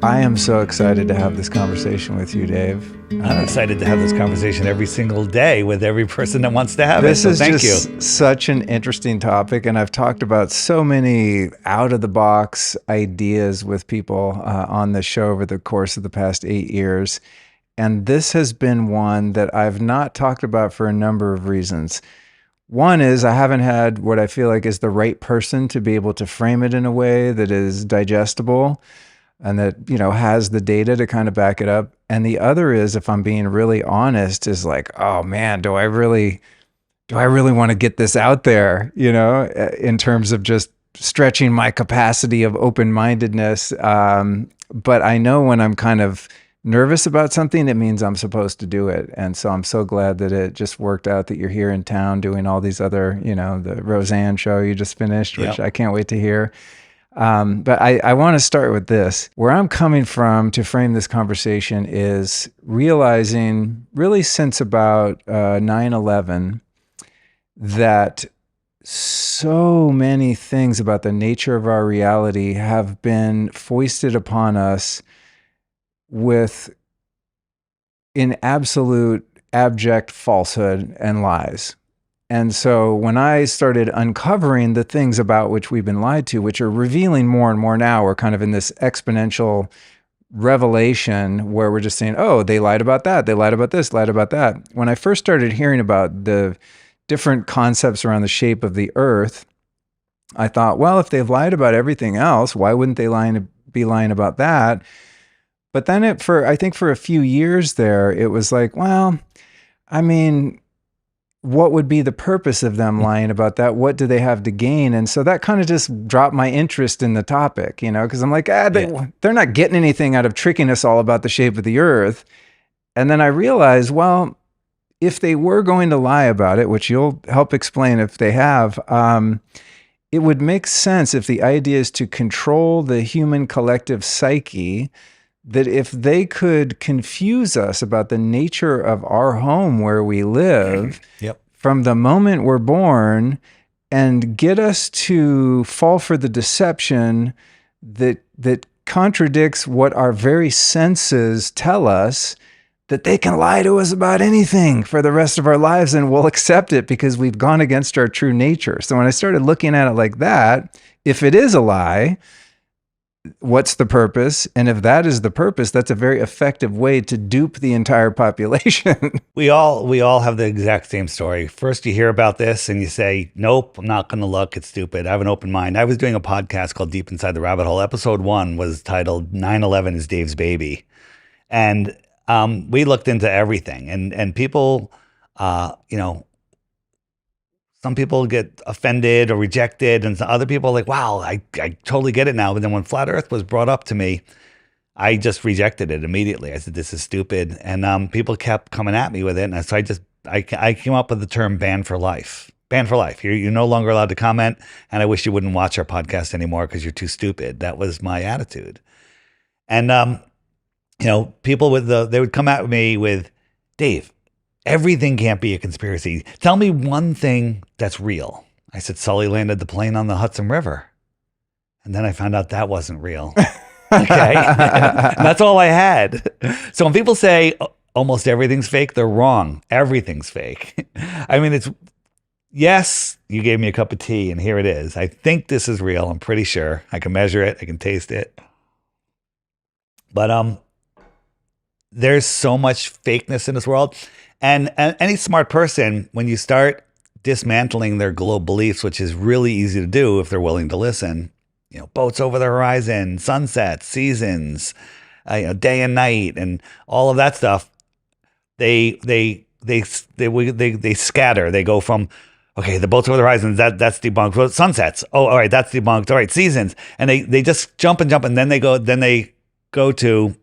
I am so excited to have this conversation with you, Dave. I'm excited to have this conversation every single day with every person that wants to have This it. So is thank just you. such an interesting topic, and I've talked about so many out-of-the-box ideas with people on the show over the course of the past 8 years, and this has been one that I've not talked about for a number of reasons. One is I haven't had what I feel like is the right person to be able to frame it in a way that is digestible and that, you know, has the data to kind of back it up. And the other is, if I'm being really honest, is like, oh man, do I really want to get this out there, you know, in terms of just stretching my capacity of open-mindedness. But I know when I'm kind of nervous about something, it means I'm supposed to do it. And so I'm so glad that it just worked out that you're here in town doing all these other, you know, the Roseanne show you just finished, which I can't wait to hear. But I want to start with this. Where I'm coming from to frame this conversation is realizing really since about 9/11 that so many things about the nature of our reality have been foisted upon us with in absolute abject falsehood and lies. And so when I started uncovering the things about which we've been lied to, which are revealing more and more now, we're kind of in this exponential revelation where we're just saying, oh, they lied about that, they lied about this, lied about that. When I first started hearing about the different concepts around the shape of the earth, I thought, well, if they've lied about everything else, why wouldn't they be lying about that? But then I think for a few years there, it was like, well, I mean, what would be the purpose of them lying about that? What do they have to gain? And so that kind of just dropped my interest in the topic, you know, because I'm like, they're not getting anything out of tricking us all about the shape of the earth. And then I realized, well, if they were going to lie about it, which you'll help explain if they have, it would make sense if the idea is to control the human collective psyche, that if they could confuse us about the nature of our home where we live from the moment we're born and get us to fall for the deception that contradicts what our very senses tell us, that they can lie to us about anything for the rest of our lives and we'll accept it because we've gone against our true nature. So when I started looking at it like that, if it is a lie, what's the purpose? And if that is the purpose, that's a very effective way to dupe the entire population. We all have the exact same story. First, you hear about this and you say, nope, I'm not going to look. It's stupid. I have an open mind. I was doing a podcast called Deep Inside the Rabbit Hole. Episode 1 was titled 9/11 is Dave's Baby. And we looked into everything. And people, you know, some people get offended or rejected, and other people are like, wow, I totally get it now. But then when Flat Earth was brought up to me, I just rejected it immediately. I said, this is stupid. And people kept coming at me with it. And so I came up with the term ban for life. Ban for life. You're no longer allowed to comment. And I wish you wouldn't watch our podcast anymore because you're too stupid. That was my attitude. And, you know, people they would come at me with, Dave, everything can't be a conspiracy. Tell me one thing that's real. I said, Sully landed the plane on the Hudson River. And then I found out that wasn't real. Okay. And that's all I had. So when people say almost everything's fake, they're wrong. Everything's fake. I mean, yes, you gave me a cup of tea and here it is. I think this is real. I'm pretty sure. I can measure it. I can taste it. But there's so much fakeness in this world. And any smart person, when you start dismantling their global beliefs, which is really easy to do if they're willing to listen, you know, boats over the horizon, sunsets, seasons, you know, day and night, and all of that stuff, they scatter. They go from, okay, the boats over the horizon, that's debunked. Well, sunsets, oh, all right, that's debunked. All right, seasons, and they just jump, and then they go to,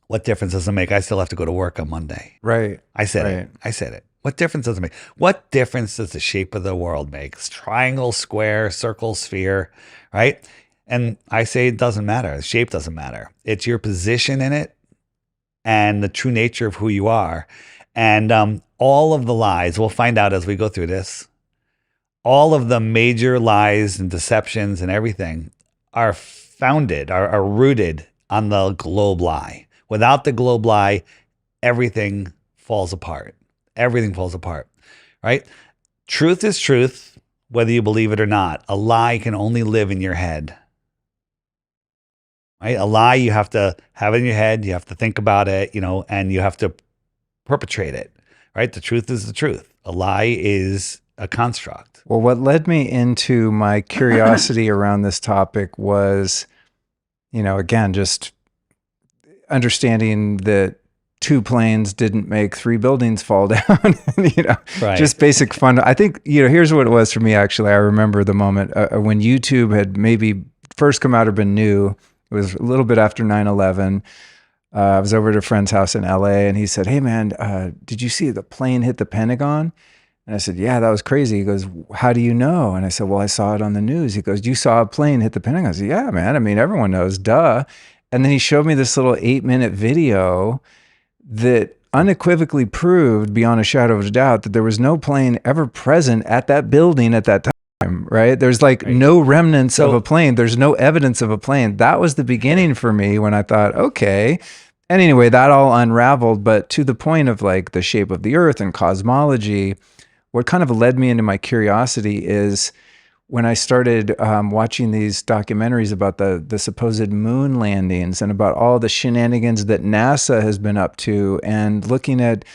what difference does it make? I still have to go to work on Monday. Right. I said it. What difference does it make? What difference does the shape of the world make? It's triangle, square, circle, sphere, right? And I say it doesn't matter. The shape doesn't matter. It's your position in it and the true nature of who you are. And all of the lies, we'll find out as we go through this, all of the major lies and deceptions and everything are rooted on the globe lie. Without the globe lie, everything falls apart. Everything falls apart, right? Truth is truth, whether you believe it or not. A lie can only live in your head, right? A lie, you have to have it in your head. You have to think about it, and you have to perpetrate it, right? The truth is the truth. A lie is a construct. Well, what led me into my curiosity around this topic was, again, just understanding that 2 planes didn't make 3 buildings fall down. Right. Just basic fun. I think, here's what it was for me, actually. I remember the moment when YouTube had maybe first come out or been new. It was a little bit after 9/11. I was over at a friend's house in LA, and he said, "Hey, man, did you see the plane hit the Pentagon?" And I said, "Yeah, that was crazy." He goes, "How do you know?" And I said, "Well, I saw it on the news." He goes, "You saw a plane hit the Pentagon?" I said, "Yeah, man. I mean, everyone knows, duh." And then he showed me this little 8-minute video that unequivocally proved beyond a shadow of a doubt that there was no plane ever present at that building at that time, right? There's like no remnants of a plane. There's no evidence of a plane. That was the beginning for me when I thought, okay. And anyway, that all unraveled. But to the point of like the shape of the earth and cosmology, what kind of led me into my curiosity is when I started watching these documentaries about the supposed moon landings and about all the shenanigans that NASA has been up to, and looking at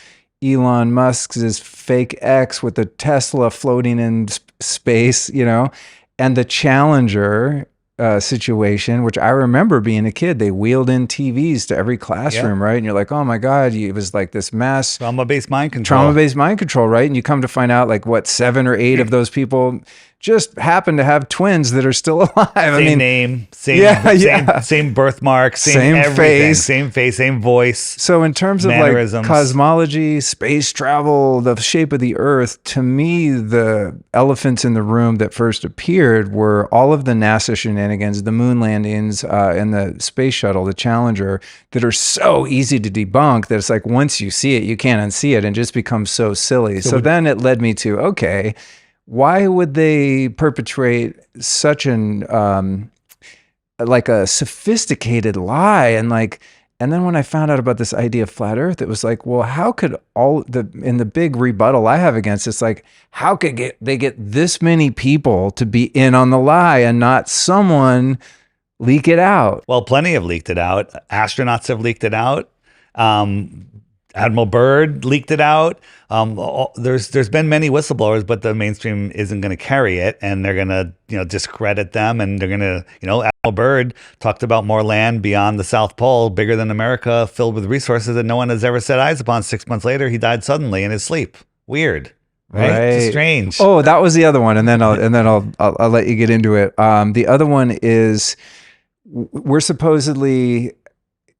Elon Musk's fake X with the Tesla floating in space, and the Challenger situation, which I remember being a kid, they wheeled in TVs to every classroom, right? And you're like, oh my God, it was like this mass trauma-based mind control, right? And you come to find out like what 7 or 8 of those people just happen to have twins that are still alive. Same name, same birthmark, same face, same voice. So in terms of like cosmology, space travel, the shape of the earth, to me, the elephants in the room that first appeared were all of the NASA shenanigans, the moon landings, and the space shuttle, the Challenger, that are so easy to debunk that it's like once you see it, you can't unsee it, and just becomes so silly. So then it led me to, okay, why would they perpetrate such an like a sophisticated lie? And then when I found out about this idea of flat Earth, it was like, well, how could in the big rebuttal I have against it's like, how could they get this many people to be in on the lie and not someone leak it out? Well, plenty have leaked it out. Astronauts have leaked it out. Admiral Byrd leaked it out. There's been many whistleblowers, but the mainstream isn't going to carry it, and they're going to discredit them, and they're going to Admiral Byrd talked about more land beyond the South Pole, bigger than America, filled with resources that no one has ever set eyes upon. 6 months later, he died suddenly in his sleep. Weird, right? It's strange. Oh, that was the other one, and then I'll let you get into it. The other one is we're supposedly,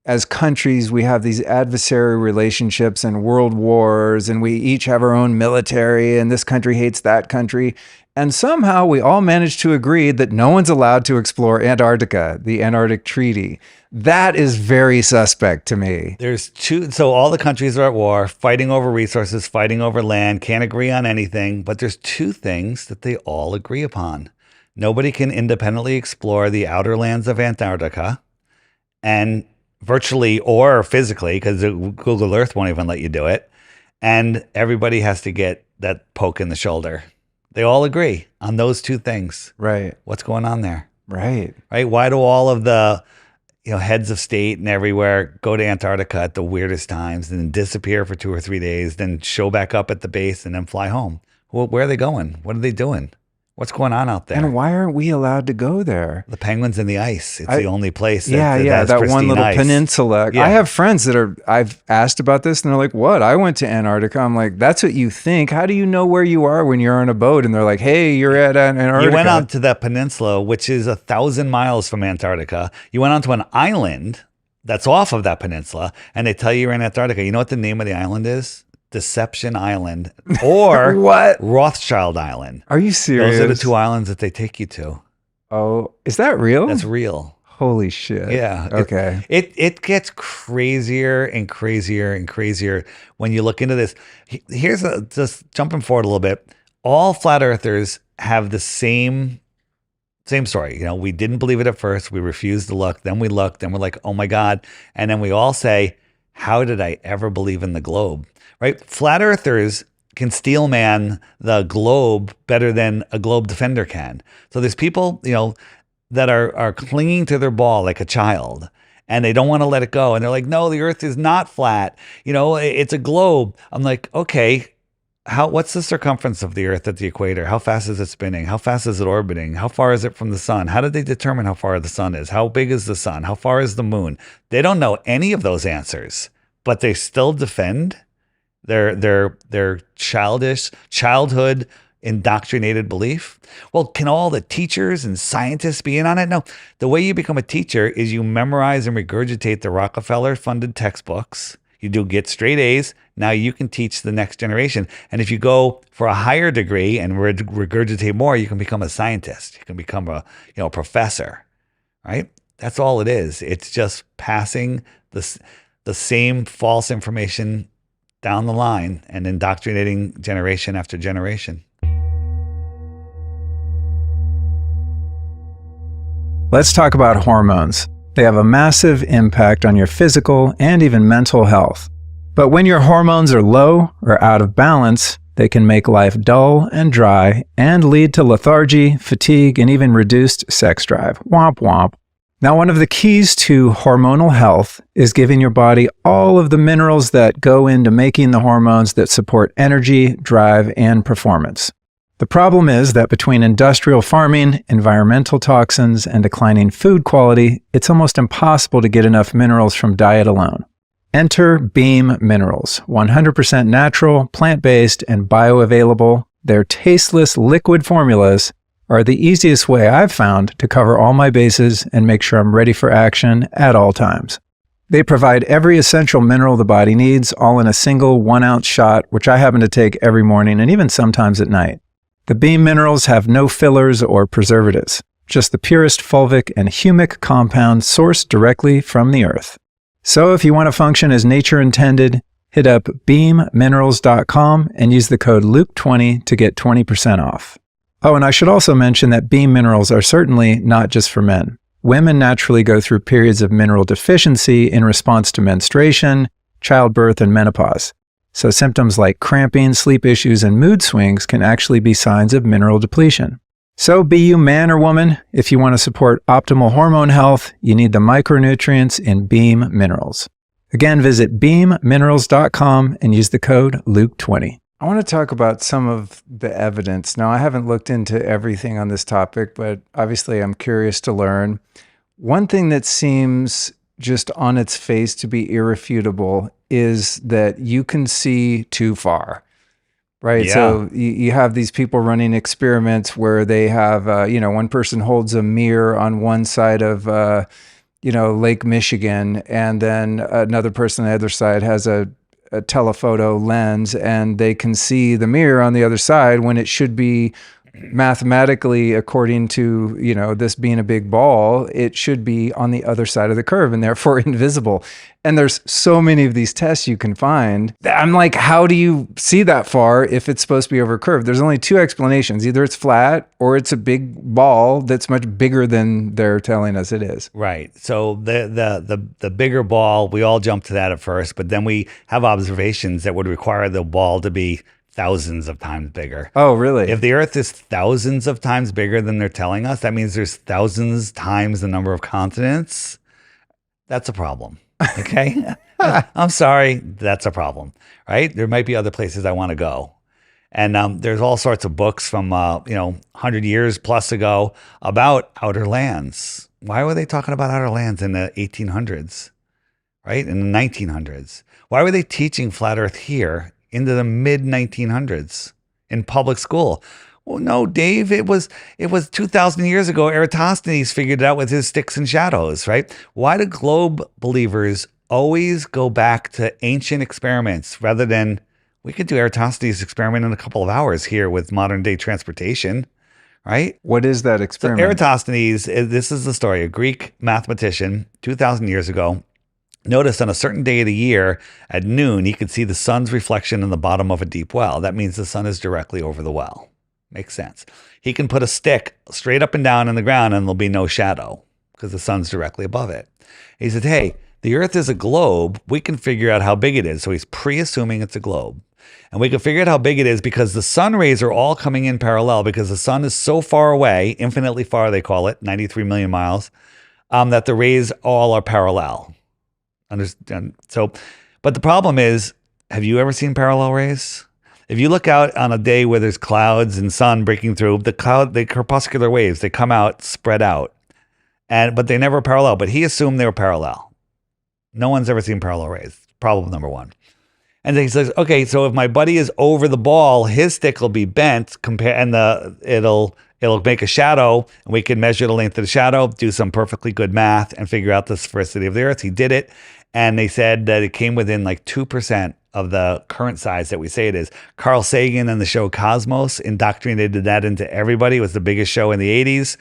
as countries, we have these adversary relationships and world wars, and we each have our own military, and this country hates that country. And somehow we all managed to agree that no one's allowed to explore Antarctica, the Antarctic Treaty. That is very suspect to me. So all the countries are at war, fighting over resources, fighting over land, can't agree on anything, but there's 2 things that they all agree upon. Nobody can independently explore the outer lands of Antarctica, and virtually or physically, because Google Earth won't even let you do it. And everybody has to get that poke in the shoulder. They all agree on those 2 things. Right. What's going on there? Right. Why do all of the heads of state and everywhere go to Antarctica at the weirdest times and then disappear for 2 or 3 days, then show back up at the base and then fly home? Where are they going? What are they doing? What's going on out there? And why aren't we allowed to go there? The penguins in the ice. It's the only place that that one little ice. peninsula. Yeah. I have friends that I've asked about this, and they're like, what? I went to Antarctica. I'm like, that's what you think. How do you know where you are when you're on a boat? And they're like, hey, you're at Antarctica. You went out to that peninsula, which is 1,000 miles from Antarctica. You went onto an island that's off of that peninsula, and they tell you you're in Antarctica. You know what the name of the island is? Deception Island or what? Rothschild Island. Are you serious? Those are the 2 islands that they take you to. Oh, is that real? That's real. Holy shit. Yeah. Okay. It gets crazier and crazier and crazier when you look into this. Here's just jumping forward a little bit. All flat earthers have the same Same story. We didn't believe it at first. We refused to look. Then we looked. Then we're like, oh my God. And then we all say, how did I ever believe in the globe? Right? Flat earthers can steel man the globe better than a globe defender can. So there's people, that are clinging to their ball like a child, and they don't want to let it go. And they're like, no, the earth is not flat. It's a globe. I'm like, okay, what's the circumference of the earth at the equator? How fast is it spinning? How fast is it orbiting? How far is it from the sun? How did they determine how far the sun is? How big is the sun? How far is the moon? They don't know any of those answers, but they still defend their childhood indoctrinated belief. Well, can all the teachers and scientists be in on it? No. The way you become a teacher is you memorize and regurgitate the Rockefeller funded textbooks. You do get straight A's. Now you can teach the next generation. And if you go for a higher degree and regurgitate more, you can become a scientist. You can become a professor, right? That's all it is. It's just passing the same false information down the line and indoctrinating generation after generation. Let's talk about hormones. They have a massive impact on your physical and even mental health. But when your hormones are low or out of balance, they can make life dull and dry and lead to lethargy, fatigue, and even reduced sex drive. Womp womp. Now, one of the keys to hormonal health is giving your body all of the minerals that go into making the hormones that support energy, drive, and performance. The problem is that between industrial farming, environmental toxins, and declining food quality, it's almost impossible to get enough minerals from diet alone. Enter Beam Minerals, 100% natural, plant-based, and bioavailable. Their tasteless liquid formulas are the easiest way I've found to cover all my bases and make sure I'm ready for action at all times. They provide every essential mineral the body needs, all in a single 1-ounce shot, which I happen to take every morning and even sometimes at night. The Beam Minerals have no fillers or preservatives, just the purest fulvic and humic compounds sourced directly from the earth. So if you want to function as nature intended, hit up beamminerals.com and use the code Luke20 to get 20% off. Oh, and I should also mention that Beam Minerals are certainly not just for men. Women naturally go through periods of mineral deficiency in response to menstruation, childbirth, and menopause. So symptoms like cramping, sleep issues, and mood swings can actually be signs of mineral depletion. So be you man or woman, if you want to support optimal hormone health, you need the micronutrients in Beam Minerals. Again, visit beamminerals.com and use the code Luke20. I want to talk about some of the evidence. Now, I haven't looked into everything on this topic, but obviously I'm curious to learn. One thing that seems just on its face to be irrefutable is that you can see too far, right? Yeah. So you have these people running experiments where they have, one person holds a mirror on one side of, Lake Michigan, and then another person on the other side has a telephoto lens, and they can see the mirror on the other side when it should be mathematically, according to, this being a big ball, it should be on the other side of the curve and therefore invisible. And there's so many of these tests you can find. I'm like, how do you see that far if it's supposed to be over a curve? There's only two explanations. Either it's flat or it's a big ball that's much bigger than they're telling us it is. Right. So the bigger ball, we all jump to that at first, but then we have observations that would require the ball to be thousands of times bigger. Oh, really? If the Earth is thousands of times bigger than they're telling us, that means there's thousands times the number of continents. That's a problem. Okay? I'm sorry, that's a problem, right? There might be other places I want to go. And there's all sorts of books from, 100 years plus ago about outer lands. Why were they talking about outer lands in the 1800s, right? In the 1900s? Why were they teaching flat Earth here into the mid 1900s in public school? Well, no, Dave, it was 2,000 years ago. Eratosthenes figured it out with his sticks and shadows, right? Why do globe believers always go back to ancient experiments rather than, we could do Eratosthenes' experiment in a couple of hours here with modern day transportation, right? What is that experiment? So Eratosthenes, this is the story. A Greek mathematician 2,000 years ago noticed on a certain day of the year at noon, he could see the sun's reflection in the bottom of a deep well. That means the sun is directly over the well. Makes sense. He can put a stick straight up and down in the ground and there'll be no shadow because the sun's directly above it. He said, hey, the Earth is a globe. We can figure out how big it is. So he's pre-assuming it's a globe. And we can figure out how big it is because the sun rays are all coming in parallel because the sun is so far away, infinitely far, they call it, 93 million miles, that the rays all are parallel. Understand? So, but the problem is, have you ever seen parallel rays? If you look out on a day where there's clouds and sun breaking through, the corpuscular waves, they come out, spread out, but they never parallel. But he assumed they were parallel. No one's ever seen parallel rays. Problem number one. And then he says, okay, so if my buddy is over the ball, his stick will be bent, and it'll make a shadow, and we can measure the length of the shadow, do some perfectly good math, and figure out the sphericity of the Earth. He did it, and they said that it came within like 2% of the current size that we say it is. Carl Sagan and the show Cosmos indoctrinated that into everybody. It was the biggest show in the 80s,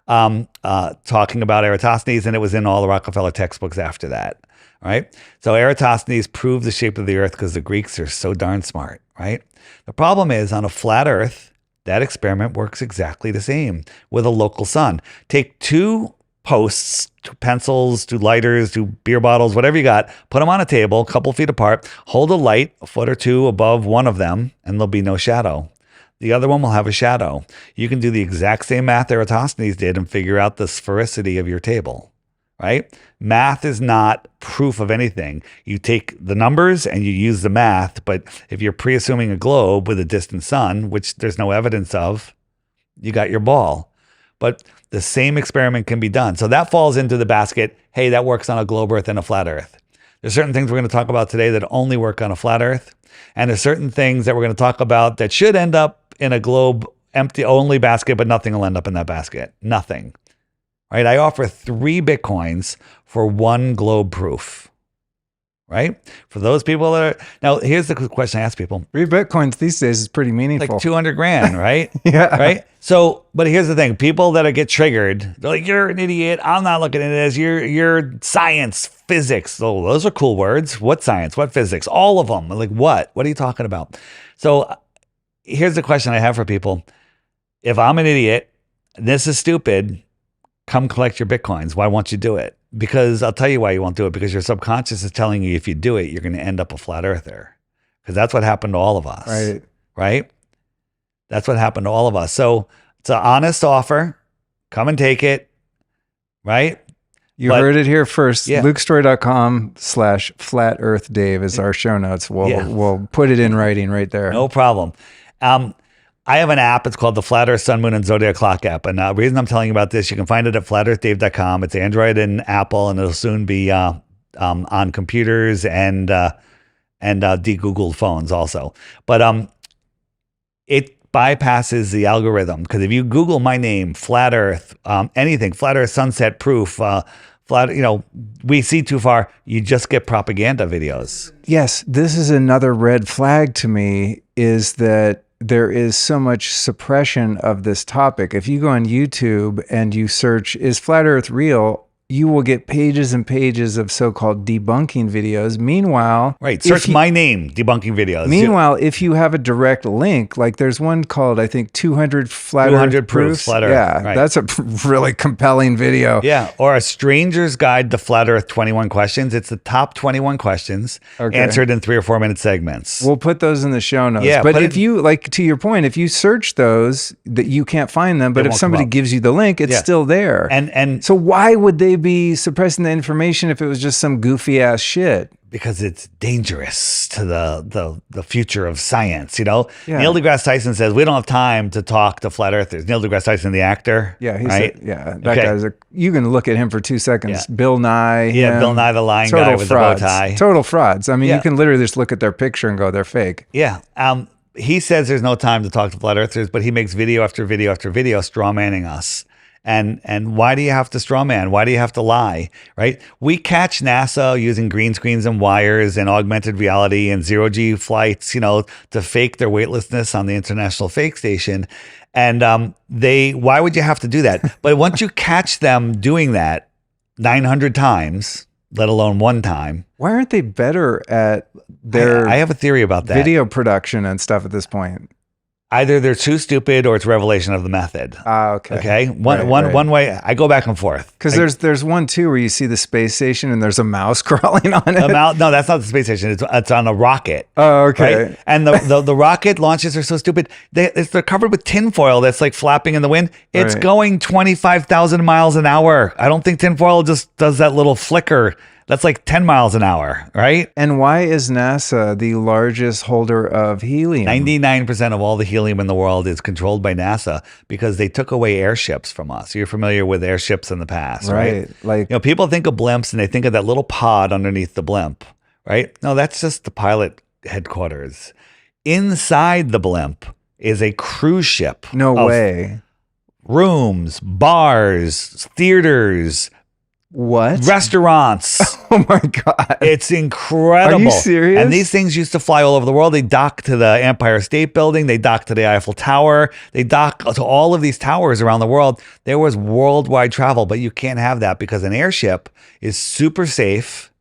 talking about Eratosthenes, and it was in all the Rockefeller textbooks after that. Right? So Eratosthenes proved the shape of the Earth because the Greeks are so darn smart, right? The problem is on a flat Earth, that experiment works exactly the same with a local sun. Take two posts, two pencils, two lighters, two beer bottles, whatever you got, put them on a table, a couple feet apart, hold a light a foot or two above one of them, and there'll be no shadow. The other one will have a shadow. You can do the exact same math Eratosthenes did and figure out the sphericity of your table. Right? Math is not proof of anything. You take the numbers and you use the math, but if you're pre-assuming a globe with a distant sun, which there's no evidence of, you got your ball. But the same experiment can be done. So that falls into the basket, hey, that works on a globe Earth and a flat Earth. There's certain things we're going to talk about today that only work on a flat Earth, and there's certain things that we're going to talk about that should end up in a globe empty only basket, but nothing will end up in that basket. Nothing. Right? I offer 3 Bitcoins for 1 globe proof. Right? For those people that are, now here's the question I ask people. 3 Bitcoins these days is pretty meaningful. Like 200 grand, right? Yeah. Right? So, but here's the thing. People that get triggered, they're like, you're an idiot. I'm not looking at it as you're science, physics. Oh, those are cool words. What science? What physics? All of them. Like what? What are you talking about? So here's the question I have for people. If I'm an idiot, this is stupid, come collect your Bitcoins. Why won't you do it? Because I'll tell you why you won't do it. Because your subconscious is telling you if you do it, you're going to end up a flat earther. Because that's what happened to all of us. Right. Right? That's what happened to all of us. So it's an honest offer. Come and take it. Right? You heard it here first. Yeah. LukeStorey.com/Flat Earth Dave is our show notes. We'll put it in writing right there. No problem. I have an app. It's called the Flat Earth, Sun, Moon, and Zodiac Clock app. And the reason I'm telling you about this, you can find it at flatearthdave.com. It's Android and Apple, and it'll soon be on computers and de-Googled phones also. But it bypasses the algorithm, because if you Google my name, Flat Earth, anything, Flat Earth Sunset Proof, we see too far, you just get propaganda videos. Yes, this is another red flag to me, is that there is so much suppression of this topic. If you go on YouTube and you search, is flat Earth real? You will get pages and pages of so-called debunking videos. Meanwhile, right, search my name, debunking videos. Meanwhile, if you have a direct link, like there's one called, I think, 200 Flat Earth Proofs. Flat Earth. Yeah, right. That's a really compelling video. Yeah, or A Stranger's Guide to Flat Earth 21 Questions. It's the top 21 questions answered in 3 or 4 minute segments. We'll put those in the show notes. Yeah, but if you, like, to your point, if you search those, that you can't find them, but if somebody gives you the link, it's still there. And so why would they be suppressing the information if it was just some goofy ass shit? Because it's dangerous to the future of science, Yeah. Neil deGrasse Tyson says we don't have time to talk to flat earthers. Neil deGrasse Tyson, the actor. Yeah, right? That guy's you can look at him for 2 seconds. Yeah. Bill Nye. Yeah, Bill Nye, the lying guy with frauds. the bow tie. Total frauds. I mean, you can literally just look at their picture and go, they're fake. Yeah. He says there's no time to talk to flat earthers, but he makes video after video after video straw manning us. And why do you have to straw man? Why do you have to lie, right? We catch NASA using green screens and wires and augmented reality and zero-G flights, to fake their weightlessness on the International Fake Station. And why would you have to do that? But once you catch them doing that 900 times, let alone one time. Why aren't they better at their I have a theory about that. Video production and stuff at this point? Either they're too stupid or it's revelation of the method. Ah, okay. Okay. Right, right. One way, I go back and forth. Because there's one too where you see the space station and there's a mouse crawling on it. No, that's not the space station. It's on a rocket. Oh, okay. Right? And the rocket launches are so stupid. They're covered with tinfoil that's like flapping in the wind. It's Right. going 25,000 miles an hour. I don't think tinfoil just does that little flicker. That's like 10 miles an hour, right? And why is NASA the largest holder of helium? 99% of all the helium in the world is controlled by NASA because they took away airships from us. You're familiar with airships in the past, right? Like, People think of blimps and they think of that little pod underneath the blimp, right? No, that's just the pilot headquarters. Inside the blimp is a cruise ship. no of way. Rooms, bars, theaters, What? restaurants. Oh my God. It's incredible. Are you serious? And these things used to fly all over the world. They dock to the Empire State Building. They dock to the Eiffel Tower. They dock to all of these towers around the world. There was worldwide travel, but you can't have that because an airship is super safe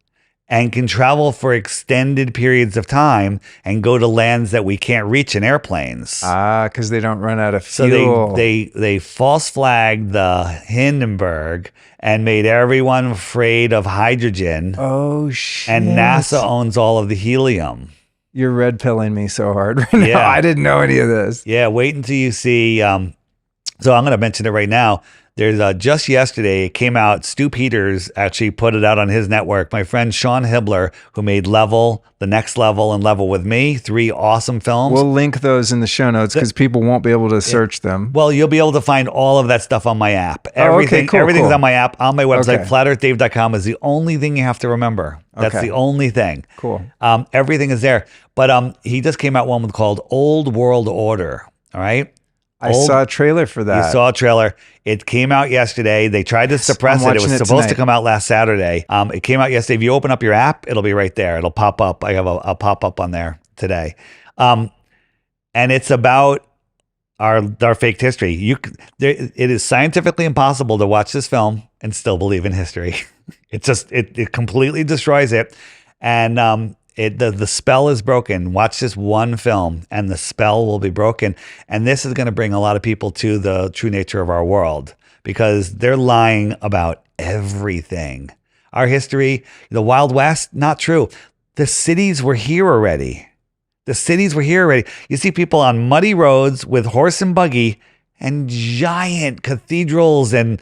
and can travel for extended periods of time and go to lands that we can't reach in airplanes. Because they don't run out of So fuel. they false flagged the Hindenburg and made everyone afraid of hydrogen. Oh shit. And NASA owns all of the helium. You're red pilling me so hard right now. Yeah. I didn't know any of this. Yeah, wait until you see. So I'm going to mention it right now. There's just yesterday, it came out. Stu Peters actually put it out on his network. My friend Sean Hibbler, who made Level, The Next Level, and Level with Me, 3 awesome films. We'll link those in the show notes because people won't be able to search them. Well, you'll be able to find all of that stuff on my app. Okay, cool, Everything's cool. on my app, on my website. Okay. FlatEarthDave.com is the only thing you have to remember. That's Okay. the only thing. Cool. Everything is there. But he just came out one called Old World Order. All right. I saw a trailer for that. You saw a trailer. It came out yesterday. They tried to suppress I'm it. It was watching it supposed to tonight. come out last Saturday. It came out yesterday. If you open up your app, it'll be right there. It'll pop up. I have a pop-up on there today. And it's about our faked history. It is scientifically impossible to watch this film and still believe in history. It completely destroys it. And the spell is broken. Watch this one film and the spell will be broken. And this is going to bring a lot of people to the true nature of our world because they're lying about everything. Our history, the Wild West, not true. The cities were here already. The cities were here already. You see people on muddy roads with horse and buggy and giant cathedrals and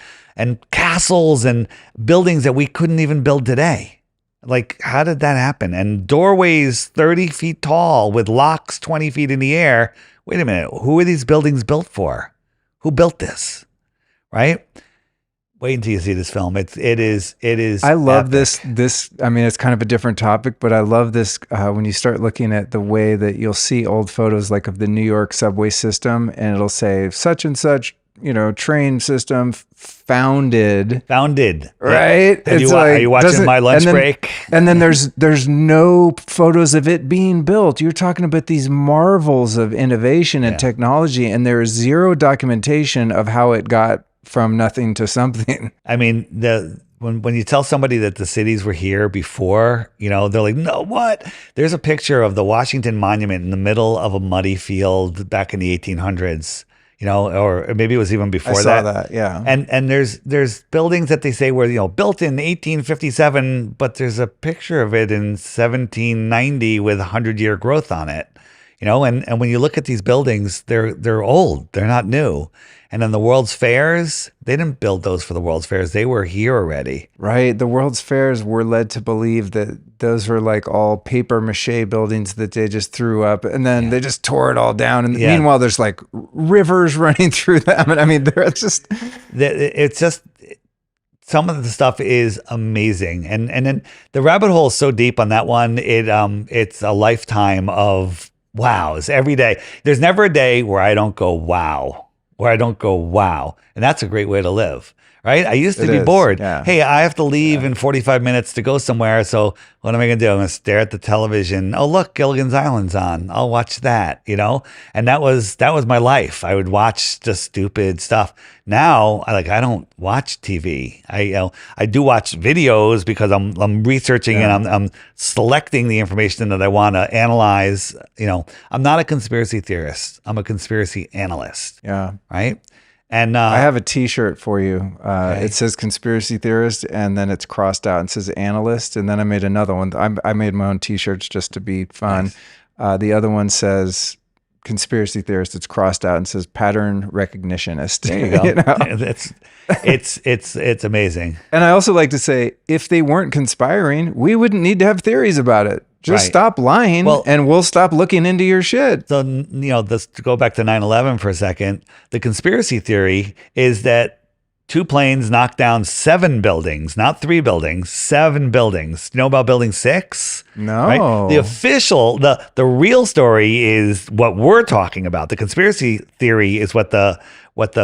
castles and buildings that we couldn't even build today. Like, how did that happen? And doorways 30 feet tall with locks 20 feet in the air. Wait a minute. Who are these buildings built for? Who built this? Right? Wait until you see this film. It is. I love epic. this. I mean, it's kind of a different topic, but I love this when you start looking at the way that you'll see old photos like of the New York subway system, and it'll say such and such, train system founded. Yeah. Right? Are you watching my lunch break? And then there's no photos of it being built. You're talking about these marvels of innovation and technology, and there is zero documentation of how it got from nothing to something. I mean, when you tell somebody that the cities were here before, they're like, no, what? There's a picture of the Washington Monument in the middle of a muddy field back in the 1800s. Or maybe it was even before I saw that, yeah. And there's buildings that they say were built in 1857, but there's a picture of it in 1790 with 100-year growth on it. And when you look at these buildings, they're old, they're not new. And then the World's Fairs, they didn't build those for the World's Fairs. They were here already. Right. The World's Fairs were led to believe that those were like all paper mache buildings that they just threw up and then they just tore it all down. And meanwhile, there's like rivers running through them. And I mean, it's just some of the stuff is amazing. And then the rabbit hole is so deep on that one. It's a lifetime of wows every day. There's never a day where I don't go, wow. And that's a great way to live, right? I used to It be is, bored. yeah. Hey, I have to leave in 45 minutes to go somewhere. So what am I going to do? I'm going to stare at the television. Oh, look, Gilligan's Island's on. I'll watch that, you know? And that was my life. I would watch just stupid stuff. Now, I don't watch TV. I do watch videos because I'm researching and I'm selecting the information that I want to analyze. You know, I'm not a conspiracy theorist. I'm a conspiracy analyst. Yeah. Right. And I have a T-shirt for you. Okay. It says conspiracy theorist, and then it's crossed out and says analyst. And then I made another one. I made my own T-shirts just to be fun. Nice. The other one says conspiracy theorist. It's crossed out and says pattern recognitionist. There you go. You know? It's amazing. And I also like to say, if they weren't conspiring, we wouldn't need to have theories about it. Just Right. stop lying, and we'll stop looking into your shit. So, you know, to go back to 9/11 for a second, the conspiracy theory is that 2 planes knocked down 7 buildings, not 3 buildings, 7 buildings. You know about building 6? No. Right? The official, the real story is what we're talking about. The conspiracy theory is what the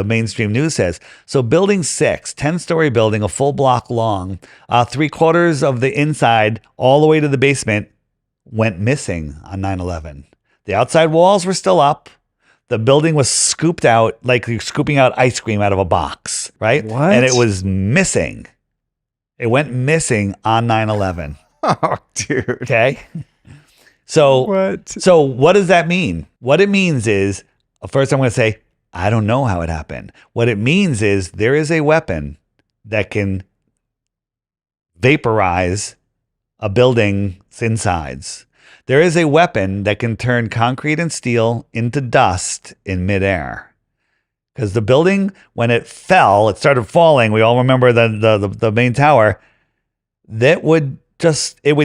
mainstream news says. So building 6, 10-story building, a full block long, 3/4 of the inside all the way to the basement went missing on 9/11. The outside walls were still up. The building was scooped out like you're scooping out ice cream out of a box, right? What? And it was missing. It went missing on 9/11. Oh, dude. Okay. So What? So what does that mean? What it means is, first I'm going to say, I don't know how it happened. What it means is there is a weapon that can vaporize a building's insides. There is a weapon that can turn concrete and steel into dust in midair. Because the building, when it fell, it started falling. We all remember the main tower. It would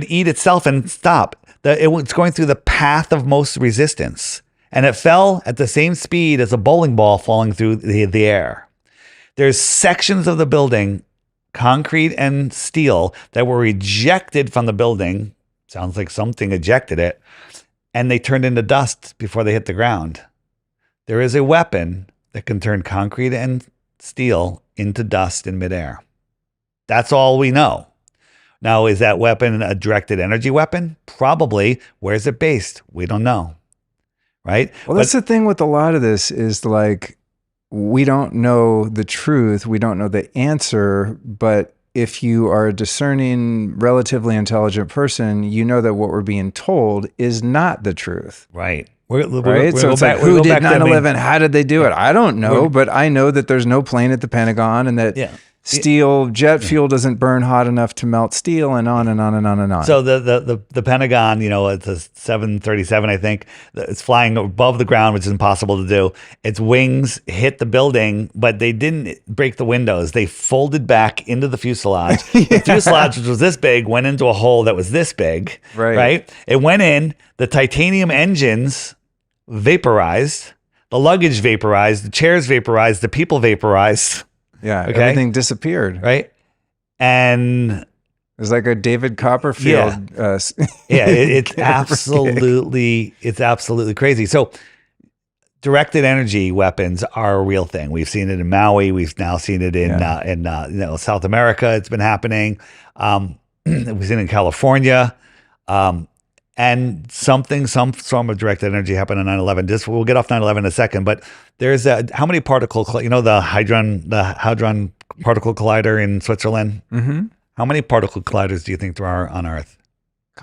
eat itself and stop. It was going through the path of most resistance. And it fell at the same speed as a bowling ball falling through the air. There's sections of the building, concrete and steel, that were ejected from the building. Sounds like something ejected it. And they turned into dust before they hit the ground. There is a weapon that can turn concrete and steel into dust in midair. That's all we know. Now, is that weapon a directed energy weapon? Probably. Where's it based? We don't know. Right? Well, that's the thing with a lot of this is like, we don't know the truth. We don't know the answer. But if you are a discerning, relatively intelligent person, you know that what we're being told is not the truth. Right. Right? So it's like, who did 9/11? How did they do it? I don't know, but I know that there's no plane at the Pentagon and that jet fuel doesn't burn hot enough to melt steel, and on and on and on and on. So the Pentagon, you know, it's a 737, I think. It's flying above the ground, which is impossible to do. Its wings hit the building, but they didn't break the windows. They folded back into the fuselage. The fuselage, which was this big, went into a hole that was this big. Right? It went in. The titanium engines vaporized. The luggage vaporized. The chairs vaporized. The people vaporized. Yeah, everything disappeared. Right. And it was like a David Copperfield. It's absolutely crazy. So directed energy weapons are a real thing. We've seen it in Maui. We've now seen it in South America. It's been happening. We've seen it in California. And some form of directed energy happened on 9/11. We'll get off 9/11 in a second, but there's how many the Hadron Particle Collider in Switzerland? Mm-hmm. How many particle colliders do you think there are on Earth?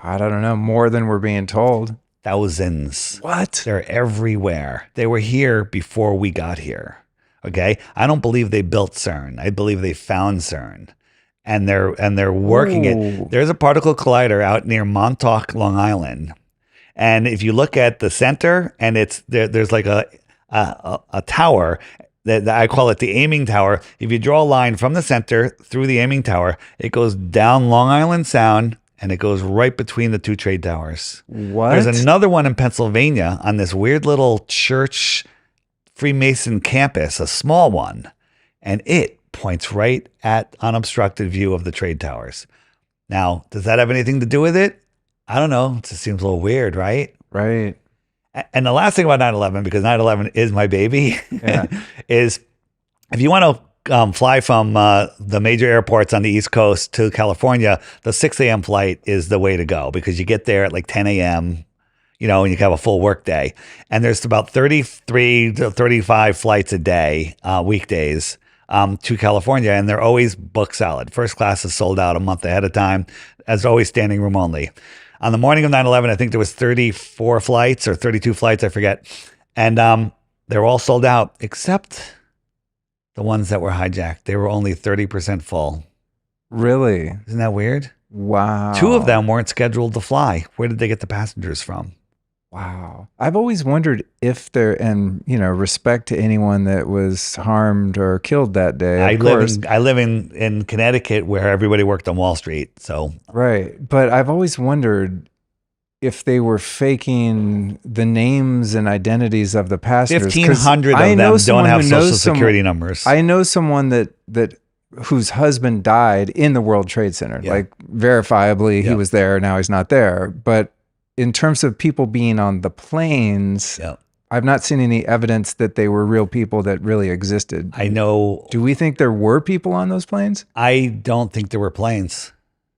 God, I don't know. More than we're being told. Thousands. What? They're everywhere. They were here before we got here. Okay? I don't believe they built CERN. I believe they found CERN. And they're working it. There's a particle collider out near Montauk, Long Island. And if you look at the center, and there's like a tower that I call it the aiming tower. If you draw a line from the center through the aiming tower, it goes down Long Island Sound and it goes right between the 2 trade towers. What? There's another one in Pennsylvania on this weird little church Freemason campus, a small one, and it points right at unobstructed view of the trade towers. Now, does that have anything to do with it? I don't know. It just seems a little weird, right? Right. And the last thing about 9/11, because 9/11 is my baby, is if you want to fly from the major airports on the East Coast to California, the 6 a.m. flight is the way to go because you get there at like 10 a.m., you know, and you can have a full work day. And there's about 33 to 35 flights a day, weekdays, to California, and they're always booked solid. First class is sold out a month ahead of time, as always standing room only. On the morning of 9/11, I think there was 34 flights or 32 flights, I forget. And they were all sold out, except the ones that were hijacked. They were only 30% full. Really? Isn't that weird? Wow. 2 of them weren't scheduled to fly. Where did they get the passengers from? Wow. I've always wondered if there, and you know, respect to anyone that was harmed or killed that day. I live in Connecticut where everybody worked on Wall Street. So right. But I've always wondered if they were faking the names and identities of the passengers. 1,500 of them don't have social security numbers. I know someone that whose husband died in the World Trade Center. Yeah. Like verifiably he was there, now he's not there. But in terms of people being on the planes, I've not seen any evidence that they were real people that really existed. I know. Do we think there were people on those planes? I don't think there were planes.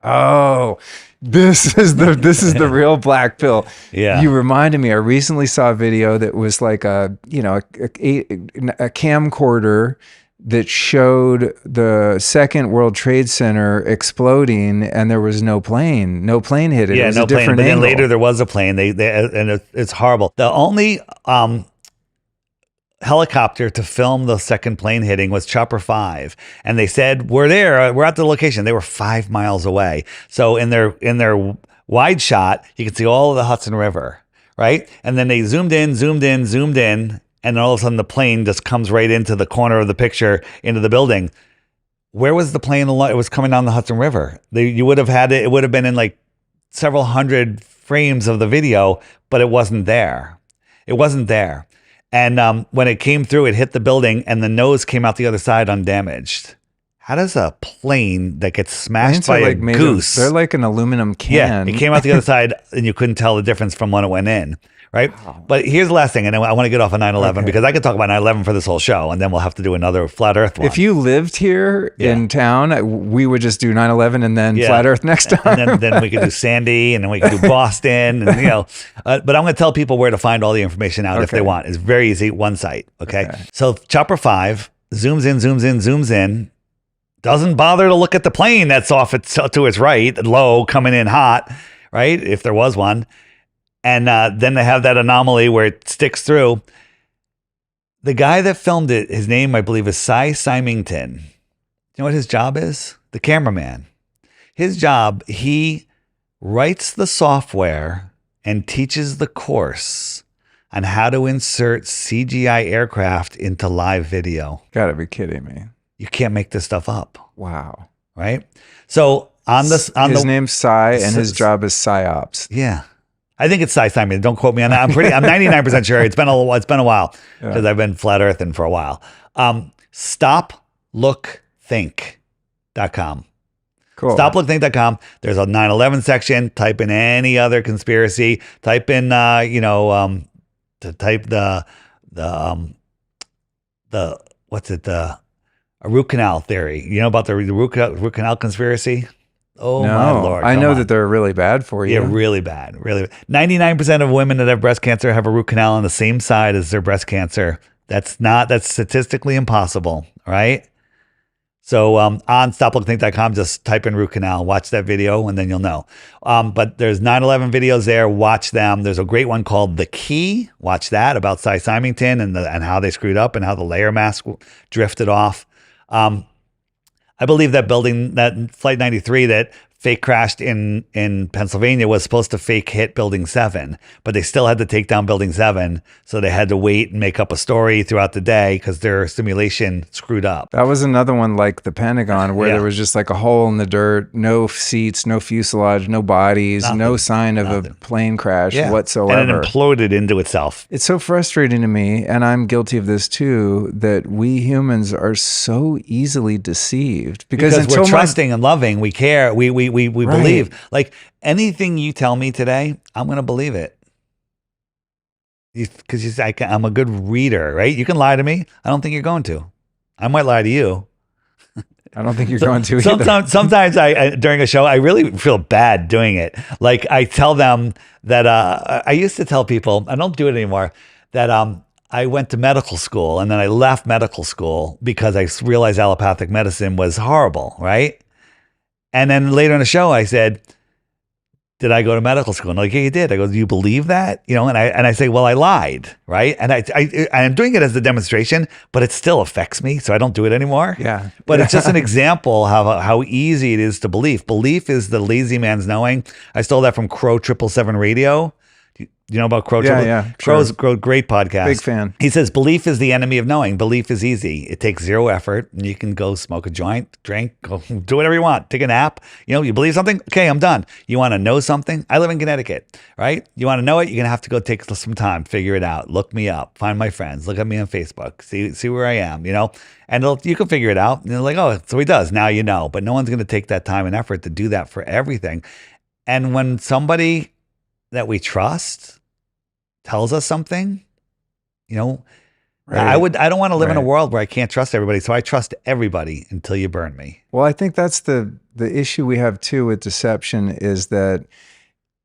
Oh, this is the real black pill. Yeah. You reminded me, I recently saw a video that was like a camcorder that showed the second World Trade Center exploding, and there was no plane hit it. Yeah, it was no a different plane. But then angle. later there was a plane. It's horrible. The only helicopter to film the second plane hitting was Chopper 5, and they said we're there, we're at the location. They were 5 miles away. So in their wide shot, you could see all of the Hudson River, right? And then they zoomed in. And then all of a sudden the plane just comes right into the corner of the picture, into the building. Where was the plane? It was coming down the Hudson River. You would have had it. It would have been in like several hundred frames of the video, but it wasn't there. It wasn't there. And when it came through, it hit the building and the nose came out the other side undamaged. How does a plane that gets smashed by a goose? They're like an aluminum can. Yeah, it came out the other side and you couldn't tell the difference from when it went in. Right. Wow. But here's the last thing. And I want to get off of 9/11 because I could talk about 9/11 for this whole show. And then we'll have to do another flat earth one. If you lived here in town, we would just do 9/11 and then flat earth next time. And then we could do Sandy and then we could do Boston. And, but I'm going to tell people where to find all the information out if they want. It's very easy. One site. Okay. So Chopper 5 zooms in. Doesn't bother to look at the plane that's off to its right, low, coming in hot, right? If there was one. And then they have that anomaly where it sticks through. The guy that filmed it, his name, I believe, is Cy Symington. You know what his job is? The cameraman. His job, he writes the software and teaches the course on how to insert CGI aircraft into live video. Gotta be kidding me. You can't make this stuff up. Wow. Right? So his name's Cy and his job is PsyOps. Yeah. I think it's Cy Simon. Don't quote me on that. I'm 99% sure. It's been a while because I've been flat earthing for a while. Stoplookthink.com. Cool. Stoplookthink.com. There's a 9/11 section. Type in any other conspiracy. Type in a root canal theory. You know about the root canal conspiracy? Oh, no, my Lord. I know that they're really bad for you. Yeah, really bad. Really. 99% of women that have breast cancer have a root canal on the same side as their breast cancer. That's statistically impossible, right? So on stoplookthink.com, just type in root canal, watch that video, and then you'll know. But there's 9/11 videos there. Watch them. There's a great one called The Key. Watch that about Cy Symington and how they screwed up and how the layer mask drifted off. I believe that Flight 93 that fake crashed in Pennsylvania was supposed to fake hit Building 7, but they still had to take down Building 7. So they had to wait and make up a story throughout the day because their simulation screwed up. That was another one like the Pentagon where there was just like a hole in the dirt, no seats, no fuselage, no bodies, no sign of a plane crash whatsoever. And it imploded into itself. It's so frustrating to me, and I'm guilty of this too, that we humans are so easily deceived. Because we're trusting and loving, we care, we believe. Like anything you tell me today, I'm going to believe it. Because I'm a good reader, right? You can lie to me. I don't think you're going to. I might lie to you, I don't think you're going to either. Sometimes during a show, I really feel bad doing it. Like I tell them that I used to tell people, I don't do it anymore, that I went to medical school and then I left medical school because I realized allopathic medicine was horrible, right? And then later in the show, I said, did I go to medical school? And they're like, yeah, you did. I go, do you believe that? You know, and I say, well, I lied, right? And I'm doing it as a demonstration, but it still affects me, so I don't do it anymore. Yeah. But it's just an example how easy it is to believe. Belief is the lazy man's knowing. I stole that from Crow 777 Radio. You know about Crow? Yeah. Crow's great podcast. Big fan. He says, belief is the enemy of knowing. Belief is easy. It takes zero effort, and you can go smoke a joint, drink, go do whatever you want, take a nap. You know, you believe something? Okay, I'm done. You want to know something? I live in Connecticut, right? You want to know it? You're going to have to go take some time, figure it out, look me up, find my friends, look at me on Facebook, see where I am, you know? And you can figure it out. And they're like, oh, so he does. Now you know. But no one's going to take that time and effort to do that for everything. And when somebody that we trust tells us something, you know, right. I don't want to live in a world where I can't trust everybody. So I trust everybody until you burn me. Well, I think that's the issue we have too with deception is that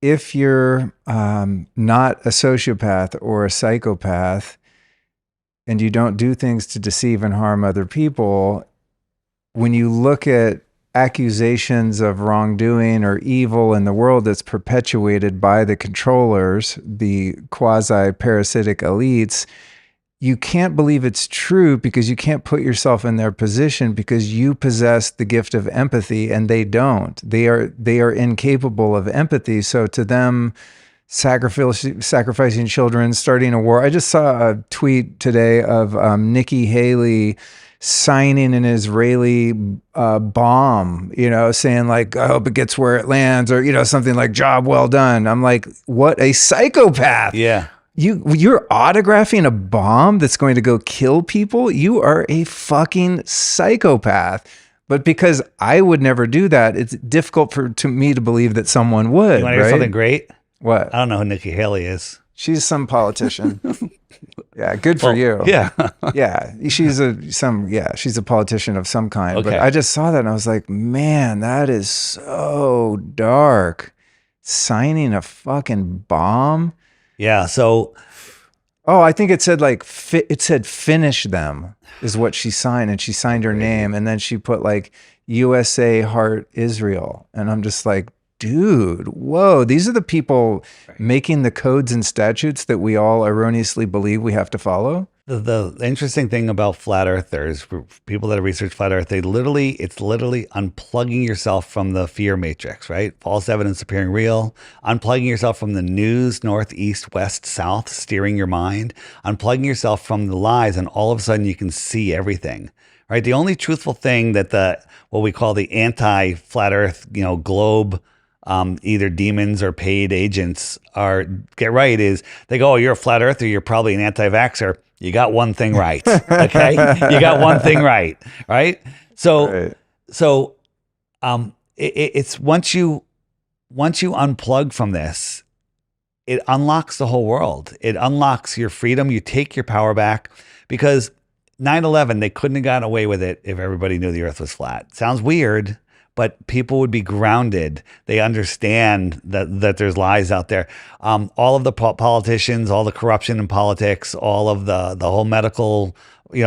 if you're not a sociopath or a psychopath and you don't do things to deceive and harm other people, when you look at accusations of wrongdoing or evil in the world that's perpetuated by the controllers, the quasi-parasitic elites, you can't believe it's true because you can't put yourself in their position because you possess the gift of empathy and they don't. They are incapable of empathy. So to them, sacrificing children, starting a war. I just saw a tweet today of Nikki Haley signing an Israeli bomb, you know, saying like, I hope it gets where it lands, or, you know, something like job well done. I'm like, what a psychopath. Yeah. You're autographing a bomb that's going to go kill people. You are a fucking psychopath. But because I would never do that, it's difficult to me to believe that someone would. You want to hear something great? What? I don't know who Nikki Haley is. She's some politician. Yeah, good for you. Yeah. Yeah, she's a politician of some kind. Okay. But I just saw that and I was like, man, that is so dark. Signing a fucking bomb. Yeah, so oh, I think it said like it said finish them is what she signed, and she signed her name, and then she put like USA Heart Israel, and I'm just like, dude, whoa, these are the people making the codes and statutes that we all erroneously believe we have to follow. the interesting thing about flat earthers, for people that research flat earth, it's literally unplugging yourself from the fear matrix, right? False evidence appearing real, unplugging yourself from the news, north, east, west, south, steering your mind, unplugging yourself from the lies, and all of a sudden you can see everything, right? The only truthful thing that what we call the anti-flat earth, globe, either demons or paid agents get right is they go, oh, you're a flat earther, you're probably an anti-vaxxer. You got one thing right. Okay. You got one thing right. Right. So it's once you unplug from this, it unlocks the whole world. It unlocks your freedom. You take your power back, because 9/11, they couldn't have gotten away with it if everybody knew the earth was flat. Sounds weird, but people would be grounded. They understand that there's lies out there. All of the politicians, all the corruption in politics, all of the whole medical,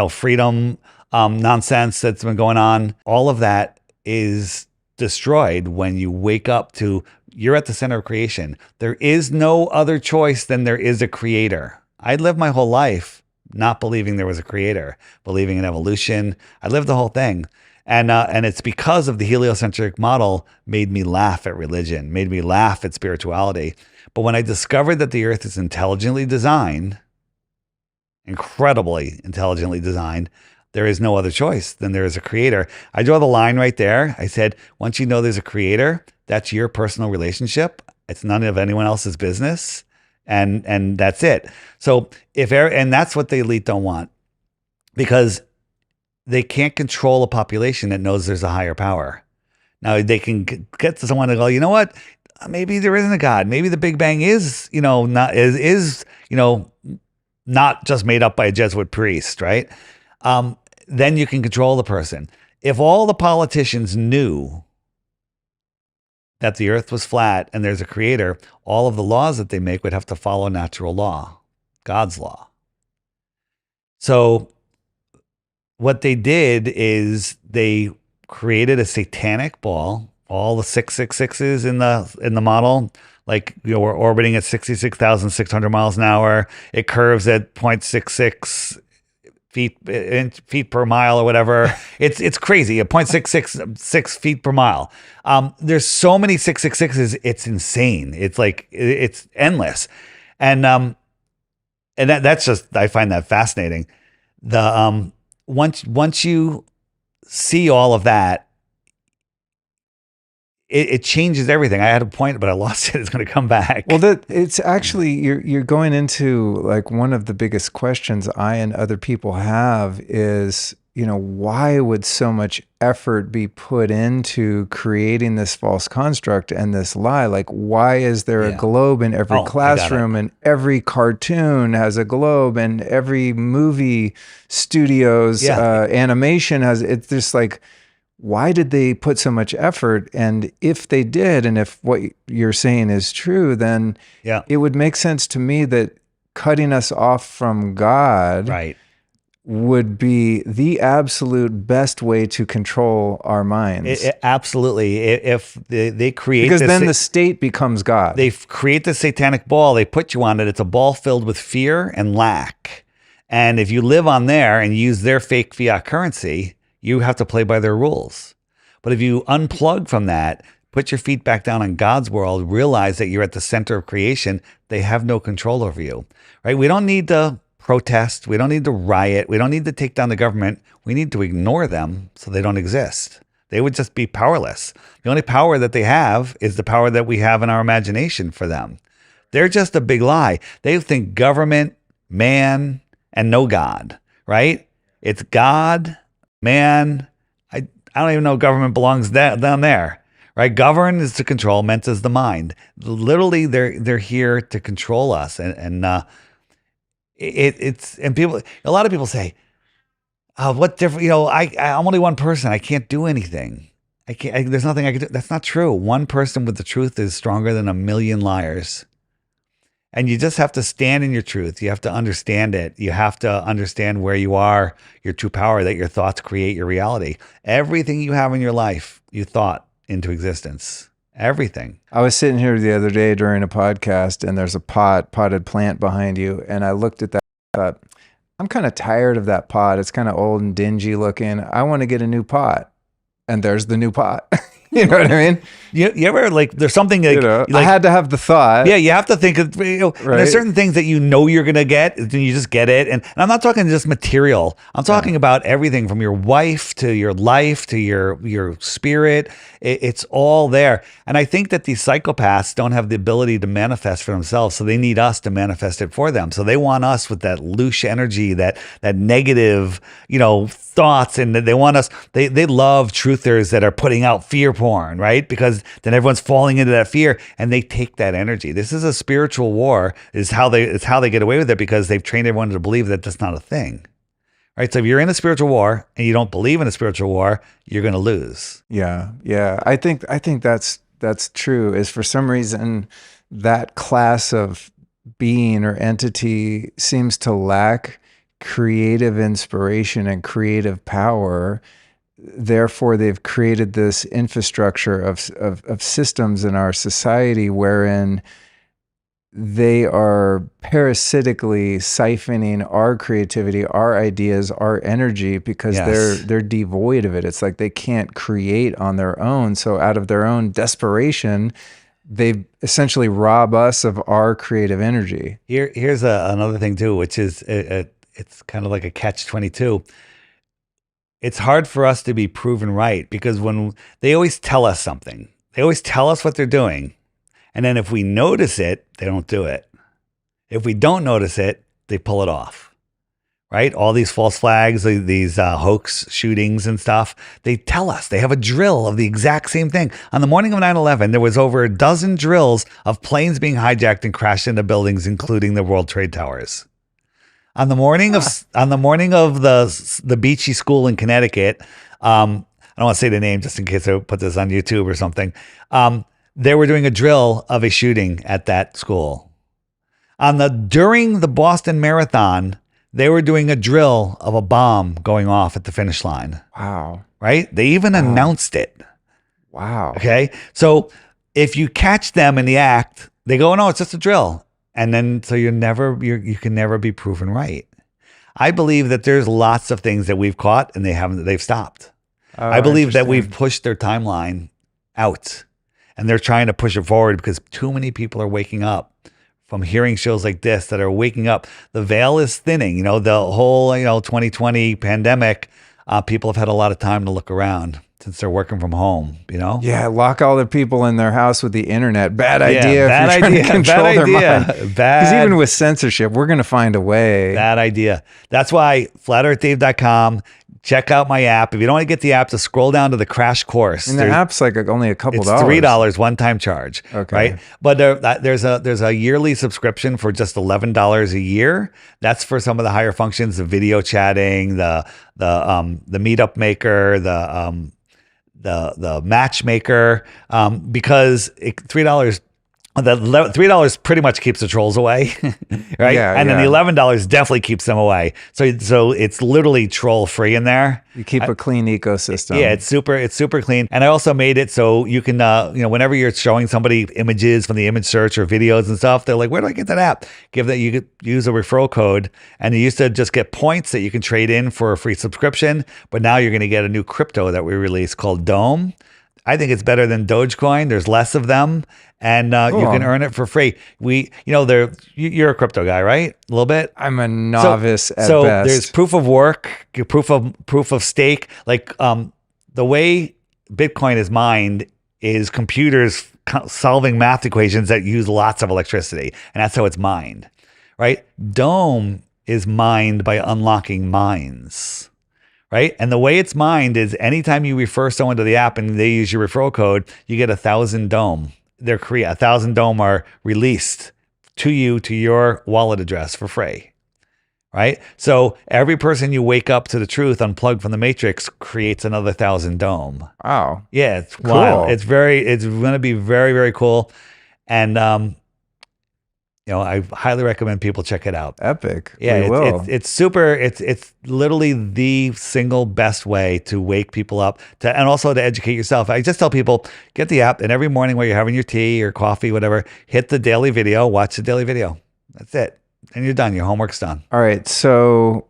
freedom nonsense that's been going on, all of that is destroyed when you wake up to you're at the center of creation. There is no other choice than there is a creator. I lived my whole life not believing there was a creator, believing in evolution. I lived the whole thing. And it's because of the heliocentric model made me laugh at religion, made me laugh at spirituality. But when I discovered that the earth is intelligently designed, incredibly intelligently designed, there is no other choice than there is a creator. I draw the line right there. I said, once you know there's a creator, that's your personal relationship. It's none of anyone else's business. And that's it. So and that's what the elite don't want, because they can't control a population that knows there's a higher power. Now they can get to someone to go, you know what? Maybe there isn't a God. Maybe the Big Bang is, not not just made up by a Jesuit priest, right? Then you can control the person. if all the politicians knew that the earth was flat and there's a creator, all of the laws that they make would have to follow natural law, God's law. So what they did is they created a satanic ball, all the 666s in the model, like, you know, we're orbiting at 66,600 miles an hour. It curves at 0.66 feet per mile or whatever. It's crazy. At 0.666 feet per mile. There's so many 666s. It's insane. It's like, it's endless. And that's just, I find that fascinating. Once you see all of that, it changes everything. I had a point, but I lost it. It's going to come back. Well, it's actually, you're going into like one of the biggest questions I and other people have is, you know, why would so much effort be put into creating this false construct and this lie? Like, why is there a globe in every classroom, and every cartoon has a globe, and every movie studio's animation has, it's just like, why did they put so much effort? And if they did, and if what you're saying is true, then it would make sense to me that cutting us off from God would be the absolute best way to control our minds. Absolutely. If they create because then the state becomes God. They create the satanic ball, they put you on it. It's a ball filled with fear and lack. And if you live on there and use their fake fiat currency, you have to play by their rules. But if you unplug from that, put your feet back down on God's world, realize that you're at the center of creation, they have no control over you, right? We don't need to protest. We don't need to riot. We don't need to take down the government. We need to ignore them so they don't exist. They would just be powerless. The only power that they have is the power that we have in our imagination for them. They're just a big lie. They think government, man, and no God, right? It's God, man. I don't even know if government belongs down there, right? Govern is to control, meant is the mind. Literally, they're here to control us, and people. A lot of people say, "Oh, what different?" You know, I'm only one person. I can't do anything. There's nothing I can do. That's not true. One person with the truth is stronger than a million liars. And you just have to stand in your truth. You have to understand it. You have to understand where you are, your true power, that your thoughts create your reality. Everything you have in your life, you thought into existence. Everything. I was sitting here the other day during a podcast, and there's a potted plant behind you. And I looked at that and thought, I'm kind of tired of that pot. It's kind of old and dingy looking. I want to get a new pot. And there's the new pot. You know what I mean? You ever, like, there's something like, I had to have the thought. Yeah, you have to think of, there's certain things that you know you're going to get, and you just get it. And I'm not talking just material. I'm talking about everything from your wife to your life to your spirit. It's all there. And I think that these psychopaths don't have the ability to manifest for themselves, so they need us to manifest it for them. So they want us with that loose energy, that negative, thoughts, and they want us, they love truthers that are putting out fear porn, right? Because then everyone's falling into that fear, and they take that energy. This is a spiritual war. It's how they get away with it, because they've trained everyone to believe that that's not a thing, right? So if you're in a spiritual war and you don't believe in a spiritual war, you're going to lose. Yeah. I think that's true. Is for some reason that class of being or entity seems to lack creative inspiration and creative power. Therefore, they've created this infrastructure of systems in our society wherein they are parasitically siphoning our creativity, our ideas, our energy, because they're devoid of it. It's like they can't create on their own. So out of their own desperation, they essentially rob us of our creative energy. Here's another thing too, which is it's kind of like a catch-22. It's hard for us to be proven right, because when they always tell us something, they always tell us what they're doing. And then if we notice it, they don't do it. If we don't notice it, they pull it off, right? All these false flags, these hoax shootings and stuff, they tell us. They have a drill of the exact same thing. On the morning of 9/11, there was over a dozen drills of planes being hijacked and crashed into buildings, including the World Trade Towers. On the morning of the Beachy School in Connecticut, I don't want to say the name just in case I put this on YouTube or something. They were doing a drill of a shooting at that school. During the Boston Marathon, they were doing a drill of a bomb going off at the finish line. Wow. Right? They even announced it. Wow. Okay. So if you catch them in the act, they go, no, it's just a drill. And then, so you can never be proven right. I believe that there's lots of things that we've caught and they've stopped. Oh, I believe that we've interesting. pushed their timeline out and they're trying to push it forward because too many people are waking up from hearing shows like this that are waking up. The veil is thinning, you know, the whole, 2020 pandemic, people have had a lot of time to look around since they're working from home, you know? Yeah, lock all the people in their house with the internet. Bad idea. bad if you're trying idea, to control bad their idea. mind. Bad. Because even with censorship, we're going to find a way. Bad idea. That's why flatearthdave.com. Check out my app. If you don't want to get the app, just scroll down to the crash course. And the app's like only a couple It's dollars. $3 one-time charge. Okay. Right. But there's a yearly subscription for just $11 a year. That's for some of the higher functions, the video chatting, the meetup maker, the matchmaker, because $3. The $3 pretty much keeps the trolls away, right? Yeah, and then yeah. the $11 definitely keps them away. So it's literally troll free in there. You keep a clean ecosystem. Yeah, it's super clean. And I also made it so you can, whenever you're showing somebody images from the image search or videos and stuff, they're like, where do I get that app? You could use a referral code, and you used to just get points that you can trade in for a free subscription. But now you're going to get a new crypto that we released called Dome. I think it's better than Dogecoin. There's less of them, and you can earn it for free. You're a crypto guy, right? A little bit. I'm a novice at best. So there's proof of work, proof of stake. Like the way Bitcoin is mined is computers solving math equations that use lots of electricity, and that's how it's mined, right? Dome is mined by unlocking mines. Right. And the way it's mined is anytime you refer someone to the app and they use your referral code, you get 1,000 Dome. 1,000 Dome are released to you, to your wallet address for free. Right. So every person you wake up to the truth, unplugged from the matrix, creates another 1,000 Dome. Wow. Yeah. It's Cool. wild. It's going to be very, very cool. And, I highly recommend people check it out. Epic. Yeah, we will. it's super. It's literally the single best way to wake people up and also to educate yourself. I just tell people, get the app, and every morning while you're having your tea or coffee, whatever, hit the daily video, watch the daily video. That's it. And you're done. Your homework's done. All right. So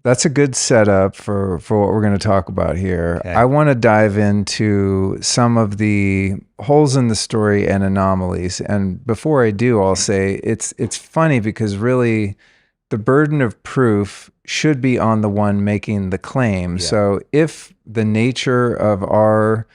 that's a good setup for what we're going to talk about here. Okay. I want to dive into some of the holes in the story and anomalies. And before I do, I'll say it's funny because really the burden of proof should be on the one making the claim. Yeah. So if the nature of our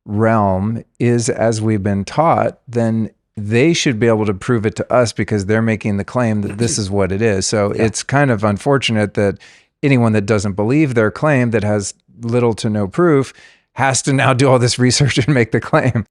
realm is as we've been taught, then they should be able to prove it to us because they're making the claim that this is what it is. So it's kind of unfortunate that anyone that doesn't believe their claim, that has little to no proof, has to now do all this research and make the claim.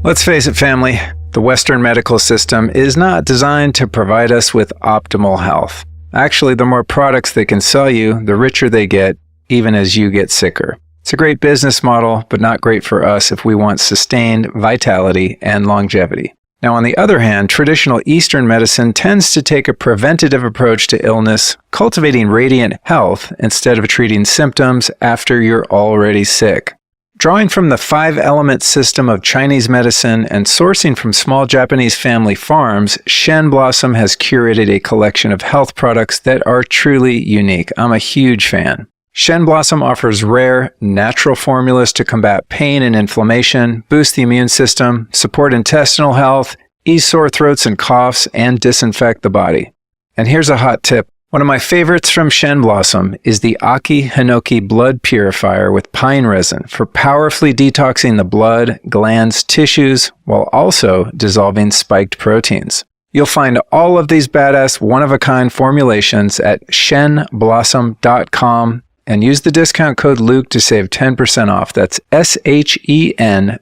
Let's face it, family, the Western medical system is not designed to provide us with optimal health. Actually, the more products they can sell you, the richer they get, even as you get sicker. It's a great business model, but not great for us if we want sustained vitality and longevity. Now, on the other hand, traditional Eastern medicine tends to take a preventative approach to illness, cultivating radiant health instead of treating symptoms after you're already sick. Drawing from the 5-element system of Chinese medicine and sourcing from small Japanese family farms, Shen Blossom has curated a collection of health products that are truly unique. I'm a huge fan. Shen Blossom offers rare, natural formulas to combat pain and inflammation, boost the immune system, support intestinal health, ease sore throats and coughs, and disinfect the body. And here's a hot tip. One of my favorites from Shen Blossom is the Aki Hinoki Blood Purifier with pine resin for powerfully detoxing the blood, glands, tissues, while also dissolving spiked proteins. You'll find all of these badass one-of-a-kind formulations at shenblossom.com and use the discount code Luke to save 10% off. That's SHENBLOSSOM,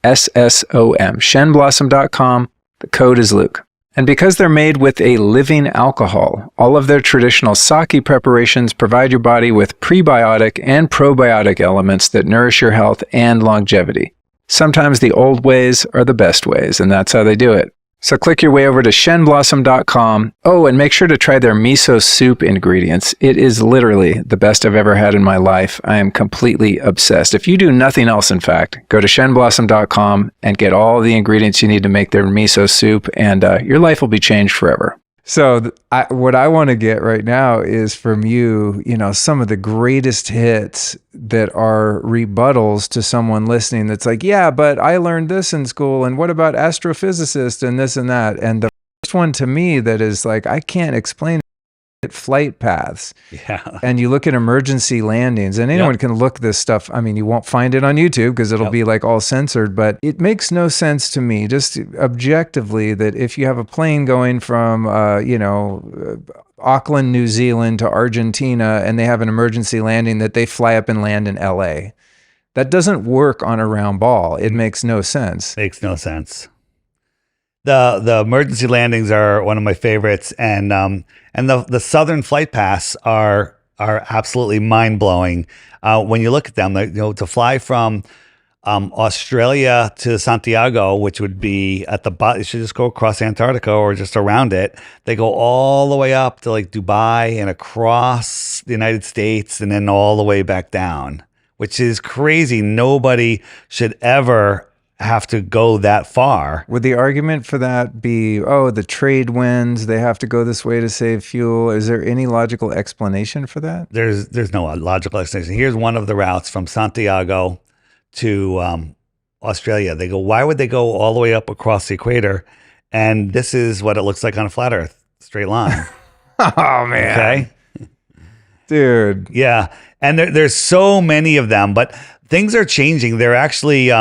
shenblossom.com. The code is Luke. And because they're made with a living alcohol, all of their traditional sake preparations provide your body with prebiotic and probiotic elements that nourish your health and longevity. Sometimes the old ways are the best ways, and that's how they do it. So click your way over to shenblossom.com. Oh, and make sure to try their miso soup ingredients. It is literally the best I've ever had in my life. I am completely obsessed. If you do nothing else, in fact, go to shenblossom.com and get all the ingredients you need to make their miso soup, and your life will be changed forever. So what I want to get right now is from you, some of the greatest hits that are rebuttals to someone listening that's like, yeah, but I learned this in school, and what about astrophysicists and this and that? And the first one to me that is like, I can't explain it, flight paths. Yeah. And you look at emergency landings, and anyone can look this stuff. I mean, you won't find it on YouTube because it'll be like all censored, but it makes no sense to me, just objectively, that if you have a plane going from, Auckland, New Zealand to Argentina, and they have an emergency landing, that they fly up and land in LA. That doesn't work on a round ball. It makes no sense. Makes no sense. The emergency landings are one of my favorites, and the southern flight paths are absolutely mind blowing. When you look at them, to fly from Australia to Santiago, which would be at the bottom, you should just go across Antarctica or just around it. They go all the way up to like Dubai and across the United States, and then all the way back down, which is crazy. Nobody should ever have to go that far. Would the argument for that be, the trade winds, they have to go this way to save fuel? Is there any logical explanation for that? There's no logical explanation. Here's one of the routes from Santiago to Australia. They go, why would they go all the way up across the equator? And this is what it looks like on a flat Earth, straight line. Oh, man. Okay. Dude. Yeah. And there's so many of them, but things are changing. They're actually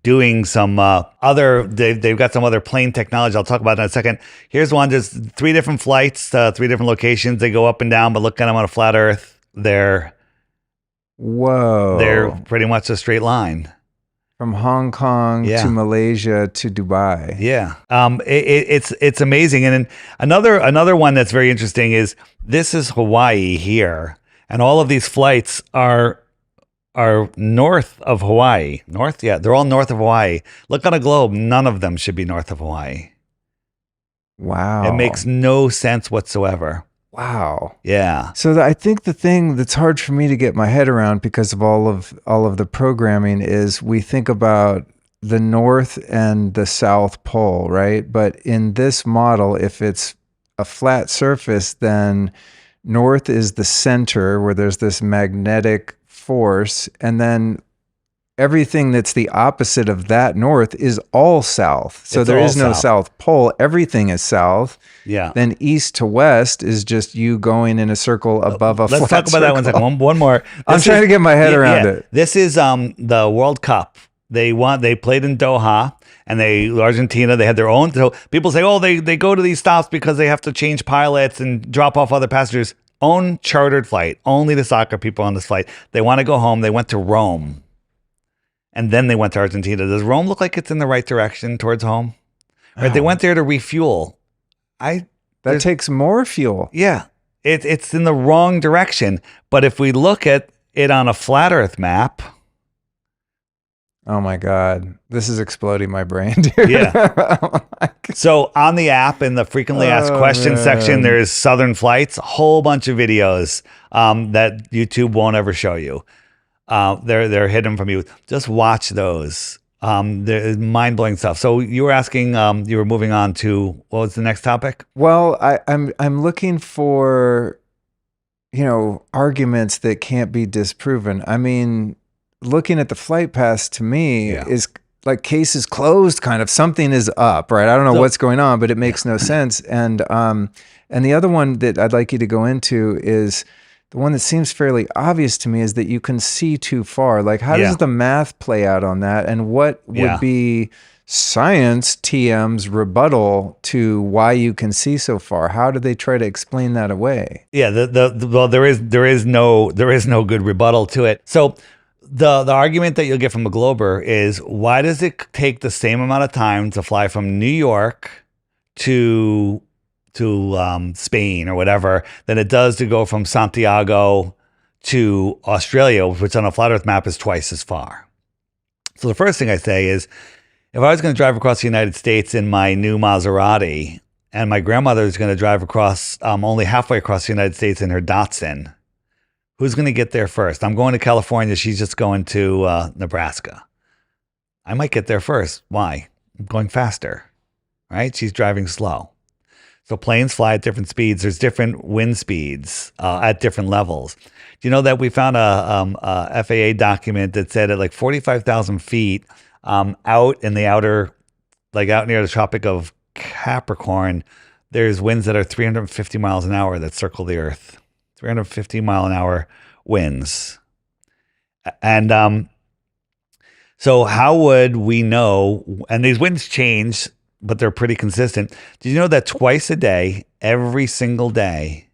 doing some they've got some other plane technology. I'll talk about that in a second. Here's one. There's 3 different flights, 3 different locations. They go up and down, but look at them on a flat Earth. They're pretty much a straight line. From Hong Kong to Malaysia to Dubai. Yeah. It's amazing. And then another one that's very interesting is this is Hawaii here. And all of these flights are north of Hawaii. North? Yeah, they're all north of Hawaii. Look on a globe, none of them should be north of Hawaii. Wow. It makes no sense whatsoever. Wow. Yeah. So I think the thing that's hard for me to get my head around because of all of the programming is we think about the North and the South Pole, right? But in this model, if it's a flat surface, then North is the center where there's this magnetic force, and then everything that's the opposite of that north is all south. So there is no south pole. Everything is south. Yeah. Then east to west is just you going in a circle above a flat Let's talk about circle. that one second. One more. I'm trying to get my head around it. This is the World Cup. They played in Doha, and Argentina, they had their own. So people say, they go to these stops because they have to change pilots and drop off other passengers. Own chartered flight. Only the soccer people on this flight. They want to go home. They went to Rome. And then they went to Argentina. Does Rome look like it's in the right direction towards home? Right? They went there to refuel. That takes more fuel. Yeah. It's in the wrong direction. But if we look at it on a flat Earth map. Oh my God. This is exploding my brain, dude. Yeah. So on the app, in the frequently asked questions section, there's Southern Flights, a whole bunch of videos that YouTube won't ever show you. They're hidden from you. Just watch those. They're mind-blowing stuff. So you were asking, you were moving on to, what was the next topic? Well, I'm looking for, arguments that can't be disproven. I mean, looking at the flight paths to me is like case is closed, kind of. Something is up, right? I don't know what's going on, but it makes no sense. And the other one that I'd like you to go into is the one that seems fairly obvious to me, is that you can see too far. Like, how does the math play out on that? And what would be science TM's rebuttal to why you can see so far? How do they try to explain that away? Yeah, well, there is no good rebuttal to it. So the argument that you'll get from a Glober is, why does it take the same amount of time to fly from New York to Spain or whatever than it does to go from Santiago to Australia, which on a flat Earth map is twice as far. So the first thing I say is, if I was going to drive across the United States in my new Maserati, and my grandmother is going to drive across, only halfway across the United States in her Datsun, who's going to get there first? I'm going to California. She's just going to Nebraska. I might get there first. Why? I'm going faster, right? She's driving slow. So planes fly at different speeds. There's different wind speeds at different levels. Do you know that we found a FAA document that said at like 45,000 feet out in the outer, like out near the Tropic of Capricorn, there's winds that are 350 miles an hour that circle the Earth. 350 mile an hour winds. And so how would we know? And these winds change, but they're pretty consistent. Did you know that twice a day, every single day,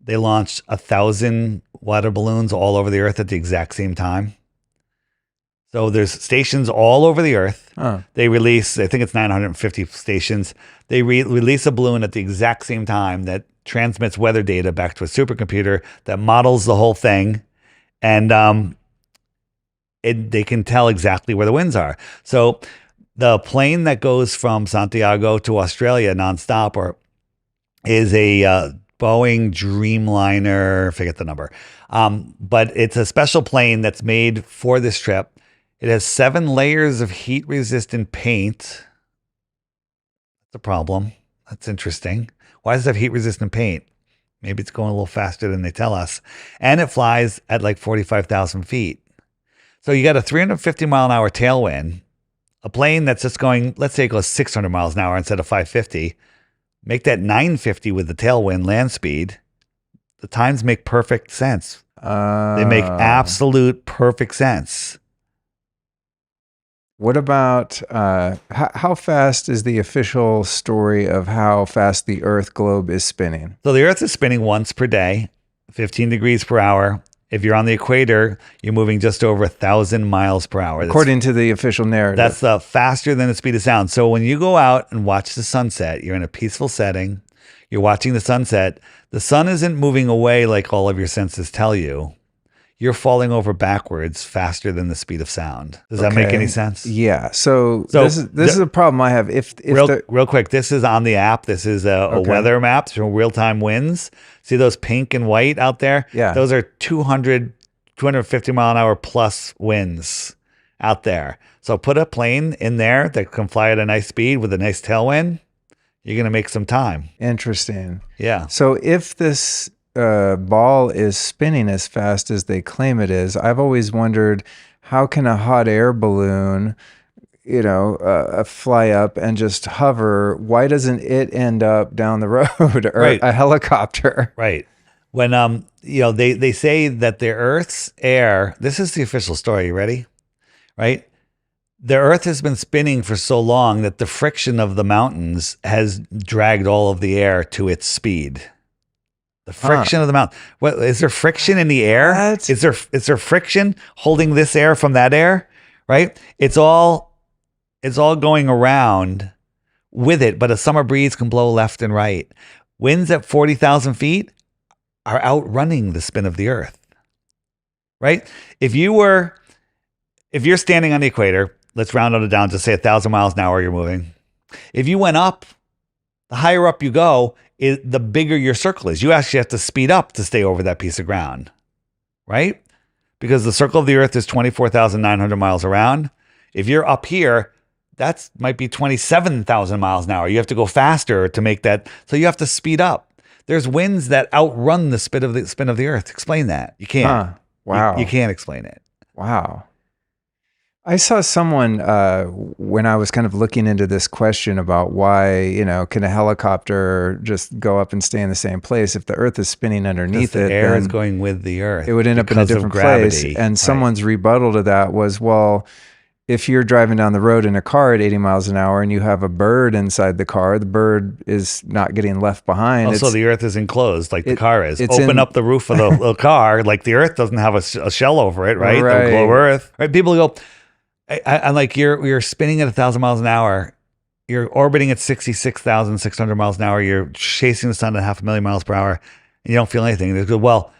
they launched 1,000 water balloons all over the Earth at the exact same time? So there's stations all over the Earth. They release, I think it's 950 stations. They release a balloon at the exact same time that transmits weather data back to a supercomputer that models the whole thing. And they can tell exactly where the winds are. So the plane that goes from Santiago to Australia nonstop is a Boeing Dreamliner, forget the number. But it's a special plane that's made for this trip. It has 7 layers of heat-resistant paint. That's a problem. That's interesting. Why does it have heat-resistant paint? Maybe it's going a little faster than they tell us. And it flies at like 45,000 feet. So you got a 350 mile an hour tailwind, a plane that's just going, let's say it goes 600 miles an hour instead of 550. Make that 950 with the tailwind land speed. The times make perfect sense. They make absolute perfect sense. What about how fast is the official story of how fast the Earth globe is spinning? So the Earth is spinning once per day, 15 degrees per hour. If you're on the equator, you're moving just over 1,000 miles per hour. According to the official narrative. That's faster than the speed of sound. So when you go out and watch the sunset, you're in a peaceful setting. You're watching the sunset. The sun isn't moving away like all of your senses tell you. You're falling over backwards faster than the speed of sound. Does that make any sense? Yeah. So this is a problem I have. Real quick, this is on the app. This is a weather map from real-time winds. See those pink and white out there? Yeah. Those are 250 mile an hour plus winds out there. So put a plane in there that can fly at a nice speed with a nice tailwind. You're going to make some time. Interesting. Yeah. So if this ball is spinning as fast as they claim it is, I've always wondered, how can a hot air balloon, fly up and just hover? Why doesn't it end up down the road or a helicopter? Right. When they say that the Earth's air, this is the official story. You ready? Right? The Earth has been spinning for so long that the friction of the mountains has dragged all of the air to its speed. The friction of the mountain. What is there friction in the air? What? Is there friction holding this air from that air? Right? It's all going around with it, but a summer breeze can blow left and right. Winds at 40,000 feet are outrunning the spin of the Earth. Right? If you're standing on the equator, let's round it down to say 1,000 miles an hour you're moving. If you went up, the higher up you go, the bigger your circle is. You actually have to speed up to stay over that piece of ground, right? Because the circle of the Earth is 24,900 miles around. If you're up here, that might be 27,000 miles an hour. You have to go faster to make that. So you have to speed up. There's winds that outrun the spin of the Earth. Explain that. You can't. Wow. You can't explain it. Wow. I saw someone when I was kind of looking into this question about why, can a helicopter just go up and stay in the same place if the Earth is spinning underneath it? The air is going with the Earth. It would end up in a different place. And someone's rebuttal to that was, well, if you're driving down the road in a car at 80 miles an hour and you have a bird inside the car, the bird is not getting left behind. Also, the Earth is enclosed like the car is. Open up the roof of the car, like the Earth doesn't have a shell over it, right? The globe Earth. Right? People go, I like you're spinning at 1,000 miles an hour. You're orbiting at 66,600 miles an hour. You're chasing the sun at 500,000 miles per hour, and you don't feel anything. They go, well,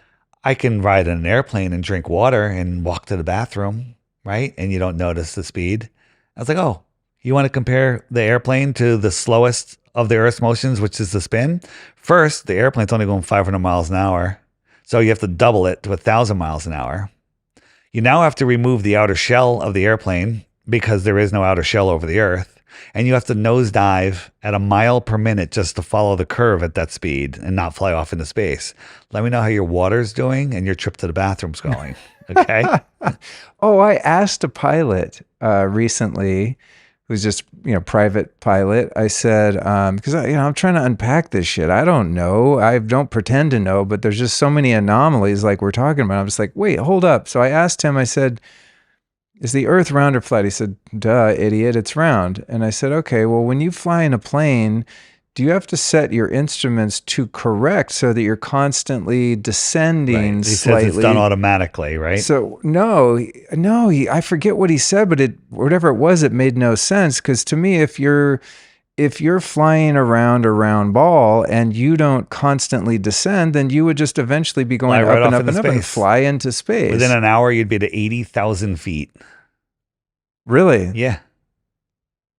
I can ride in an airplane and drink water and walk to the bathroom, right? And you don't notice the speed. I was like, oh, you want to compare the airplane to the slowest of the Earth's motions, which is the spin? First, the airplane's only going 500 miles an hour. So you have to double it to 1,000 miles an hour. You now have to remove the outer shell of the airplane because there is no outer shell over the Earth. And you have to nosedive at a mile per minute just to follow the curve at that speed and not fly off into space. Let me know how your water's doing and your trip to the bathroom's going. Okay. Oh, I asked a pilot recently, who's just private pilot. I said because I'm trying to unpack this shit. I don't know. I don't pretend to know, but there's just so many anomalies like we're talking about. I'm just like, wait, hold up. So I asked him. I said, is the Earth round or flat? He said, duh, idiot, it's round. And I said, okay, well, when you fly in a plane, do you have to set your instruments to correct so that you're constantly descending He slightly? says it's done automatically, right? So no, I forget what he said, but whatever it was, it made no sense. Because to me, if you're flying around a round ball and you don't constantly descend, then you would just eventually be going Fly right up and off up into and up and space. fly into space. Within an hour, you'd be at 80,000 feet. Really? Yeah.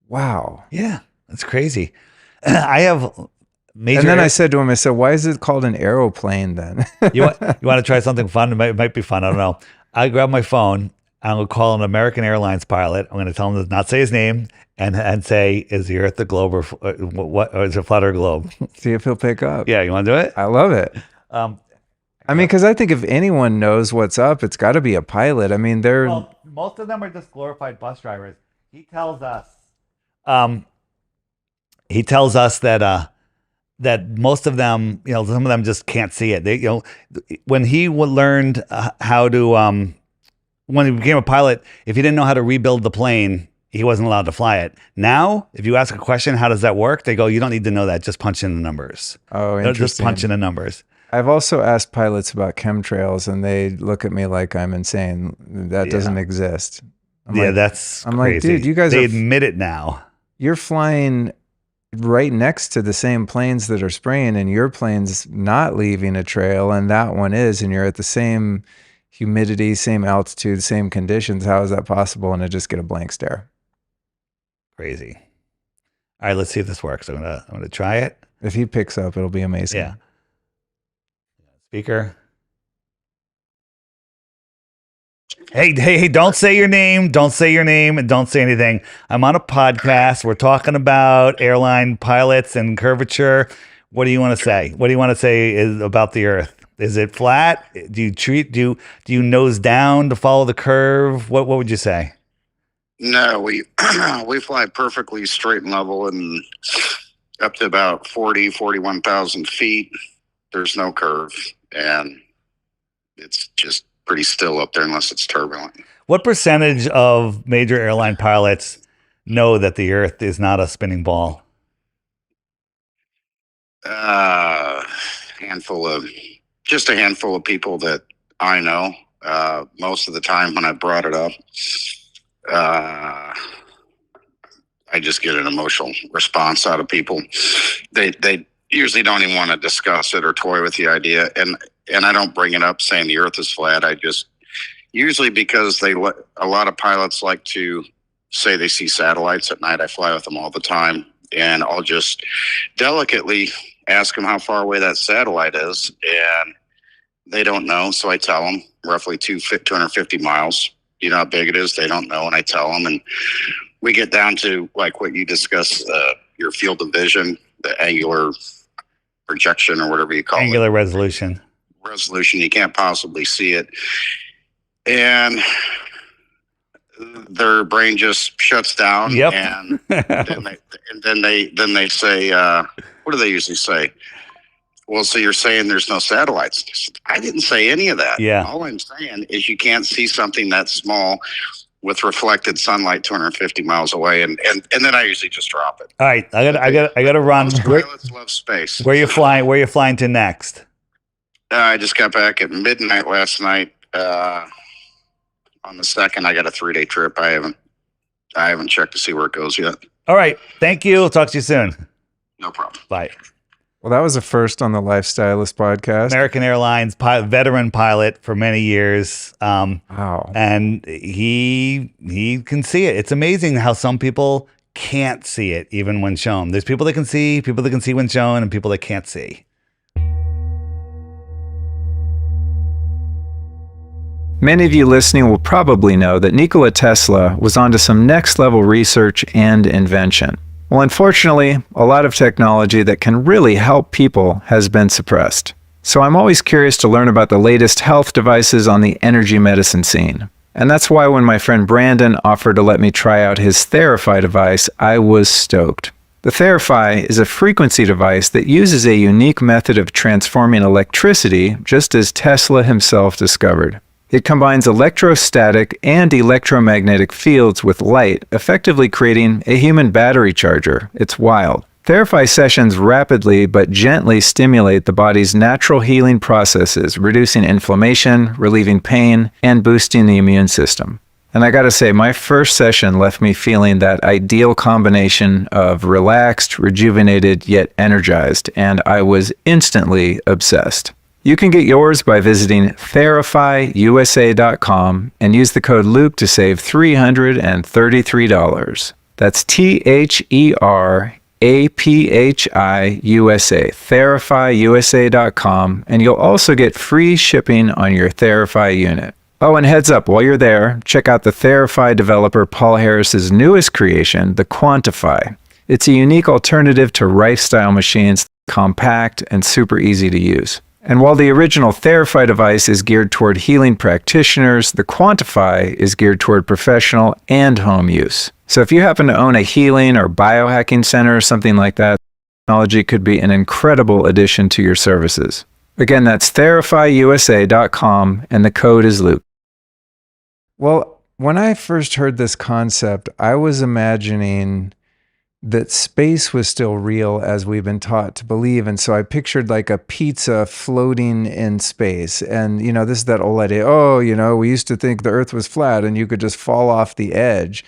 Wow. Yeah. That's crazy. I have major. And then I said to him, I said, why is it called an aeroplane then? you want to try something fun? It might be fun. I don't know. I grab my phone. I'm going to call an American Airlines pilot. I'm going to tell him to not say his name and say, is the Earth the globe or what? Or is it flat or globe? See if he'll pick up. Yeah. You want to do it? I love it. I mean, because I think if anyone knows what's up, it's got to be a pilot. I mean, Well, most of them are just glorified bus drivers. He tells us that most of them, some of them just can't see it. They, when he learned how to, when he became a pilot, if he didn't know how to rebuild the plane, he wasn't allowed to fly it. Now, if you ask a question, how does that work? They go, you don't need to know that. Just punch in the numbers. Oh, They'll interesting. just punch in the numbers. I've also asked pilots about chemtrails, and they look at me like I'm insane. That doesn't exist. I'm that's I'm crazy. like, dude, you guys they admit it now. You're flying right next to the same planes that are spraying, and your plane's not leaving a trail, and that one is, and you're at the same humidity, same altitude, same conditions. How is that possible? And I just get a blank stare. Crazy. All right, let's see if this works. I'm gonna try it. If he picks up, it'll be amazing. Yeah. Speaker. Hey, don't say your name. Don't say your name and don't say anything. I'm on a podcast. We're talking about airline pilots and curvature. What do you want to say? What do you want to say is about the Earth? Is it flat? Do you nose down to follow the curve? What would you say? No, we fly perfectly straight and level and up to about 41,000 feet. There's no curve, and it's just pretty still up there unless it's turbulent. What percentage of major airline pilots know that the Earth is not a spinning ball? Just a handful of people that I know. Most of the time when I brought it up, I just get an emotional response out of people. They usually don't even want to discuss it or toy with the idea, and I don't bring it up saying the Earth is flat. I just usually, because a lot of pilots like to say they see satellites at night. I fly with them all the time, and I'll just delicately ask them how far away that satellite is, and they don't know. So I tell them roughly 250 miles. You know how big it is? They don't know, and I tell them, and we get down to like what you discussed, your field of vision, the angular projection or whatever you call Angular resolution. Resolution. You can't possibly see it, and their brain just shuts down. Yep. And then they say, what do they usually say? Well, so you're saying there's no satellites? I didn't say any of that. Yeah. All I'm saying is you can't see something that small with reflected sunlight 250 miles away, and then I usually just drop it. All right, I got to run. Most pilots love space. Where you flying? Where you flying to next? I just got back at midnight last night. On the 2nd, I got a 3-day trip. I haven't checked to see where it goes yet. All right. Thank you. I'll talk to you soon. No problem. Bye. Well, that was a first on the Lifestylist podcast. American Airlines veteran pilot for many years. Wow. And he can see it. It's amazing how some people can't see it even when shown. There's people that can see when shown, and people that can't see. Many of you listening will probably know that Nikola Tesla was onto some next level research and invention. Well, unfortunately, a lot of technology that can really help people has been suppressed. So I'm always curious to learn about the latest health devices on the energy medicine scene. And that's why when my friend Brandon offered to let me try out his DITRH device, I was stoked. The DITRH is a frequency device that uses a unique method of transforming electricity, just as Tesla himself discovered. It combines electrostatic and electromagnetic fields with light, effectively creating a human battery charger. It's wild. DITRH sessions rapidly but gently stimulate the body's natural healing processes, reducing inflammation, relieving pain, and boosting the immune system. And I gotta say, my first session left me feeling that ideal combination of relaxed, rejuvenated, yet energized, and I was instantly obsessed. You can get yours by visiting therifyusa.com and use the code Luke to save $333. That's THERAPHIUSA, therifyusa.com, and you'll also get free shipping on your Therify unit. Oh, and heads up, while you're there, check out the Therify developer Paul Harris's newest creation, the Quantify. It's a unique alternative to lifestyle machines, compact and super easy to use. And while the original Therify device is geared toward healing practitioners, the Quantify is geared toward professional and home use. So if you happen to own a healing or biohacking center or something like that, technology could be an incredible addition to your services. Again, that's therifyusa.com, and the code is Luke. Well, when I first heard this concept, I was imagining that space was still real as we've been taught to believe. And so I pictured like a pizza floating in space. And, this is that old idea, we used to think the earth was flat and you could just fall off the edge.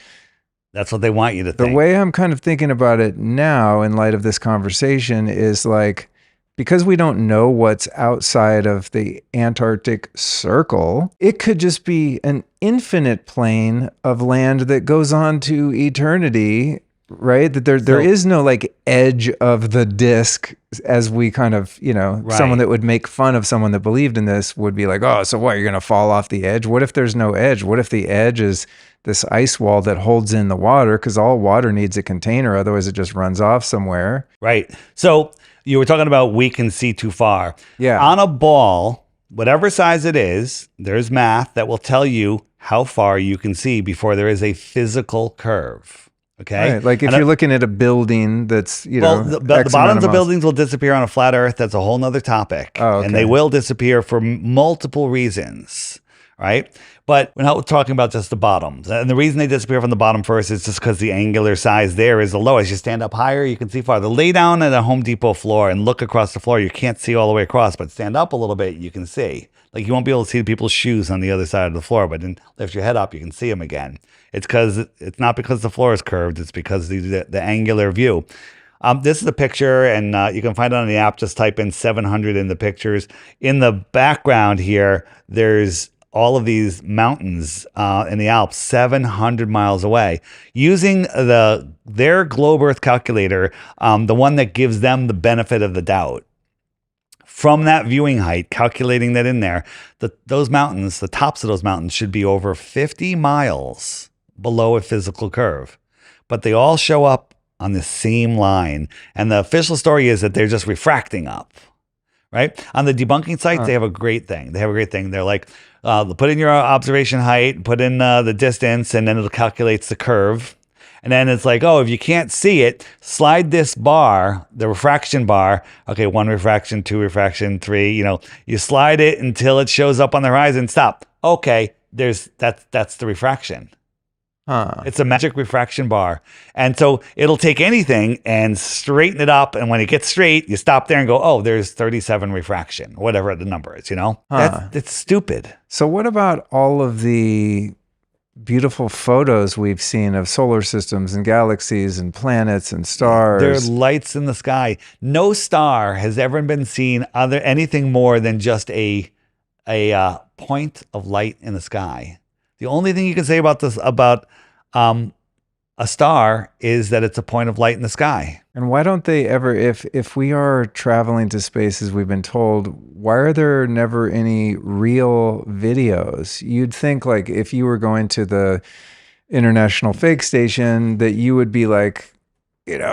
That's what they want you to think. The way I'm kind of thinking about it now in light of this conversation is like, because we don't know what's outside of the Antarctic Circle, it could just be an infinite plane of land that goes on to eternity. Right? That there is no like edge of the disc, as we kind of, Right. Someone that would make fun of someone that believed in this would be like, oh, so what, you're going to fall off the edge? What if there's no edge? What if the edge is this ice wall that holds in the water? Because all water needs a container. Otherwise it just runs off somewhere. Right. So you were talking about we can see too far. Yeah. On a ball, whatever size it is, there's math that will tell you how far you can see before there is a physical curve. Okay. Right. Like if you're looking at a building that's, the bottoms of buildings will disappear on a flat earth. That's a whole nother topic. Oh, okay. And they will disappear for multiple reasons. Right. But we're not talking about just the bottoms. And the reason they disappear from the bottom first is just because the angular size there is the lowest. You stand up higher, you can see farther. Lay down at a Home Depot floor and look across the floor. You can't see all the way across, but stand up a little bit, you can see. Like you won't be able to see people's shoes on the other side of the floor, but then lift your head up, you can see them again. It's not because the floor is curved, it's because the angular view. This is a picture, and you can find it on the app. Just type in 700 in the pictures. In the background here, there's all of these mountains in the Alps, 700 miles away. Using their globe Earth calculator, the one that gives them the benefit of the doubt. From that viewing height, calculating that in there, those mountains, the tops of those mountains should be over 50 miles below a physical curve. But they all show up on the same line. And the official story is that they're just refracting up, right? On the debunking sites, they have a great thing. They're like, put in your observation height, put in the distance, and then it calculates the curve. And then it's like, oh, if you can't see it, slide this bar, the refraction bar. Okay, 1 refraction, 2 refraction, 3, you slide it until it shows up on the horizon. Stop. Okay, that's the refraction. It's a magic refraction bar. And so it'll take anything and straighten it up. And when it gets straight, you stop there and go, oh, there's 37 refraction, whatever the number is, It's stupid. So what about all of the beautiful photos we've seen of solar systems and galaxies and planets and There are stars. lights in the sky. No star has ever been seen anything more than just a point of light in the sky. The only thing you can say about this a star is that it's a point of light in the sky. And why don't they ever, if we are traveling to space as we've been told, why are there never any real videos? You'd think like if you were going to the International Fake Station that you would be like,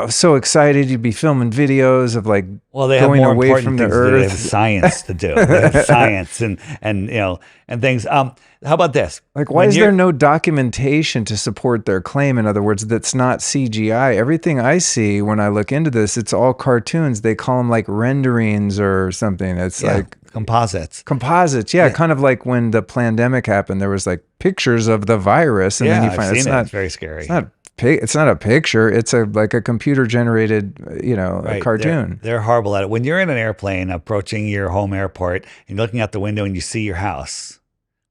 so excited. You'd be filming videos of like Well, they have going more away important from the things to do. They have Earth. science to do. They have science and and things. How about this? Like, why When is you're- there no documentation to support their claim? In other words, that's not CGI. Everything I see when I look into this, it's all cartoons. They call them like renderings or something. It's like composites? composites. Yeah, kind of like when the pandemic happened, there was like pictures of the virus, and then you I've find seen it's it. not. It's very scary. It's not a picture. It's like a computer generated, a Right. cartoon. They're horrible at it. When you're in an airplane approaching your home airport and you're looking out the window and you see your house,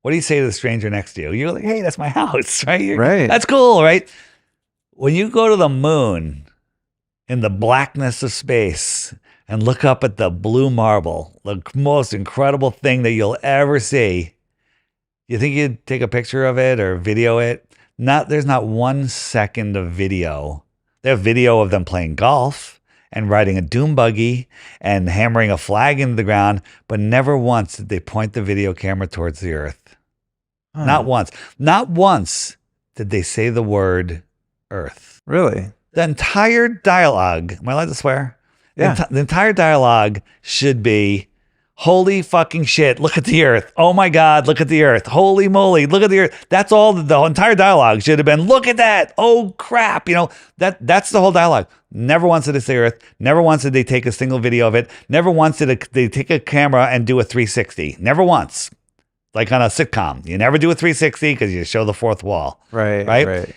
what do you say to the stranger next to you? You're like, hey, that's my house, right? Right. That's cool, right? When you go to the moon in the blackness of space and look up at the blue marble, the most incredible thing that you'll ever see, you think you'd take a picture of it or video it? There's not 1 second of video. They have video of them playing golf and riding a doom buggy and hammering a flag into the ground, but never once did they point the video camera towards the Earth. Huh. Not once. Not once did they say the word Earth. Really? The entire dialogue, am I allowed to swear? Yeah. The entire dialogue should be, holy fucking shit, look at the Earth. Oh my God, look at the Earth. Holy moly, look at the Earth. That's all the entire dialogue should have been, look at that. Oh crap. That's the whole dialogue. Never once did they say Earth. Never once did they take a single video of it. Never once did they take a camera and do a 360. Never once. Like on a sitcom. You never do a 360 because you show the fourth wall. Right.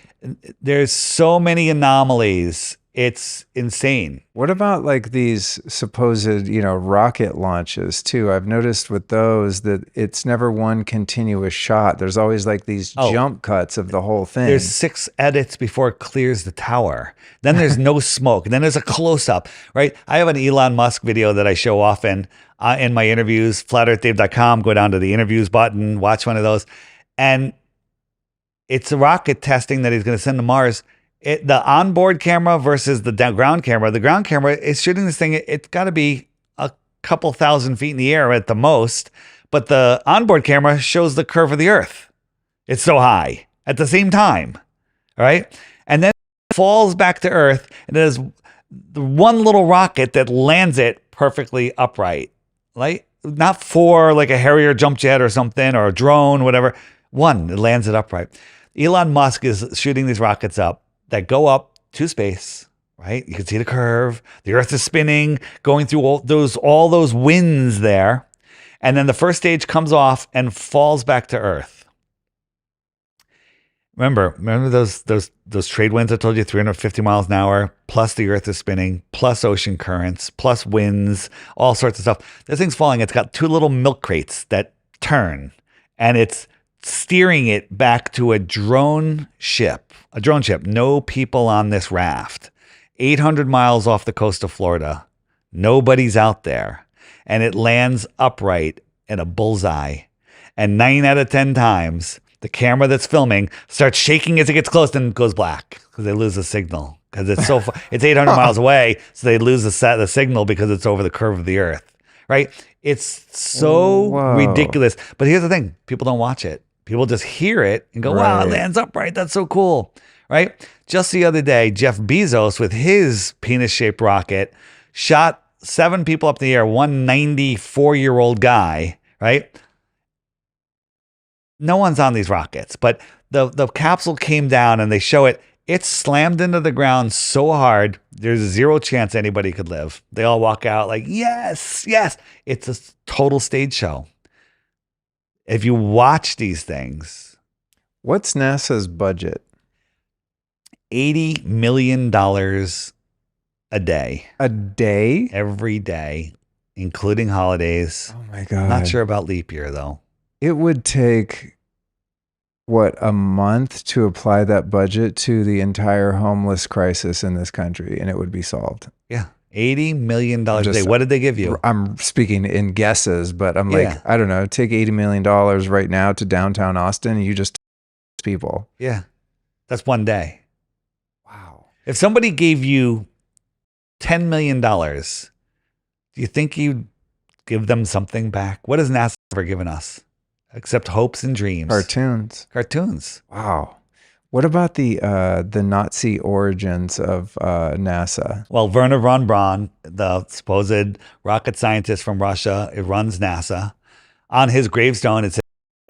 There's so many anomalies. It's insane. What about like these supposed, rocket launches too? I've noticed with those that it's never one continuous shot. There's always like these jump cuts of the whole thing. There's 6 edits before it clears the tower. Then there's no smoke. Then there's a close-up, right? I have an Elon Musk video that I show often in my interviews, flatearthdave.com. Go down to the interviews button, watch one of those. And it's a rocket testing that he's going to send to Mars. The onboard camera versus the ground camera. The ground camera is shooting this thing. It's got to be a couple thousand feet in the air at the most. But the onboard camera shows the curve of the Earth. It's so high at the same time. All right. And then it falls back to Earth. And there's the one little rocket that lands it perfectly upright. Like, not for like a Harrier jump jet or something or a drone, whatever. One that lands it upright. Elon Musk is shooting these rockets up that go up to space, right? You can see the curve. The Earth is spinning, going through all those winds there. And then the first stage comes off and falls back to Earth. Remember those trade winds I told you, 350 miles an hour, plus the Earth is spinning, plus ocean currents, plus winds, all sorts of stuff. This thing's falling. It's got 2 little milk crates that turn, and it's steering it back to a drone ship. No people on this raft. 800 miles off the coast of Florida. Nobody's out there. And it lands upright in a bullseye. And 9 out of 10 times, the camera that's filming starts shaking as it gets close and goes black because they lose the signal. Because it's so far, it's 800 miles away, so they lose the signal because it's over the curve of the Earth. Right? It's so ridiculous. But here's the thing: people don't watch it. People just hear it and go, wow, it lands upright. That's so cool. Right? Just the other day, Jeff Bezos with his penis-shaped rocket shot 7 people up in the air, one 94-year-old guy, right? No one's on these rockets, but the capsule came down and they show it. It slammed into the ground so hard, there's 0 chance anybody could live. They all walk out like, yes, yes. It's a total stage show. If you watch these things. What's NASA's budget? $80 million a day. A day? Every day, including holidays. Oh my God. Not sure about leap year though. It would take what, a month to apply that budget to the entire homeless crisis in this country, and it would be solved. Yeah. $80 million a day. What did they give you? I'm speaking in guesses, but I'm like, I don't know, take $80 million right now to downtown Austin, and you just people. Yeah. That's one day. Wow. If somebody gave you $10 million, do you think you'd give them something back? What has NASA ever given us except hopes and dreams? Cartoons. Wow. What about the Nazi origins of NASA? Well, Werner von Braun, the supposed rocket scientist from Russia, it runs NASA. On his gravestone, it says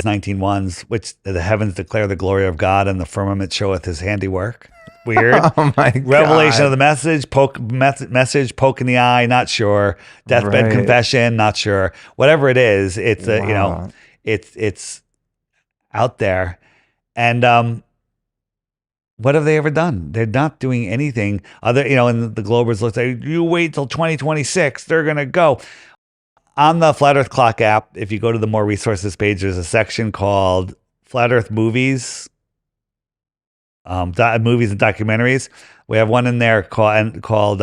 19:1, which the heavens declare the glory of God and the firmament showeth his handiwork. Weird. Oh my God. Revelation of the message, poke in the eye, not sure. Deathbed confession, not sure. Whatever it is, it's it's out there. And what have they ever done? They're not doing anything other, and the Globers look say, you wait till 2026, they're going to go. On the Flat Earth Clock app, if you go to the More Resources page, there's a section called Flat Earth Movies, movies and documentaries. We have one in there called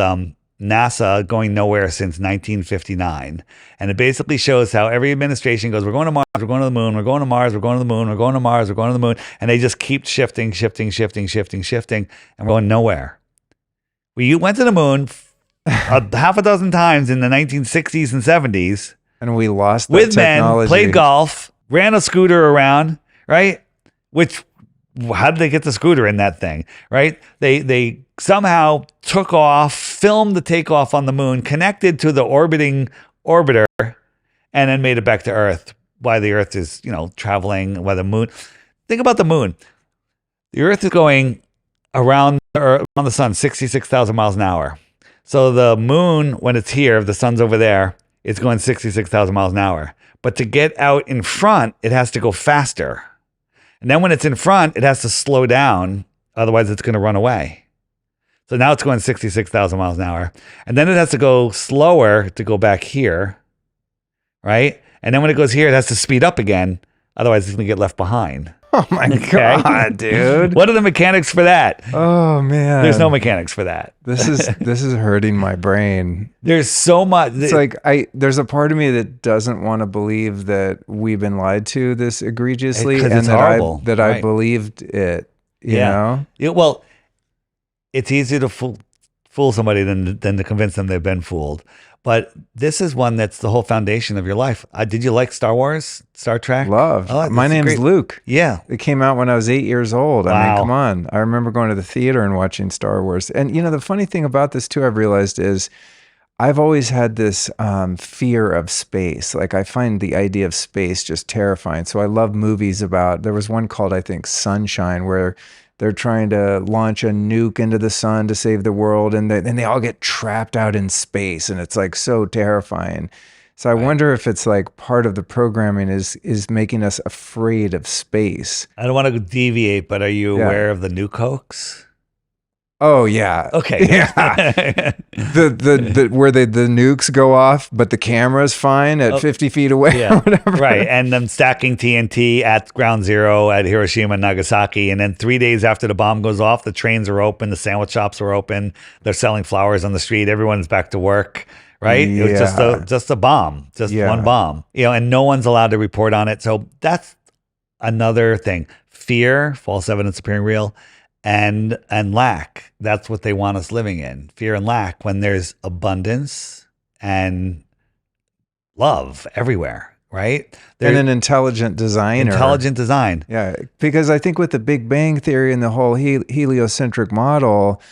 NASA Going Nowhere Since 1959. And it basically shows how every administration goes, we're going to Mars, we're going to the moon, we're going to Mars, we're going to the moon, we're going to Mars, we're going to the moon. And they just keep shifting, and we're going nowhere. We went to the moon half a dozen times in the 1960s and 70s. And we lost that with technology. Men, played golf, ran a scooter around, right? How did they get the scooter in that thing, right? They somehow took off, filmed the takeoff on the moon, connected to the orbiting orbiter, and then made it back to Earth. Why the Earth is, traveling, why the moon. Think about the moon. The Earth is going around the sun 66,000 miles an hour. So the moon, when it's here, the sun's over there, it's going 66,000 miles an hour. But to get out in front, it has to go faster. And then when it's in front, it has to slow down. Otherwise, it's going to run away. So now it's going 66,000 miles an hour. And then it has to go slower to go back here, right? And then when it goes here, it has to speed up again. Otherwise, it's going to get left behind. Oh my God, dude. What are the mechanics for that? Oh man. There's no mechanics for that. This is hurting my brain. There's so much. It's like there's a part of me that doesn't want to believe that we've been lied to this egregiously, and that I believed it. You know? Well, it's easier to fool somebody than to convince them they've been fooled. But this is one that's the whole foundation of your life. Did you like Star Wars, Star Trek? Love. My name's Luke. Yeah. It came out when I was 8 years old. Wow. I mean, come on. I remember going to the theater and watching Star Wars. And, the funny thing about this, too, I've realized is I've always had this fear of space. Like, I find the idea of space just terrifying. So I love movies there was one called, I think, Sunshine, where they're trying to launch a nuke into the sun to save the world, and they all get trapped out in space, and it's like so terrifying. So I wonder if it's like part of the programming is making us afraid of space. I don't want to deviate, but are you aware of the nuke hoax? Oh yeah. Okay. Yeah. the where the nukes go off, but the camera's fine at 50 feet away. Yeah. Or whatever. Right. And them stacking TNT at ground zero at Hiroshima and Nagasaki. And then 3 days after the bomb goes off, the trains are open, the sandwich shops are open, they're selling flowers on the street, everyone's back to work. Right. Yeah. It was just a bomb, one bomb, and no one's allowed to report on it. So that's another thing. Fear, false evidence appearing real. And lack. That's what they want us living in. Fear and lack, when there's abundance and love everywhere, right? And an intelligent designer. Intelligent design. Yeah, because I think with the Big Bang Theory and the whole heliocentric model,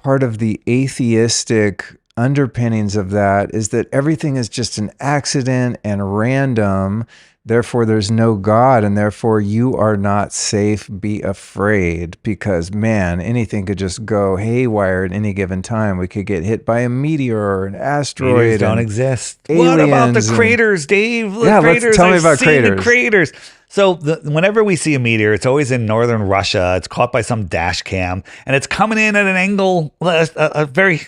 part of the atheistic underpinnings of that is that everything is just an accident and random. Therefore, there's no God, and therefore you are not safe. Be afraid, because man, anything could just go haywire at any given time. We could get hit by a meteor or an asteroid. Meteors don't exist. What about the craters, Dave? Tell me about craters. The craters. So whenever we see a meteor, it's always in northern Russia. It's caught by some dash cam, and it's coming in at an angle, a very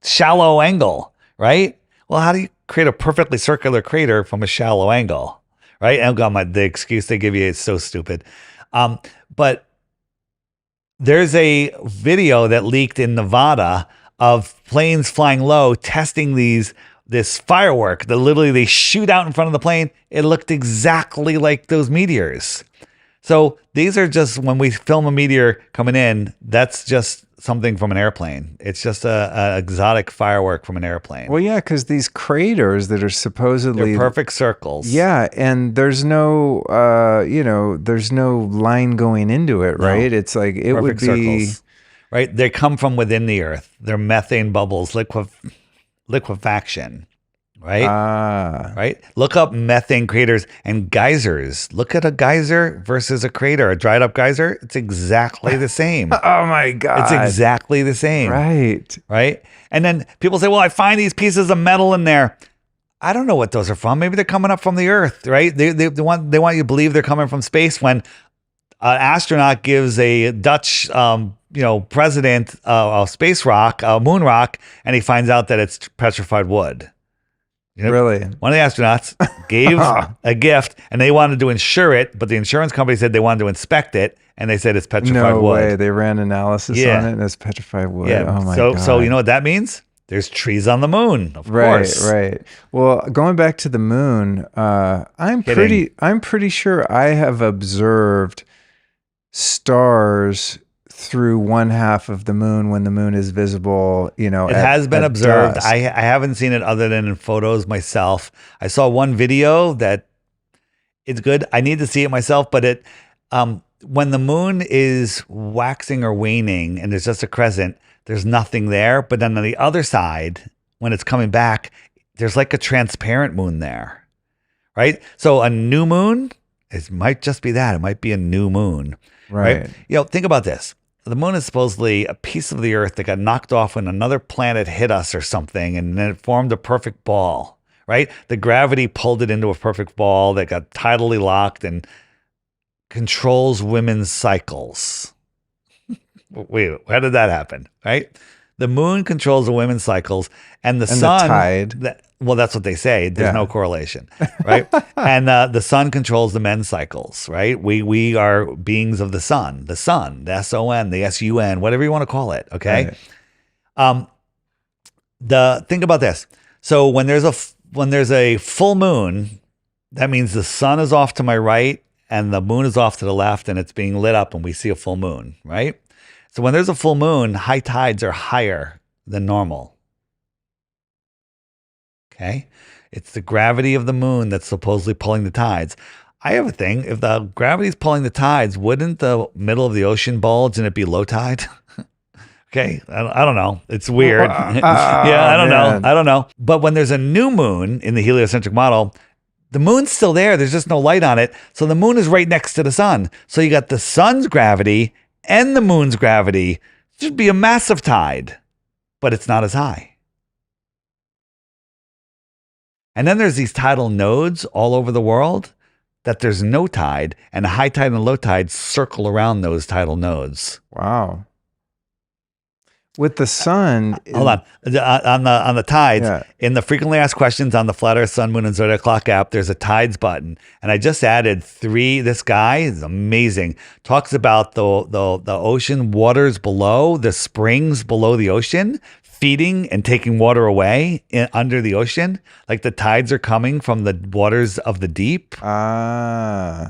shallow angle, right? Well, how do you create a perfectly circular crater from a shallow angle? Right? Oh God, the excuse they give you is so stupid. But there's a video that leaked in Nevada of planes flying low testing this firework that literally they shoot out in front of the plane. It looked exactly like those meteors. So these are just, when we film a meteor coming in, that's just something from an airplane. It's just a exotic firework from an airplane. Well, yeah, because these craters that are supposedly They're perfect circles. Yeah, and there's no, there's no line going into it, right? It's like it would Perfect be circles. Right? They come from within the earth. They're methane bubbles, liquefaction. Right? Right? Look up methane craters and geysers. Look at a geyser versus a crater. A dried up geyser, it's exactly the same. Oh my God. It's exactly the same. Right. Right? And then people say, well, I find these pieces of metal in there. I don't know what those are from. Maybe they're coming up from the earth, right? They want you to believe they're coming from space when an astronaut gives a Dutch president a space rock, a moon rock, and he finds out that it's petrified wood. Really? One of the astronauts gave a gift and they wanted to insure it, but the insurance company said they wanted to inspect it and they said it's petrified wood. No way. They ran analysis on it and it's petrified wood. Yeah. Oh my God. So you know what that means? There's trees on the moon, of course. Right. Well, going back to the moon, I'm pretty sure I have observed stars through one half of the moon when the moon is visible, it has been observed. Dusk. I haven't seen it other than in photos myself. I saw one video that it's good. I need to see it myself, but when the moon is waxing or waning and there's just a crescent, there's nothing there. But then on the other side, when it's coming back, there's like a transparent moon there, right? So a new moon, it might just be that. It might be a new moon, right? Think about this. The moon is supposedly a piece of the earth that got knocked off when another planet hit us or something, and then it formed a perfect ball, right? The gravity pulled it into a perfect ball that got tidally locked and controls women's cycles. Wait, how did that happen, right? The moon controls the women's cycles, and the sun, the tide. Well, that's what they say. There's no correlation, right? And the sun controls the men's cycles, right? We are beings of the sun, the S-O-N, the S-U-N, whatever you want to call it, okay? Right. Think about this. So when there's a full moon, that means the sun is off to my right and the moon is off to the left, and it's being lit up and we see a full moon, right? So when there's a full moon, high tides are higher than normal. Okay. It's the gravity of the moon that's supposedly pulling the tides. I have a thing. If the gravity's pulling the tides, wouldn't the middle of the ocean bulge and it be low tide? Okay. I don't know. It's weird. I don't know. But when there's a new moon in the heliocentric model, the moon's still there. There's just no light on it. So the moon is right next to the sun. So you got the sun's gravity and the moon's gravity. It should be a massive tide, but it's not as high. And then there's these tidal nodes all over the world that there's no tide, and high tide and low tide circle around those tidal nodes. Wow. With the sun, hold on the tides, in the frequently asked questions on the Flat Earth, Sun, Moon, and Zodiac Clock app, there's a tides button, and I just added 3. This guy is amazing. Talks about the ocean waters below, the springs below the ocean, feeding and taking water away under the ocean. Like the tides are coming from the waters of the deep.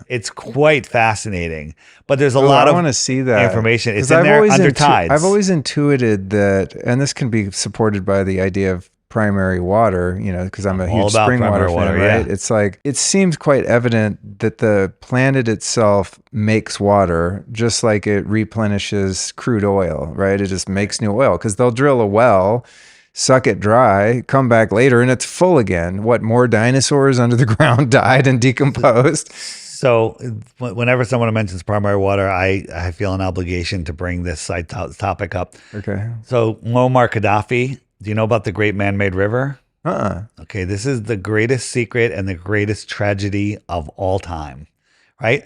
It's quite fascinating. But there's a lot of, I want to see that information. It's in there under tides. I've always intuited that, and this can be supported by the idea of primary water, because I'm a huge spring water fan, right? It's like, it seems quite evident that the planet itself makes water just like it replenishes crude oil, right? It just makes new oil because they'll drill a well, suck it dry, come back later, and it's full again. What, more dinosaurs under the ground died and decomposed? So whenever someone mentions primary water, I feel an obligation to bring this topic up. Okay. So Muammar Gaddafi, do you know about the Great Man-Made River? Okay, this is the greatest secret and the greatest tragedy of all time, right?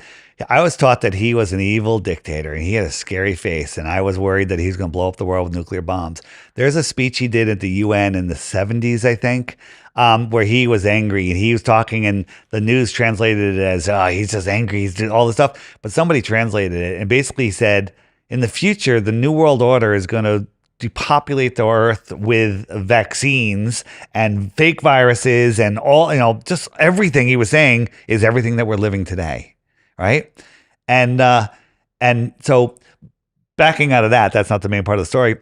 I was taught that he was an evil dictator and he had a scary face, and I was worried that he's going to blow up the world with nuclear bombs. There's a speech he did at the UN in the 70s, I think, where he was angry and he was talking, and the news translated it as, oh, he's just angry, he's doing all this stuff. But somebody translated it and basically said, in the future, the New World Order is going to depopulate the earth with vaccines and fake viruses and all, just everything he was saying is everything that we're living today. Right. And so backing out of that, that's not the main part of the story.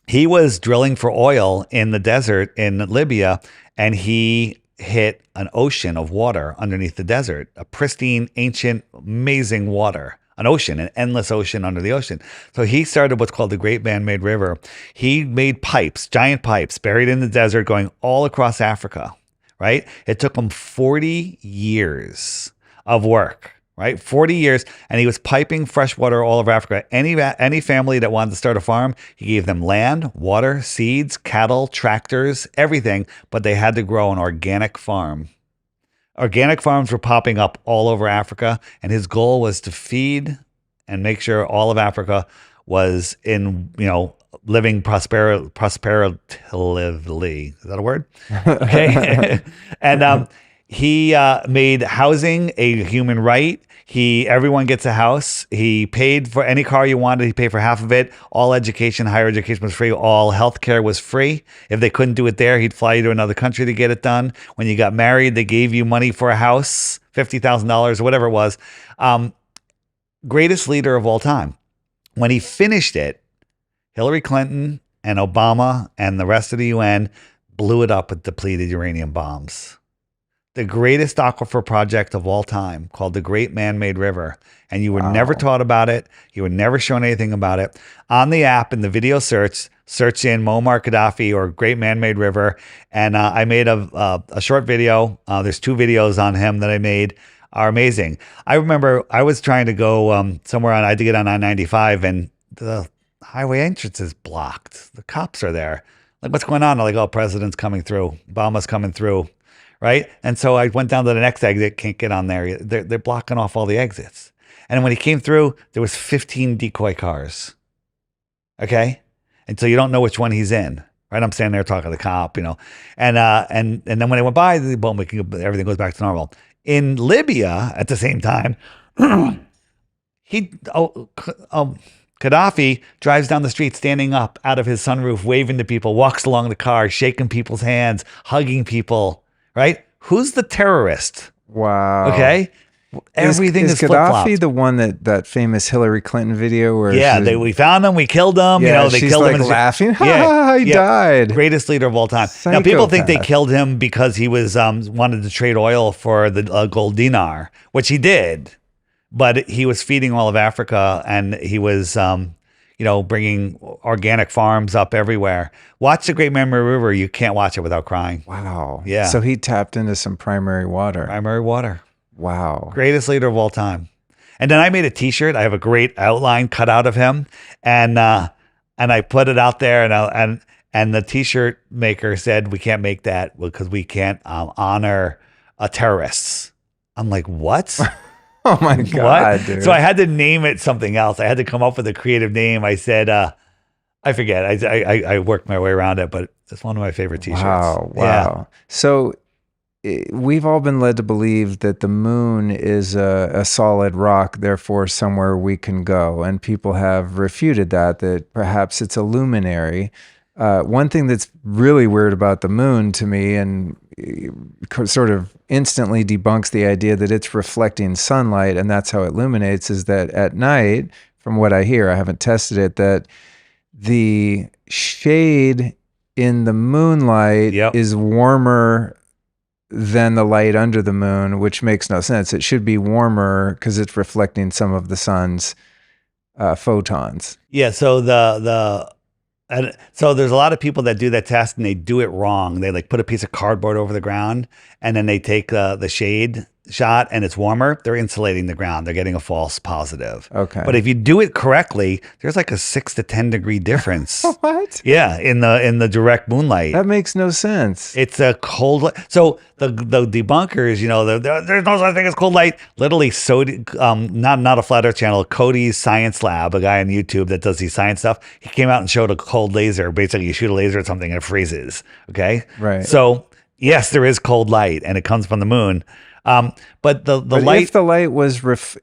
He was drilling for oil in the desert in Libya, and he hit an ocean of water underneath the desert, a pristine, ancient, amazing water, an ocean, an endless ocean under the ocean. So he started what's called the Great Man-Made River. He made pipes, giant pipes buried in the desert going all across Africa. Right. It took him 40 years of work. Right, 40 years, and he was piping fresh water all over Africa. Any family that wanted to start a farm, he gave them land, water, seeds, cattle, tractors, everything, but they had to grow an organic farm. Organic farms were popping up all over Africa, and his goal was to feed and make sure all of Africa was in, living prosperity. Is that a word? Okay. And he made housing a human right. Everyone gets a house. He paid for any car you wanted. He paid for half of it. All education, higher education was free. All healthcare was free. If they couldn't do it there, he'd fly you to another country to get it done. When you got married, they gave you money for a house, $50,000 or whatever it was. Greatest leader of all time. When he finished it, Hillary Clinton and Obama and the rest of the UN blew it up with depleted uranium bombs. The greatest aquifer project of all time, called the Great Man-Made River. And you were never taught about it. You were never shown anything about it. On the app, in the video search in Muammar Gaddafi or Great Man-Made River. And I made a short video. There's 2 videos on him that I made, are amazing. I remember I was trying to go somewhere I had to get on I-95, and the highway entrance is blocked. The cops are there. Like, what's going on? They're like, oh, president's coming through. Obama's coming through. Right. And so I went down to the next exit, can't get on there. They're blocking off all the exits. And when he came through, there was 15 decoy cars. Okay. And so you don't know which one he's in. Right. I'm standing there talking to the cop, and then when I went by, boom, everything goes back to normal. In Libya at the same time, Gaddafi drives down the street, standing up out of his sunroof, waving to people, walks along the car, shaking people's hands, hugging people. Right? Who's the terrorist? Wow. Okay. Everything is Gaddafi flip-flopped. the one that famous Hillary Clinton video where we found him, we killed him. They she's killed like him. Laughing. He died. Greatest leader of all time. Psychopath. Now people think they killed him because he was wanted to trade oil for the gold dinar, which he did, but he was feeding all of Africa, and he was bringing organic farms up everywhere. Watch the Great Memory River. You can't watch it without crying. Wow. Yeah. So he tapped into some primary water. Primary water. Wow. Greatest leader of all time. And then I made a t-shirt. I have a great outline cut out of him. And I put it out there, and the t-shirt maker said, we can't make that because we can't honor terrorists. I'm like, what? Oh my God, what? dude. So I had to name it something else. I had to come up with a creative name. I said, I forget. I worked my way around it, but it's one of my favorite t-shirts. Wow. Yeah. So we've all been led to believe that the moon is a solid rock, therefore somewhere we can go. And people have refuted that perhaps it's a luminary. One thing that's really weird about the moon to me, and sort of instantly debunks the idea that it's reflecting sunlight and that's how it illuminates, is that at night, from what I hear, I haven't tested it, that the shade in the moonlight is warmer than the light under the moon, which makes no sense. It should be warmer because it's reflecting some of the sun's photons. Yeah. So so there's a lot of people that do that test and they do it wrong. They like put a piece of cardboard over the ground, and then they take the shade shot and it's warmer, they're insulating the ground. They're getting a false positive. Okay. But if you do it correctly, there's like a 6 to 10 degree difference. What? Yeah, in the direct moonlight. That makes no sense. It's a cold light. So the debunkers, you know, there's no such thing as cold light. Literally, not a flat Earth channel. Cody's Science Lab, a guy on YouTube that does these science stuff. He came out and showed a cold laser. Basically, you shoot a laser at something and it freezes. Okay, Right. So yes, there is cold light, and it comes from the moon. But the light. If the light was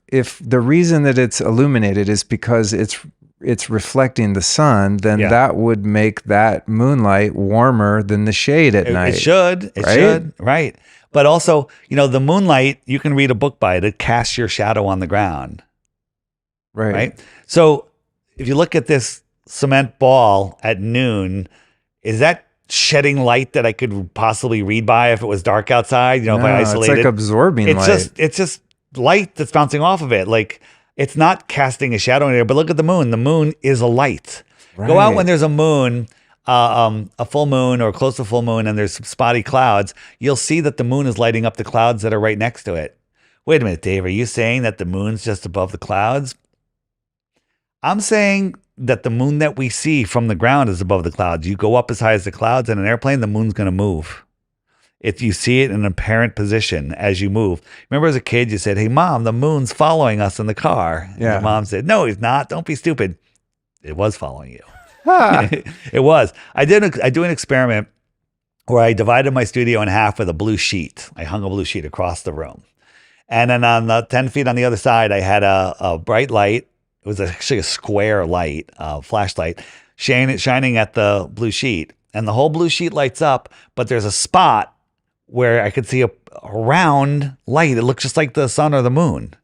if the reason that it's illuminated is because it's reflecting the sun, then that would make that moonlight warmer than the shade at night. It should. It should. Right. But also, you know, the moonlight, you can read a book by it. It casts your shadow on the ground. Right. So if you look at this cement ball at noon, is that shedding light that I could possibly read by if it was dark outside? You know, if I isolated. It's like absorbing light. It's just light that's bouncing off of it. Like, it's not casting a shadow in there. But look at the moon. The moon is a light. Right. Go out when there's a moon, a full moon or close to full moon, and there's some spotty clouds. You'll see that the moon is lighting up the clouds that are right next to it. Wait a minute, Dave. Are you saying that the moon's just above the clouds? I'm saying that the moon that we see from the ground is above the clouds. You go up as high as the clouds in an airplane, the moon's going to move. If you see it in an apparent position as you move. Remember as a kid, you said, hey, Mom, the moon's following us in the car. And your mom said, no, he's not. Don't be stupid. It was following you. It was. I do an experiment where I divided my studio in half with a blue sheet. I hung a blue sheet across the room. And then on the 10 feet on the other side, I had a bright light. It was actually a square light, flashlight, shining at the blue sheet. And the whole blue sheet lights up, but there's a spot where I could see a round light. It looks just like the sun or the moon.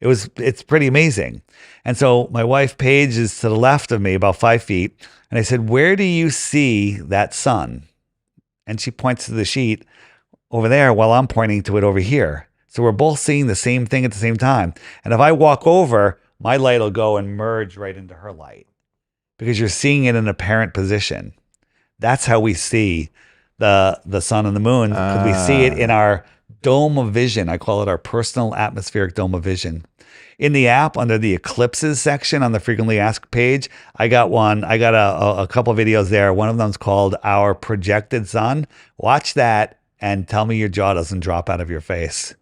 It's pretty amazing. And so my wife, Paige, is to the left of me, about 5 feet. And I said, where do you see that sun? And she points to the sheet over there while I'm pointing to it over here. So we're both seeing the same thing at the same time. And if I walk over, my light will go and merge right into her light because you're seeing it in an apparent position. That's how we see the sun and the moon, because we see it in our dome of vision. I call it our personal atmospheric dome of vision. In the app, under the eclipses section on the frequently asked page, I got a couple of videos there. One of them's called Our Projected Sun. Watch that and tell me your jaw doesn't drop out of your face.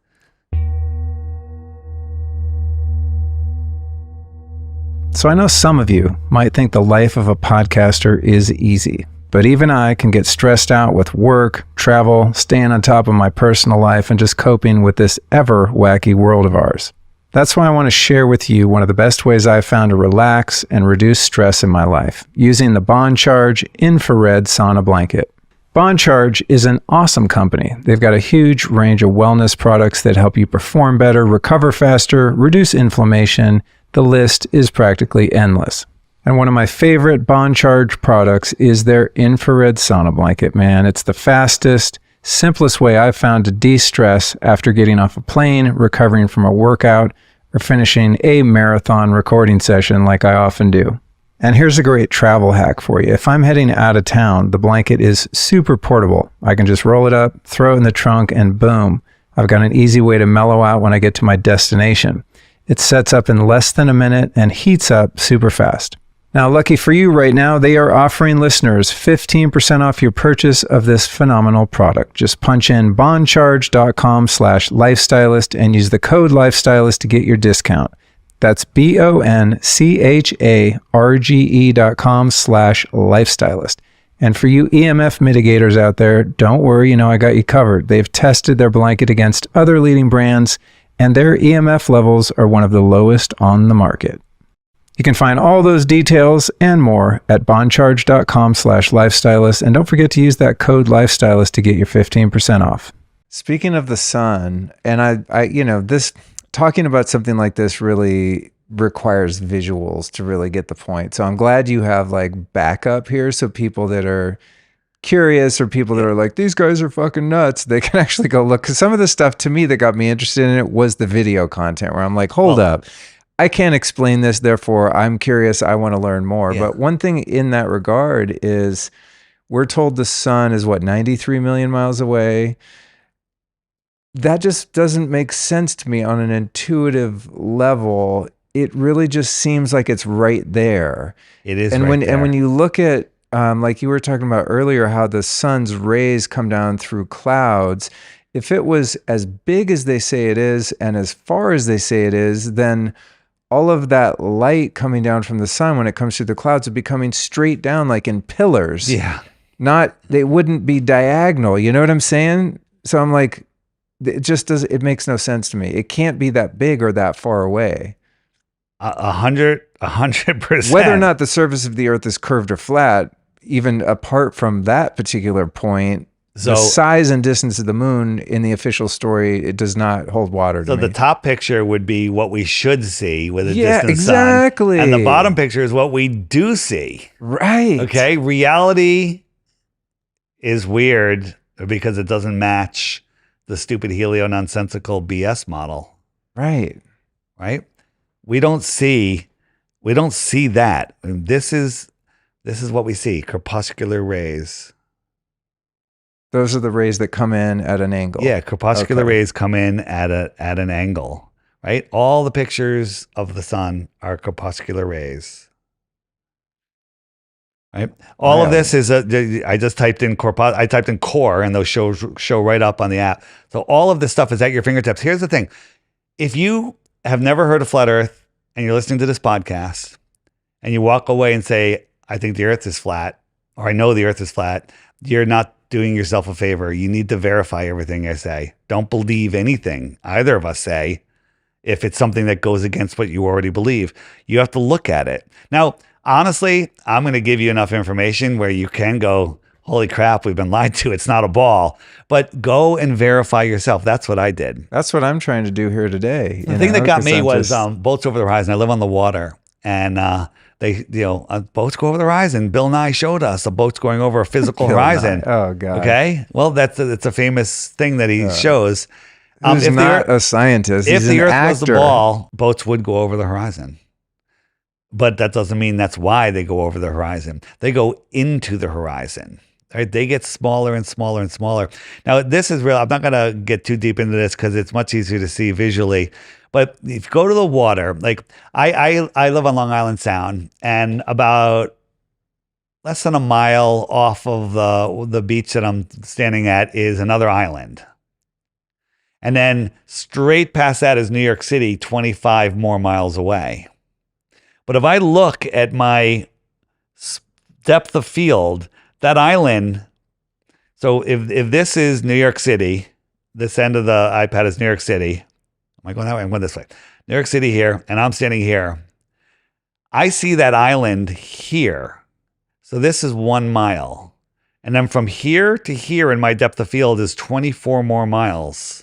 So I know some of you might think the life of a podcaster is easy, but even I can get stressed out with work, travel, staying on top of my personal life, and just coping with this ever wacky world of ours. That's why I want to share with you one of the best ways I've found to relax and reduce stress in my life, using the Bond Charge infrared sauna blanket. Bond Charge is an awesome company. They've got a huge range of wellness products that help you perform better, recover faster, reduce inflammation. The list is practically endless. And one of my favorite Bond Charge products is their infrared sauna blanket, man. It's the fastest, simplest way I've found to de-stress after getting off a plane, recovering from a workout, or finishing a marathon recording session like I often do. And here's a great travel hack for you. If I'm heading out of town, the blanket is super portable. I can just roll it up, throw it in the trunk, and boom, I've got an easy way to mellow out when I get to my destination. It sets up in less than a minute and heats up super fast. Now, lucky for you right now, they are offering listeners 15% off your purchase of this phenomenal product. Just punch in bondcharge.com/lifestylist and use the code lifestylist to get your discount. That's BONCHARGE.com/lifestylist. And for you EMF mitigators out there, don't worry, I got you covered. They've tested their blanket against other leading brands, and their EMF levels are one of the lowest on the market. You can find all those details and more at bondcharge.com/lifestylist. And don't forget to use that code lifestylist to get your 15% off. Speaking of the sun, and I this talking about something like this really requires visuals to really get the point. So I'm glad you have like backup here. So people that are curious or people that are like, these guys are fucking nuts, they can actually go look. Because some of the stuff to me that got me interested in it was the video content where I'm like, hold up. I can't explain this, therefore I'm curious, I want to learn more. Yeah. But one thing in that regard is we're told the sun is 93 million miles away. that just doesn't make sense to me on an intuitive level. It really just seems like it's right there. It is And right there. when you look at like you were talking about earlier, how the sun's rays come down through clouds. If it was as big as they say it is and as far as they say it is, then all of that light coming down from the sun when it comes through the clouds would be coming straight down like in pillars. Yeah. Not, they wouldn't be diagonal. You know what I'm saying? So I'm like, it just does, it makes no sense to me. It can't be that big or that far away. 100%. Whether or not the surface of the earth is curved or flat, even apart from that particular point, the size and distance of the moon in the official story, it does not hold water to me. So the top picture would be what we should see with a distant exactly. sun. And the bottom picture is what we do see. Right. Okay. Reality is weird because it doesn't match the stupid helio nonsensical BS model. Right. Right. We don't see that. This is what we see. Crepuscular rays. Those are the rays that come in at an angle. Yeah, crepuscular rays come in at an angle, right? All the pictures of the sun are crepuscular rays. Right? All of this is I just typed in core and those show right up on the app. So all of this stuff is at your fingertips. Here's the thing. If you have never heard of flat earth and you're listening to this podcast and you walk away and say, I think the earth is flat, or I know the earth is flat, you're not doing yourself a favor. You need to verify everything I say. Don't believe anything either of us say if it's something that goes against what you already believe. You have to look at it. Now, honestly, I'm going to give you enough information where you can go, holy crap, we've been lied to. It's not a ball. But go and verify yourself. That's what I did. That's what I'm trying to do here today. The thing that got me was boats over the horizon. I live on the water, and boats go over the horizon. Bill Nye showed us the boats going over a physical horizon. Oh God. Okay. Well, it's a famous thing that he shows. He's not a scientist. If He's the an Earth actor. was the ball, boats would go over the horizon. But that doesn't mean that's why they go over the horizon. They go into the horizon. Right? They get smaller and smaller and smaller. Now, this is real. I'm not going to get too deep into this because it's much easier to see visually. But if you go to the water, like I live on Long Island Sound, and about less than a mile off of the beach that I'm standing at is another island. And then straight past that is New York City, 25 more miles away. But if I look at my depth of field, that island, so if this is New York City, this end of the iPad is New York City. Am I going that way? I'm going this way. New York City here, and I'm standing here. I see that island here. So this is 1 mile. And then from here to here in my depth of field is 24 more miles.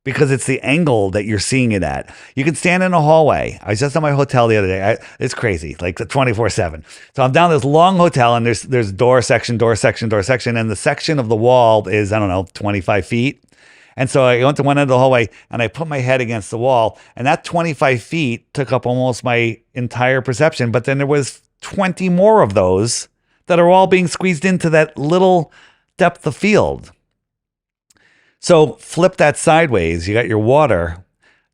Because it's the angle that you're seeing it at. You can stand in a hallway. I was just at my hotel the other day. It's crazy, like 24/7. So I'm down this long hotel, and there's door section, and the section of the wall is, I don't know, 25 feet. And so I went to one end of the hallway, and I put my head against the wall, and that 25 feet took up almost my entire perception. But then there was 20 more of those that are all being squeezed into that little depth of field. So flip that sideways. You got your water.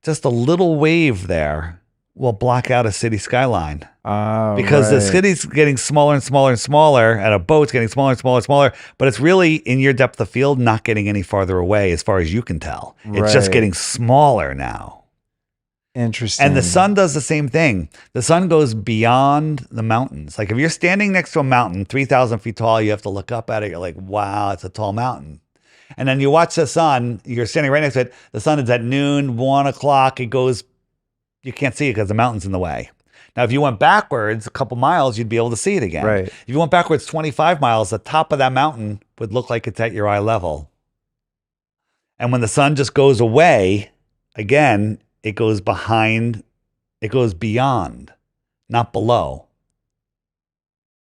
Just a little wave there will block out a city skyline. Because the city's getting smaller and smaller and smaller, and a boat's getting smaller and smaller and smaller, but it's really in your depth of field not getting any farther away as far as you can tell. It's just getting smaller now. Interesting. And the sun does the same thing. The sun goes beyond the mountains. Like if you're standing next to a mountain, 3,000 feet tall, you have to look up at it. You're like, wow, it's a tall mountain. And then you watch the sun, you're standing right next to it. The sun is at noon, 1 o'clock. It goes, you can't see it because the mountain's in the way. Now, if you went backwards a couple miles, you'd be able to see it again. Right. If you went backwards 25 miles, the top of that mountain would look like it's at your eye level. And when the sun just goes away, again, it goes behind, it goes beyond, not below.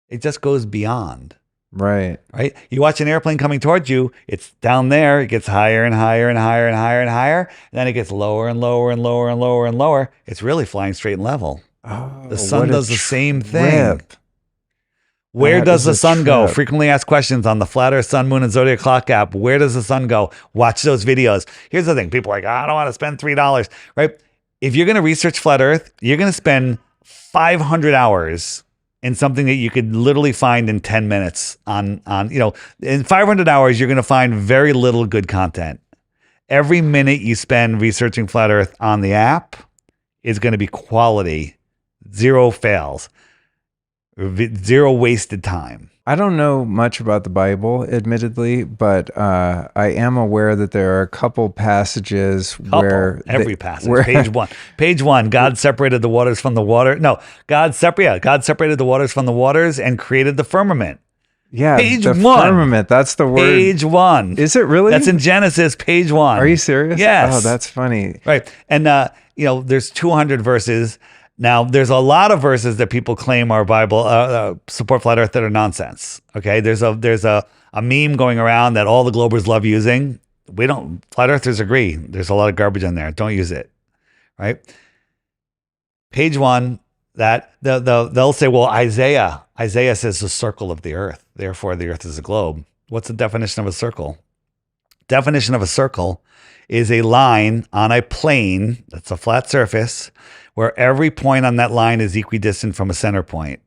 It just goes beyond. Right. Right. You watch an airplane coming towards you. It's down there. It gets higher and higher and higher and higher and higher. And then it gets lower and lower and lower and lower and lower. It's really flying straight and level. Oh, The sun does the same thing. Where That does is the a sun go? trip. Frequently asked questions on the Flat Earth, Sun, Moon, and Zodiac Clock app. Where does the sun go? Watch those videos. Here's the thing. People are like, I don't want to spend $3, right? If you're going to research Flat Earth, you're going to spend 500 hours in something that you could literally find in 10 minutes in 500 hours, you're going to find very little good content. Every minute you spend researching Flat Earth on the app is going to be quality, 0 fails, 0 wasted time. I don't know much about the Bible, admittedly, but I am aware that there are a couple passages where Every passage. Page one. God separated the waters from the water. No, God separated the waters from the waters and created the firmament. Yeah, Page the 1. firmament. That's the word. Page 1. Is it really? That's in Genesis, page 1. Are you serious? Yes. Oh, that's funny. Right. And there's 200 verses. Now, there's a lot of verses that people claim are Bible support Flat Earth that are nonsense. Okay, there's a meme going around that all the Globers love using. We don't. Flat Earthers agree. There's a lot of garbage in there. Don't use it. Right. Page 1. That they'll say, well, Isaiah says the circle of the earth. Therefore, the earth is a globe. What's the definition of a circle? Definition of a circle is a line on a plane that's a flat surface where every point on that line is equidistant from a center point.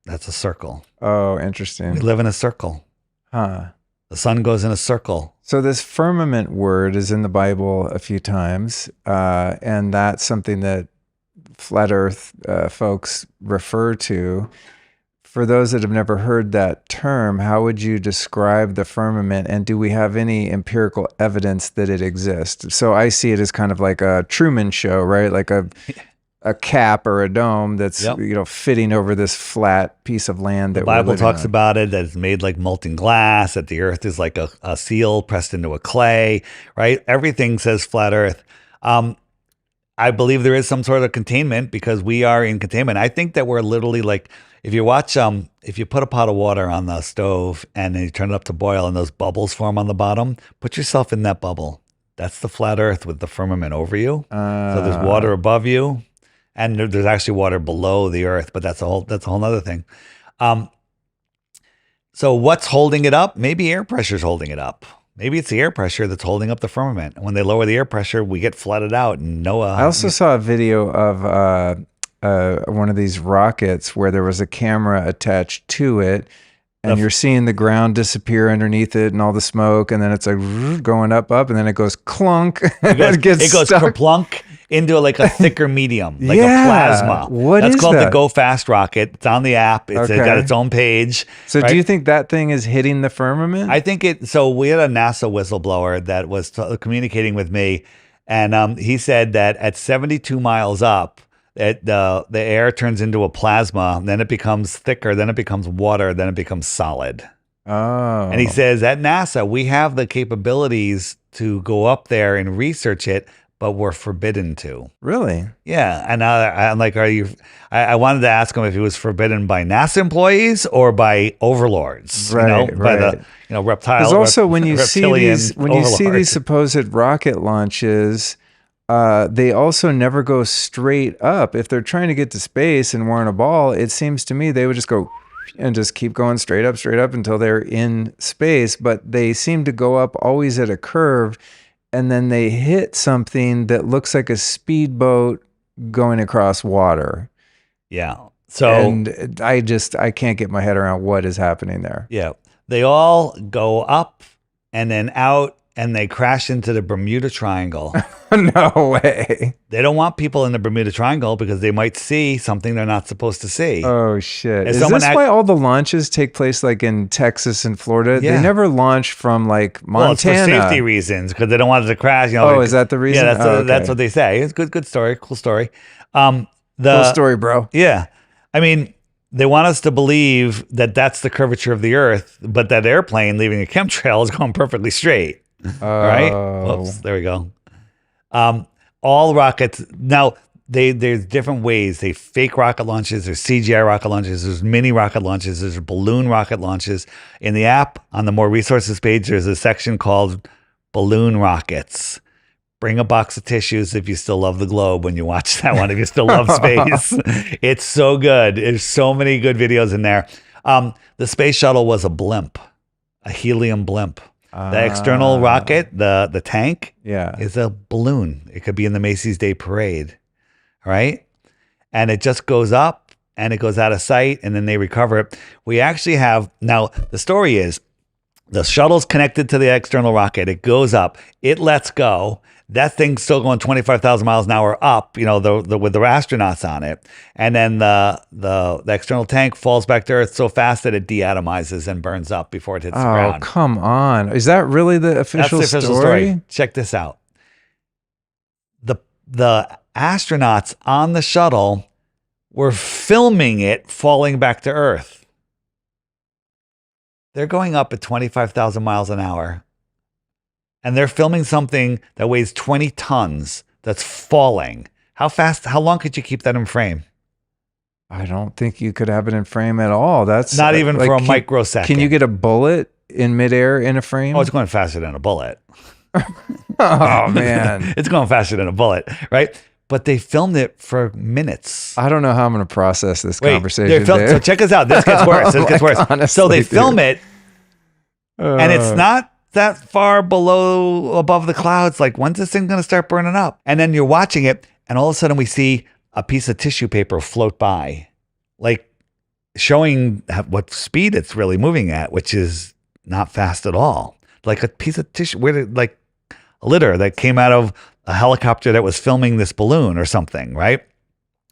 That's a circle. Oh, We interesting. live in a circle. Huh. The sun goes in a circle. So this firmament word is in the Bible a few times, and that's something that flat Earth folks refer to. For those that have never heard that term, how would you describe the firmament, and do we have any empirical evidence that it exists? So I see it as kind of like a Truman Show, right? Like a cap or a dome that's Yep. fitting over this flat piece of land that The Bible we're living talks on. about it, that it's made like molten glass, that the earth is like a seal pressed into a clay, right? Everything says flat earth. I believe there is some sort of containment because we are in containment. I think that we're literally like, if you watch, if you put a pot of water on the stove and then you turn it up to boil and those bubbles form on the bottom, put yourself in that bubble. That's the flat earth with the firmament over you. So there's water above you, and there's actually water below the earth, but that's a whole nother thing. So what's holding it up? Maybe air pressure is holding it up. Maybe it's the air pressure that's holding up the firmament. And when they lower the air pressure, we get flooded out. And Noah. I also saw a video of one of these rockets where there was a camera attached to it, and you're seeing the ground disappear underneath it and all the smoke, and then it's like going up, and then it goes clunk. It goes stuck. kerplunk into like a thicker medium, like Yeah. a plasma. What That's is called that? the Go Fast rocket. It's on the app. It's Okay. got its own page. So right? do you think that thing is hitting the firmament? I think it. So we had a NASA whistleblower that was communicating with me, and he said that at 72 miles up, the air turns into a plasma, then it becomes thicker, then it becomes water, then it becomes solid. Oh. And he says at NASA we have the capabilities to go up there and research it, but we're forbidden to. Really? Yeah, and I'm like, are you? I wanted to ask him if he was forbidden by NASA employees or by overlords, Right, by right. the reptile. Because also when you see reptilian these overlords. supposed rocket launches, they also never go straight up. If they're trying to get to space and we're in a ball, it seems to me they would just go and just keep going straight up until they're in space. But they seem to go up always at a curve, and then they hit something that looks like a speedboat going across water. Yeah. So And I can't get my head around what is happening there. yeah, they all go up and then out, and they crash into the Bermuda Triangle. No way. They don't want people in the Bermuda Triangle because they might see something they're not supposed to see. Oh shit. If Is someone this why all the launches take place like in Texas and Florida? Yeah. They never launch from like Well, it's for Montana. safety reasons because they don't want it to crash. Oh, is that the reason? Yeah, that's Oh, okay. that's what they say. It's good story, cool story. Cool story, bro. Yeah, I mean, they want us to believe that that's the curvature of the Earth, but that airplane leaving a chemtrail is going perfectly straight. All right. Oh. Whoops. There we go. All rockets now. There's different ways. They fake rocket launches. There's CGI rocket launches. There's mini rocket launches. There's balloon rocket launches. In the app on the more resources page, there's a section called balloon rockets. Bring a box of tissues if you still love the globe when you watch that one. If you still love space, it's so good. There's so many good videos in there. The space shuttle was a blimp, a helium blimp. The external rocket, the tank, is a balloon. It could be in the Macy's Day Parade, right? And it just goes up and it goes out of sight, and then they recover it. We actually have, now the story is, the shuttle's connected to the external rocket. It goes up. It lets go. That thing's still going 25,000 miles an hour up, you know, with the astronauts on it. And then the external tank falls back to Earth so fast that it deatomizes and burns up before it hits the ground. Oh, come on. Is that really the official That's the official story? Check this out. The astronauts on the shuttle were filming it falling back to Earth. They're going up at 25,000 miles an hour, and they're filming something that weighs 20 tons that's falling. How long could you keep that in frame? I don't think you could have it in frame at all. That's not even for a microsecond. Can you get a bullet in midair in a frame? Oh, it's going faster than a bullet. Oh, man. It's going faster than a bullet, right? But they filmed it for minutes. I don't know how I'm going to process this conversation. So check us out. This gets worse. This gets worse. Honestly, so they film it, and it's not that far above the clouds. Like, when's this thing going to start burning up? And then you're watching it, and all of a sudden we see a piece of tissue paper float by, like showing what speed it's really moving at, which is not fast at all. Like a piece of tissue, like a litter that came out of a helicopter that was filming this balloon or something, right?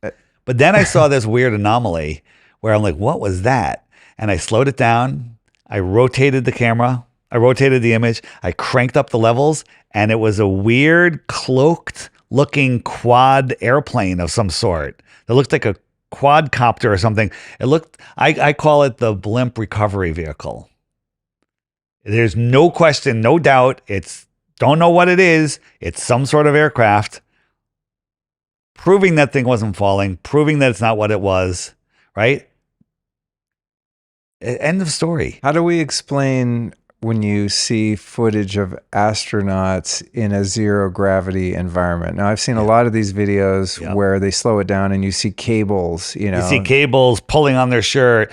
But then I saw this weird anomaly where I'm like, what was that? And I slowed it down. I rotated the camera. I rotated the image. I cranked up the levels, and it was a weird cloaked looking quad airplane of some sort. It looked like a quadcopter or something. It looked, I call it the blimp recovery vehicle. There's no question, no doubt. Don't know what it is. It's some sort of aircraft. Proving that thing wasn't falling, proving that it's not what it was, right? End of story. How do we explain when you see footage of astronauts in a zero gravity environment? Now, I've seen a lot of these videos where they slow it down and you see cables, you know. You see cables pulling on their shirt.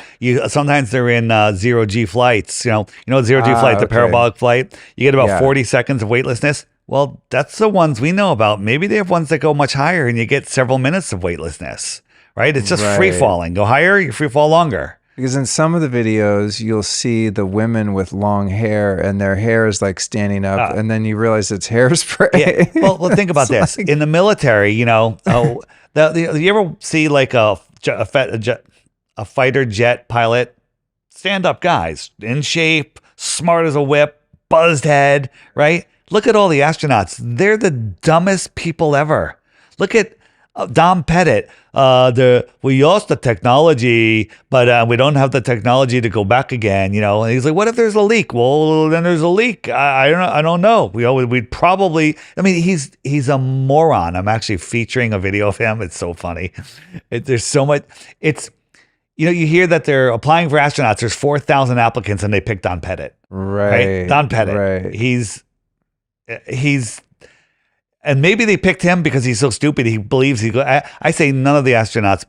Sometimes they're in zero G flights, you know zero G flight, the parabolic flight. You get about 40 seconds of weightlessness. Well, that's the ones we know about. Maybe they have ones that go much higher and you get several minutes of weightlessness, right? It's just free falling. Go higher, you free fall longer. Because in some of the videos, you'll see the women with long hair and their hair is like standing up, and then you realize it's hairspray. Yeah. Well, think about this. In the military, you ever see like a fighter jet pilot? Stand-up guys, in shape, smart as a whip, buzzed head, right? Look at all the astronauts. They're the dumbest people ever. Look at Dom Pettit. We lost the technology, but we don't have the technology to go back again. And he's like, "What if there's a leak?" Well, then there's a leak. I don't know. We'd probably. I mean, he's a moron. I'm actually featuring a video of him. It's so funny. There's so much. You hear that they're applying for astronauts. There's 4,000 applicants, and they picked Don Pettit. Right? Don Pettit. Right. He's. And maybe they picked him because he's so stupid. He believes I say none of the astronauts,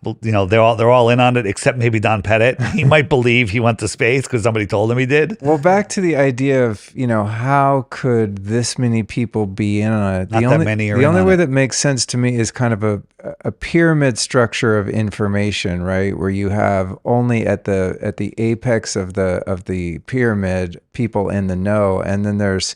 they're all in on it except maybe Don Pettit. He might believe he went to space because somebody told him he did. Well, back to the idea of, how could this many people be in on it? Not that many are in on it. The only way that makes sense to me is kind of a pyramid structure of information, right? Where you have only at the apex of the pyramid people in the know, and then there's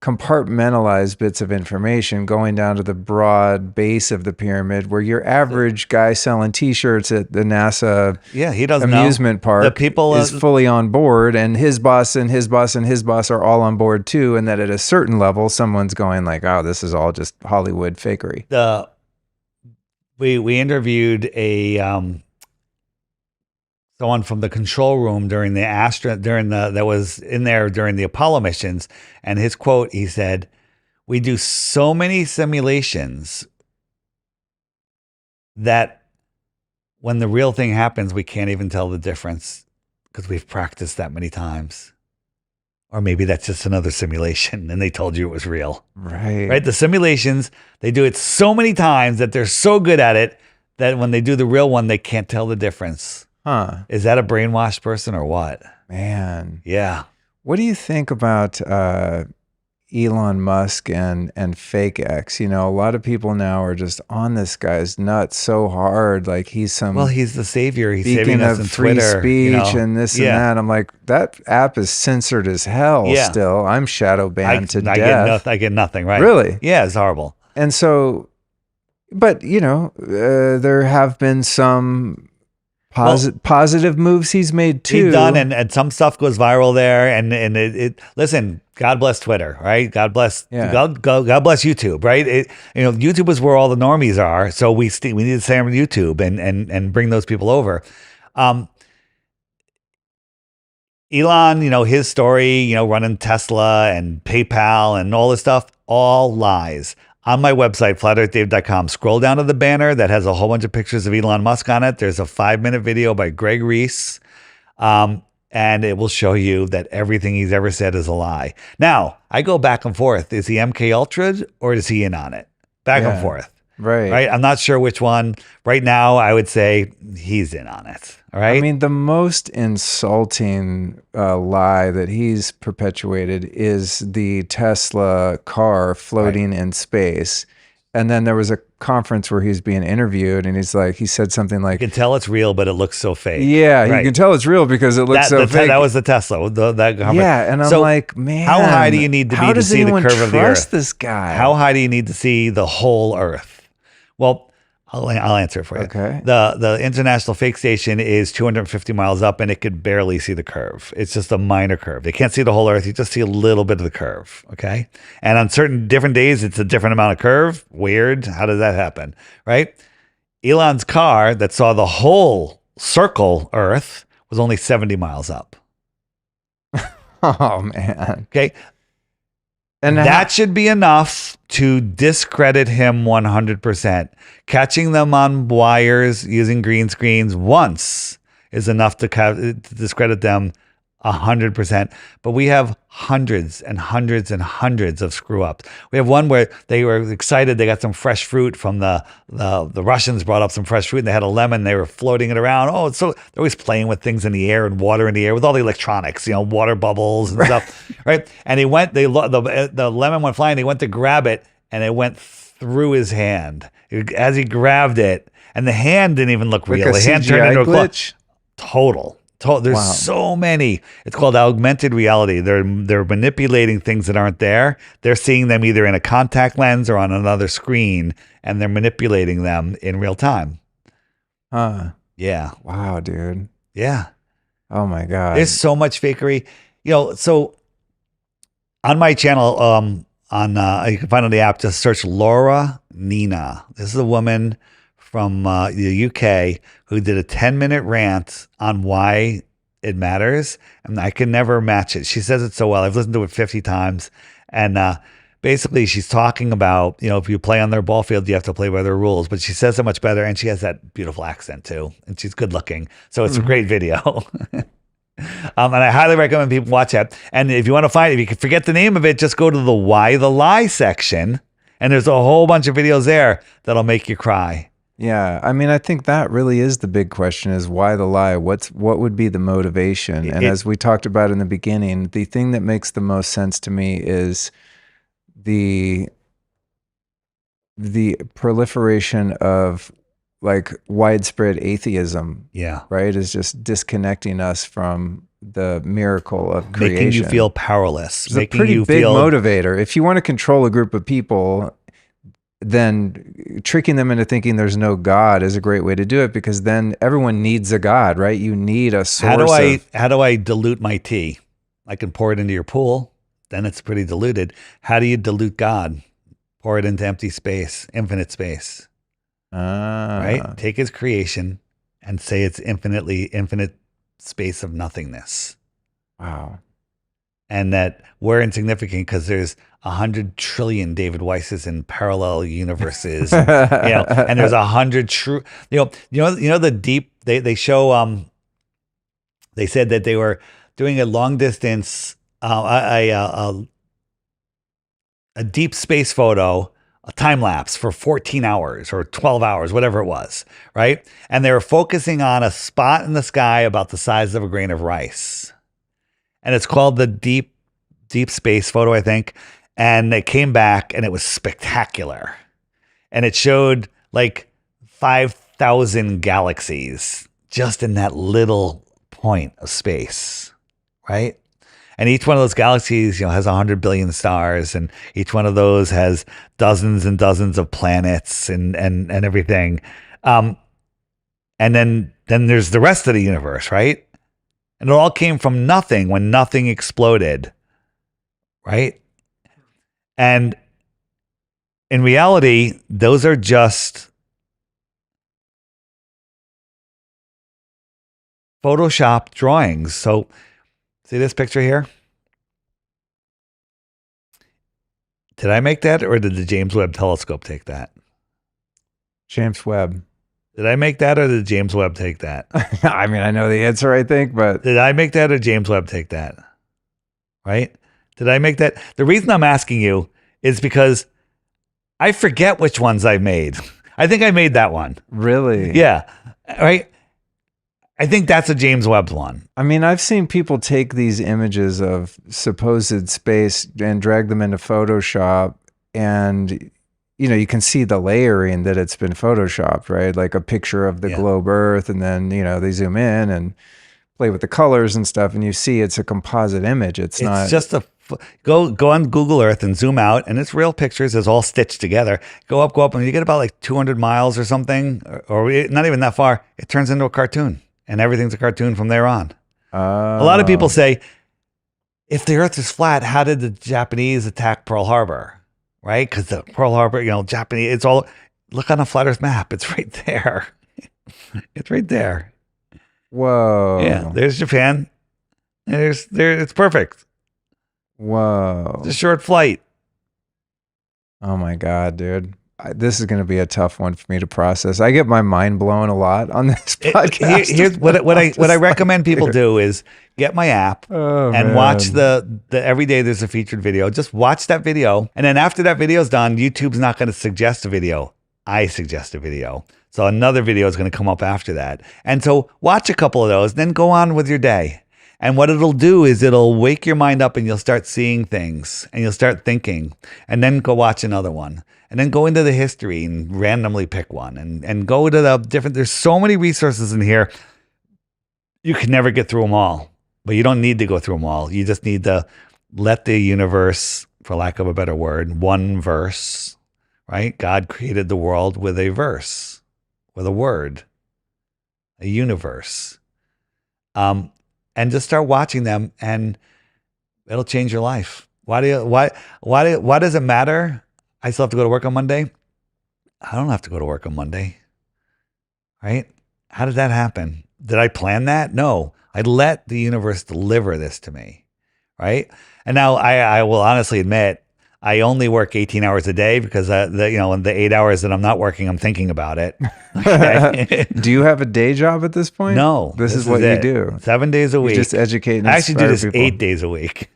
compartmentalized bits of information going down to the broad base of the pyramid, where your average guy selling T-shirts at the NASA he doesn't amusement park the people is fully on board, and his boss and his boss and his boss are all on board too, and that at a certain level someone's going like, "Oh, this is all just Hollywood fakery." We interviewed someone from the control room during that was in there during the Apollo missions, and his quote, he said, "We do so many simulations that when the real thing happens, we can't even tell the difference because we've practiced that many times." Or maybe that's just another simulation and they told you it was real. Right? The simulations, they do it so many times that they're so good at it that when they do the real one, they can't tell the difference. Huh. Is that a brainwashed person or what? Man. Yeah. What do you think about Elon Musk and fake X? You know, a lot of people now are just on this guy's nuts so hard. Like he's Well, some he's the savior. He's saving beacon us of in free Twitter, you speech know. and this and Yeah. that. I'm like, that app is censored as hell Yeah. still. I'm shadow banned to death. I get nothing, right? Really? Yeah, it's horrible. And so, but you know, there have been some positive moves he's made too. He's done, and some stuff goes viral there. And it listen, God bless Twitter, right? God bless God bless YouTube, right? You know, YouTube is where all the normies are. So we need to stay on YouTube and bring those people over. Elon, you know, his story, you know, running Tesla and PayPal and all this stuff, all lies. On my website, flatearthdave.com, scroll down to the banner that has a whole bunch of pictures of Elon Musk on it. There's a 5-minute video by Greg Reese, and it will show you that everything he's ever said is a lie. Now, I go back and forth. Is he MK Ultra or is he in on it? Back and forth. Right. I'm not sure which one. Right now, I would say he's in on it. All right. I mean, the most insulting lie that he's perpetuated is the Tesla car floating in space. And then there was a conference where he's being interviewed and he said something like, you can tell it's real, but it looks so fake. Yeah, you can tell it's real because it looks so fake. That was the Tesla. That conference. Yeah, and I'm like, man, how high do you need to be to see the curve of the Earth? Trust this guy? How high do you need to see the whole Earth? Well, I'll answer it for you. Okay. The International Fake Station is 250 miles up, and it could barely see the curve. It's just a minor curve. They can't see the whole Earth. You just see a little bit of the curve. Okay. And on certain different days, it's a different amount of curve. Weird. How does that happen? Right. Elon's car that saw the whole circle Earth was only 70 miles up. Oh, man. Okay. And that should be enough to discredit him 100%. Catching them on wires using green screens once is enough to discredit them 100%. But we have hundreds and hundreds and hundreds of screw ups. We have one where they were excited. They got some fresh fruit from the Russians brought up some fresh fruit and they had a lemon. They were floating it around. Oh, so they're always playing with things in the air and water in the air with all the electronics, you know, water bubbles and stuff. Right. And the lemon went flying. They went to grab it and it went through his hand as he grabbed it. And the hand didn't even look real. The hand turned into a glitch. Total. There's so many. It's called augmented reality. They're manipulating things that aren't there. They're seeing them either in a contact lens or on another screen, and they're manipulating them in real time. Huh. Yeah. Wow, dude. Yeah. Oh my God. There's so much fakery. You know, so on my channel, you can find on the app, just search Laura Nina. This is a woman from the UK who did a 10-minute rant on why it matters. And I can never match it. She says it so well. I've listened to it 50 times. And basically she's talking about, you know, if you play on their ball field, you have to play by their rules. But she says it much better. And she has that beautiful accent too. And she's good looking. So it's a great video. And I highly recommend people watch that. And if you want to find it, if you can forget the name of it, just go to the Why the Lie section. And there's a whole bunch of videos there that'll make you cry. Yeah, I mean, I think that really is the big question: is why the lie? What would be the motivation? And as we talked about in the beginning, the thing that makes the most sense to me is the proliferation of like widespread atheism. Yeah, right, is just disconnecting us from the miracle of creation, making you feel powerless. It's a pretty big motivator. If you want to control a group of people, then tricking them into thinking there's no God is a great way to do it, because then everyone needs a God, right? You need a source. How do I dilute my tea? I can pour it into your pool. Then it's pretty diluted. How do you dilute God? Pour it into empty space, infinite space. Right? Take his creation and say it's infinite space of nothingness. Wow. And that we're insignificant because there's 100 trillion David Weisses in parallel universes, you know, and there's 100 true, you know, the deep, they show, they said that they were doing a long distance, a deep space photo a time lapse for 14 hours or 12 hours, whatever it was, right? And they were focusing on a spot in the sky about the size of a grain of rice. And it's called the deep space photo, I think. And they came back and it was spectacular. And it showed like 5,000 galaxies just in that little point of space, right? And each one of those galaxies, has 100 billion stars, and each one of those has dozens and dozens of planets and everything. And then there's the rest of the universe, right? And it all came from nothing when nothing exploded, right? And in reality, those are just Photoshop drawings. So see this picture here? Did I make that, or did the James Webb Telescope take that? James Webb. Did I make that, or did James Webb take that? I mean, I know the answer, I think, but Did I make that, or James Webb take that? Right? Did I make that? The reason I'm asking you is because I forget which ones I made. I think I made that one. really, Yeah. Right? I think that's a James Webb one. I mean, I've seen people take these images of supposed space and drag them into Photoshop, and you can see the layering that it's been photoshopped, right? Like a picture of the globe Earth, and then they zoom in and play with the colors and stuff, and you see it's a composite image. It's not just go on Google Earth and zoom out, and it's real pictures. It's all stitched together. Go up, and you get about like 200 miles or something, or not even that far. It turns into a cartoon. And everything's a cartoon from there on. A lot of people say, if the Earth is flat, how did the Japanese attack Pearl Harbor? Right? Because the Pearl Harbor, Japanese, it's all, look on a flat Earth map. It's right there. It's right there. Whoa. Yeah, there's Japan. It's perfect. Whoa. It's a short flight. Oh my God, dude. This is going to be a tough one for me to process. I get my mind blown a lot on this podcast. Here's what I recommend people do is get my app and watch the every day there's a featured video. Just watch that video. And then after that video is done, YouTube's not going to suggest a video. I suggest a video. So another video is going to come up after that. And so watch a couple of those, then go on with your day. And what it'll do is it'll wake your mind up, and you'll start seeing things, and you'll start thinking, and then go watch another one. And then go into the history and randomly pick one, and go to the different, there's so many resources in here. You can never get through them all, but you don't need to go through them all. You just need to let the universe, for lack of a better word, one verse, right? God created the world with a verse, with a word, a universe. And just start watching them, and it'll change your life. Why does it matter? I still have to go to work on Monday. I don't have to go to work on Monday, right? How did that happen? Did I plan that? No, I let the universe deliver this to me, right? And now I will honestly admit, I only work 18 hours a day because in the 8 hours that I'm not working, I'm thinking about it. Okay? Do you have a day job at this point? No. This is what you do. 7 days a week. You just educate and I actually do this people. 8 days a week.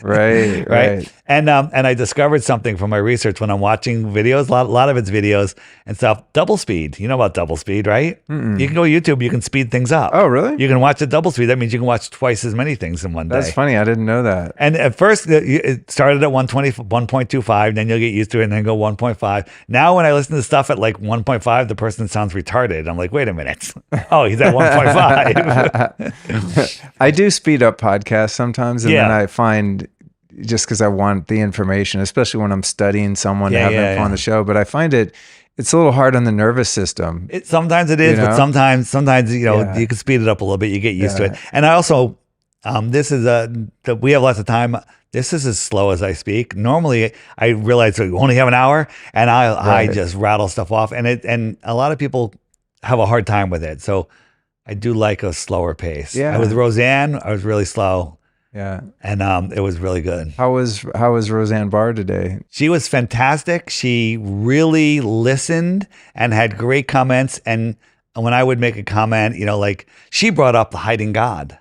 Right. And I discovered something from my research when I'm watching videos, a lot of it's videos and stuff. Double speed. You know about double speed, right? You can go to YouTube, you can speed things up. Oh, really? You can watch at double speed. That means you can watch twice as many things in one day. That's funny. I didn't know that. And at first, it started at 1.25, then you'll get used to it, and then go 1.5. Now, when I listen to stuff at like 1.5, the person sounds retarded. I'm like, wait a minute. Oh, he's at 1.5. I do speed up podcasts sometimes, and then I find, just because I want the information, especially when I'm studying someone to have them on the show, but I find it's a little hard on the nervous system. Sometimes it is, but sometimes you can speed it up a little bit. You get used to it. And I also, we have lots of time. This is as slow as I speak. Normally, I realize we only have an hour, and I just rattle stuff off, and a lot of people have a hard time with it. So I do like a slower pace. Yeah. With Roseanne, I was really slow. Yeah. And it was really good. How was Roseanne Barr today? She was fantastic. She really listened and had great comments. And when I would make a comment, like she brought up the hiding God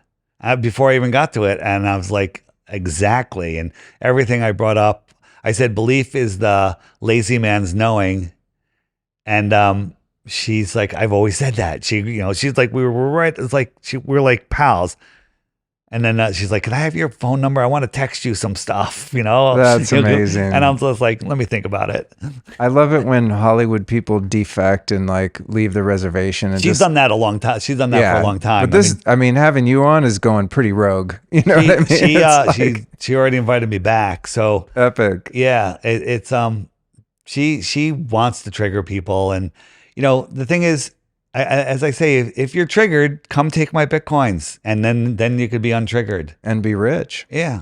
before I even got to it. And I was like, exactly. And everything I brought up, I said, belief is the lazy man's knowing. And she's like, I've always said that. She's like, we're right. It's like, we're like pals. And then she's like, can I have your phone number? I want to text you some stuff, That's amazing. And I'm just like, let me think about it. I love it when Hollywood people defect and like leave the reservation. And She's done that a long time. She's done that for a long time. But this, having you on is going pretty rogue. You know what I mean? She already invited me back. So epic. Yeah. She wants to trigger people. And, the thing is, as I say, if you're triggered, come take my Bitcoins, and then you could be untriggered and be rich. Yeah.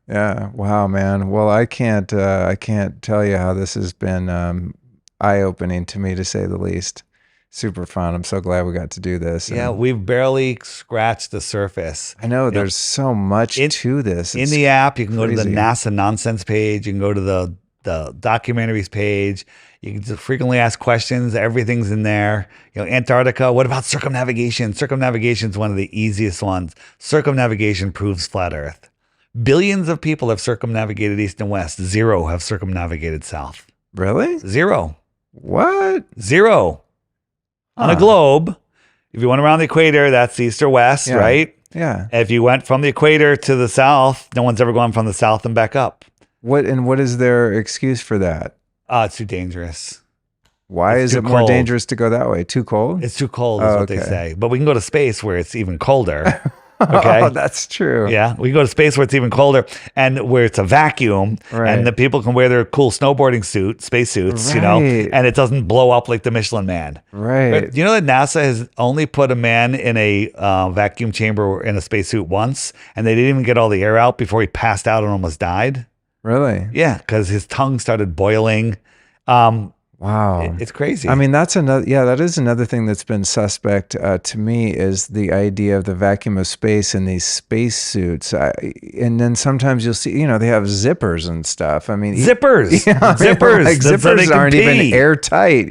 Wow, man. Well, I can't tell you how this has been eye-opening to me, to say the least. Super fun. I'm so glad we got to do this. Yeah, we've barely scratched the surface. I know there's so much to this. In the app, you can go to the NASA nonsense page. You can go to the documentaries page. You can just frequently ask questions. Everything's in there. Antarctica. What about circumnavigation? Circumnavigation is one of the easiest ones. Circumnavigation proves flat Earth. Billions of people have circumnavigated east and west. 0 have circumnavigated south. Really? 0. What? 0. On a globe. If you went around the equator, that's east or west, right? Yeah. If you went from the equator to the south, no one's ever gone from the south and back up. What is their excuse for that? It's too dangerous. Why is it more dangerous to go that way? Too cold? It's too cold is what they say. But we can go to space where it's even colder. Okay. Oh, that's true. Yeah. We can go to space where it's even colder and where it's a vacuum, and the people can wear their cool snowboarding space suits, and it doesn't blow up like the Michelin Man. Right. But you know that NASA has only put a man in a vacuum chamber in a spacesuit once, and they didn't even get all the air out before he passed out and almost died? Really? Yeah, because his tongue started boiling. Wow. It's crazy. That is another thing that's been suspect to me, is the idea of the vacuum of space in these space suits. And then sometimes you'll see, they have zippers and stuff. Zippers. Zippers aren't even airtight,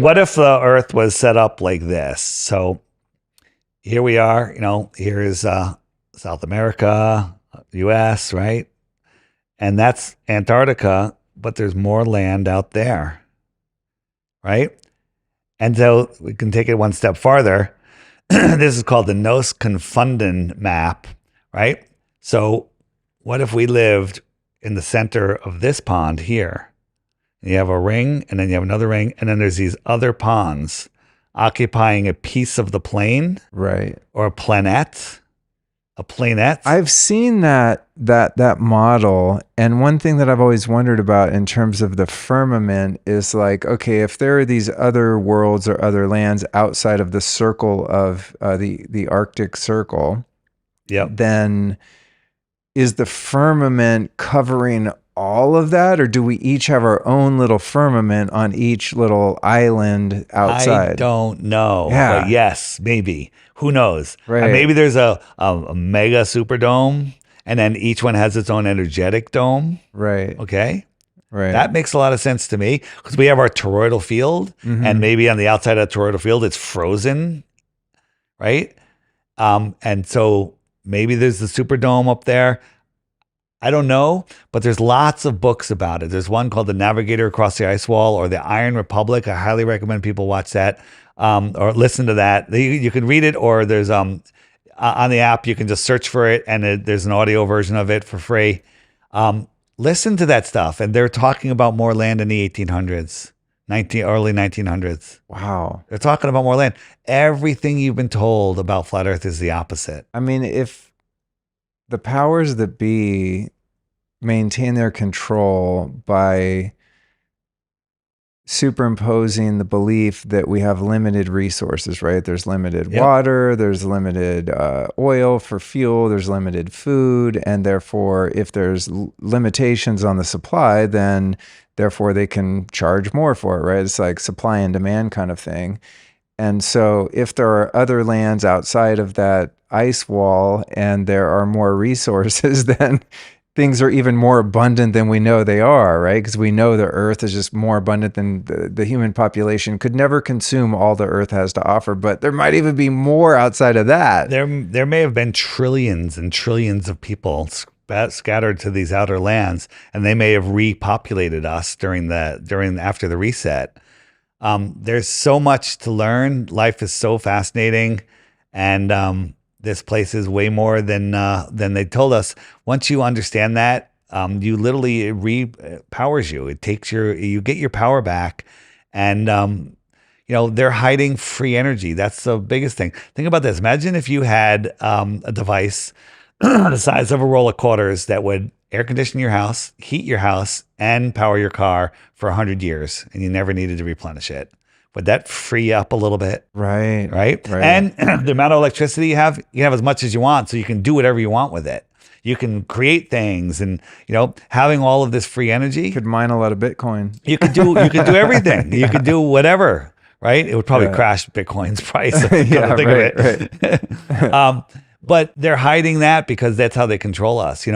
What if the Earth was set up like this? So here we are, here is South America, US, right? And that's Antarctica, but there's more land out there, right? And so we can take it one step farther. This is called the Nos Confunden map, right? So what if we lived in the center of this pond here? You have a ring, and then you have another ring, and then there's these other ponds occupying a piece of the plane, right? Or a planette. A planette. I've seen that model, and one thing that I've always wondered about in terms of the firmament is like, okay, if there are these other worlds or other lands outside of the circle of the Arctic Circle, then is the firmament covering all of that, or do we each have our own little firmament on each little island outside? I don't know. Yeah. But yes, maybe. Who knows? Right. And maybe there's a mega superdome, and then each one has its own energetic dome. Right. Okay. Right. That makes a lot of sense to me, because we have our toroidal field, and maybe on the outside of the toroidal field, it's frozen. Right. And so maybe there's the superdome up there. I don't know, but there's lots of books about it. There's one called The Navigator Across the Ice Wall, or The Iron Republic. I highly recommend people watch that or listen to that. You can read it, or there's on the app, you can just search for it, and there's an audio version of it for free. Listen to that stuff. And they're talking about more land in the 1800s, early 1900s. Wow. They're talking about more land. Everything you've been told about flat Earth is the opposite. If the powers that be maintain their control by superimposing the belief that we have limited resources, right? There's limited water, there's limited oil for fuel, there's limited food, and therefore if there's limitations on the supply, then therefore they can charge more for it, right? It's like supply and demand kind of thing. And so if there are other lands outside of that ice wall and there are more resources, then things are even more abundant than we know they are, right? Because we know the Earth is just more abundant than the human population could never consume all the Earth has to offer. But there might even be more outside of that. There may have been trillions and trillions of people scattered to these outer lands, and they may have repopulated us after the reset. There's so much to learn. Life is so fascinating, and this place is way more than they told us. Once you understand that, you literally it repowers you. It takes you get your power back, and they're hiding free energy. That's the biggest thing. Think about this. Imagine if you had a device the size of a roll of quarters that would air condition your house, heat your house, and power your car for 100 years, and you never needed to replenish it. Would that free up a little bit? Right. And the amount of electricity you have as much as you want, so you can do whatever you want with it. You can create things, and having all of this free energy. You could mine a lot of Bitcoin. You could do everything. You could do whatever, right? It would probably crash Bitcoin's price. Yeah, right. But they're hiding that because that's how they control us.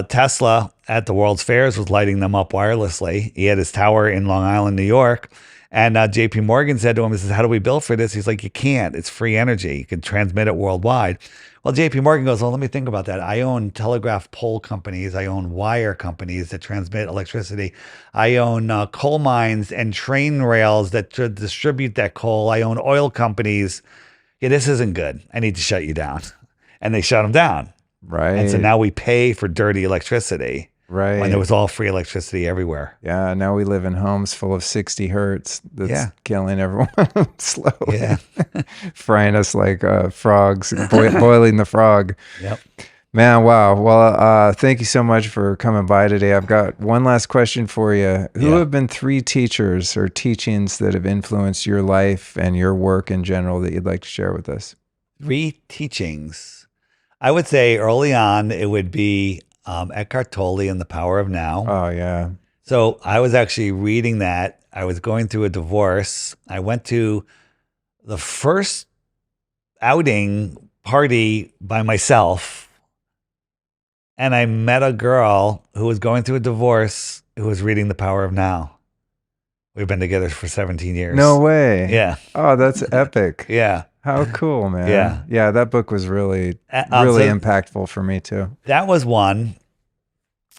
Tesla at the World's Fairs was lighting them up wirelessly. He had his tower in Long Island, New York. And JP Morgan said to him, he says, how do we build for this? He's like, you can't. It's free energy. You can transmit it worldwide. Well, JP Morgan goes, well, let me think about that. I own telegraph pole companies. I own wire companies that transmit electricity. I own coal mines and train rails that distribute that coal. I own oil companies. Yeah, this isn't good. I need to shut you down. And they shut them down. Right. And so now we pay for dirty electricity. Right. When there was all free electricity everywhere. Yeah. Now we live in homes full of 60 hertz. That's killing everyone slowly. Yeah. Frying us like frogs, boiling the frog. Yep. Man, wow. Well, thank you so much for coming by today. I've got one last question for you. Who have been 3 teachers or teachings that have influenced your life and your work in general that you'd like to share with us? 3 teachings. I would say early on, it would be Eckhart Tolle and The Power of Now. Oh, yeah. So I was actually reading that. I was going through a divorce. I went to the first outing party by myself, and I met a girl who was going through a divorce who was reading The Power of Now. We've been together for 17 years. No way. Yeah. Oh, that's epic. Yeah. How cool, man. Yeah. Yeah, that book was really impactful for me too. That was one.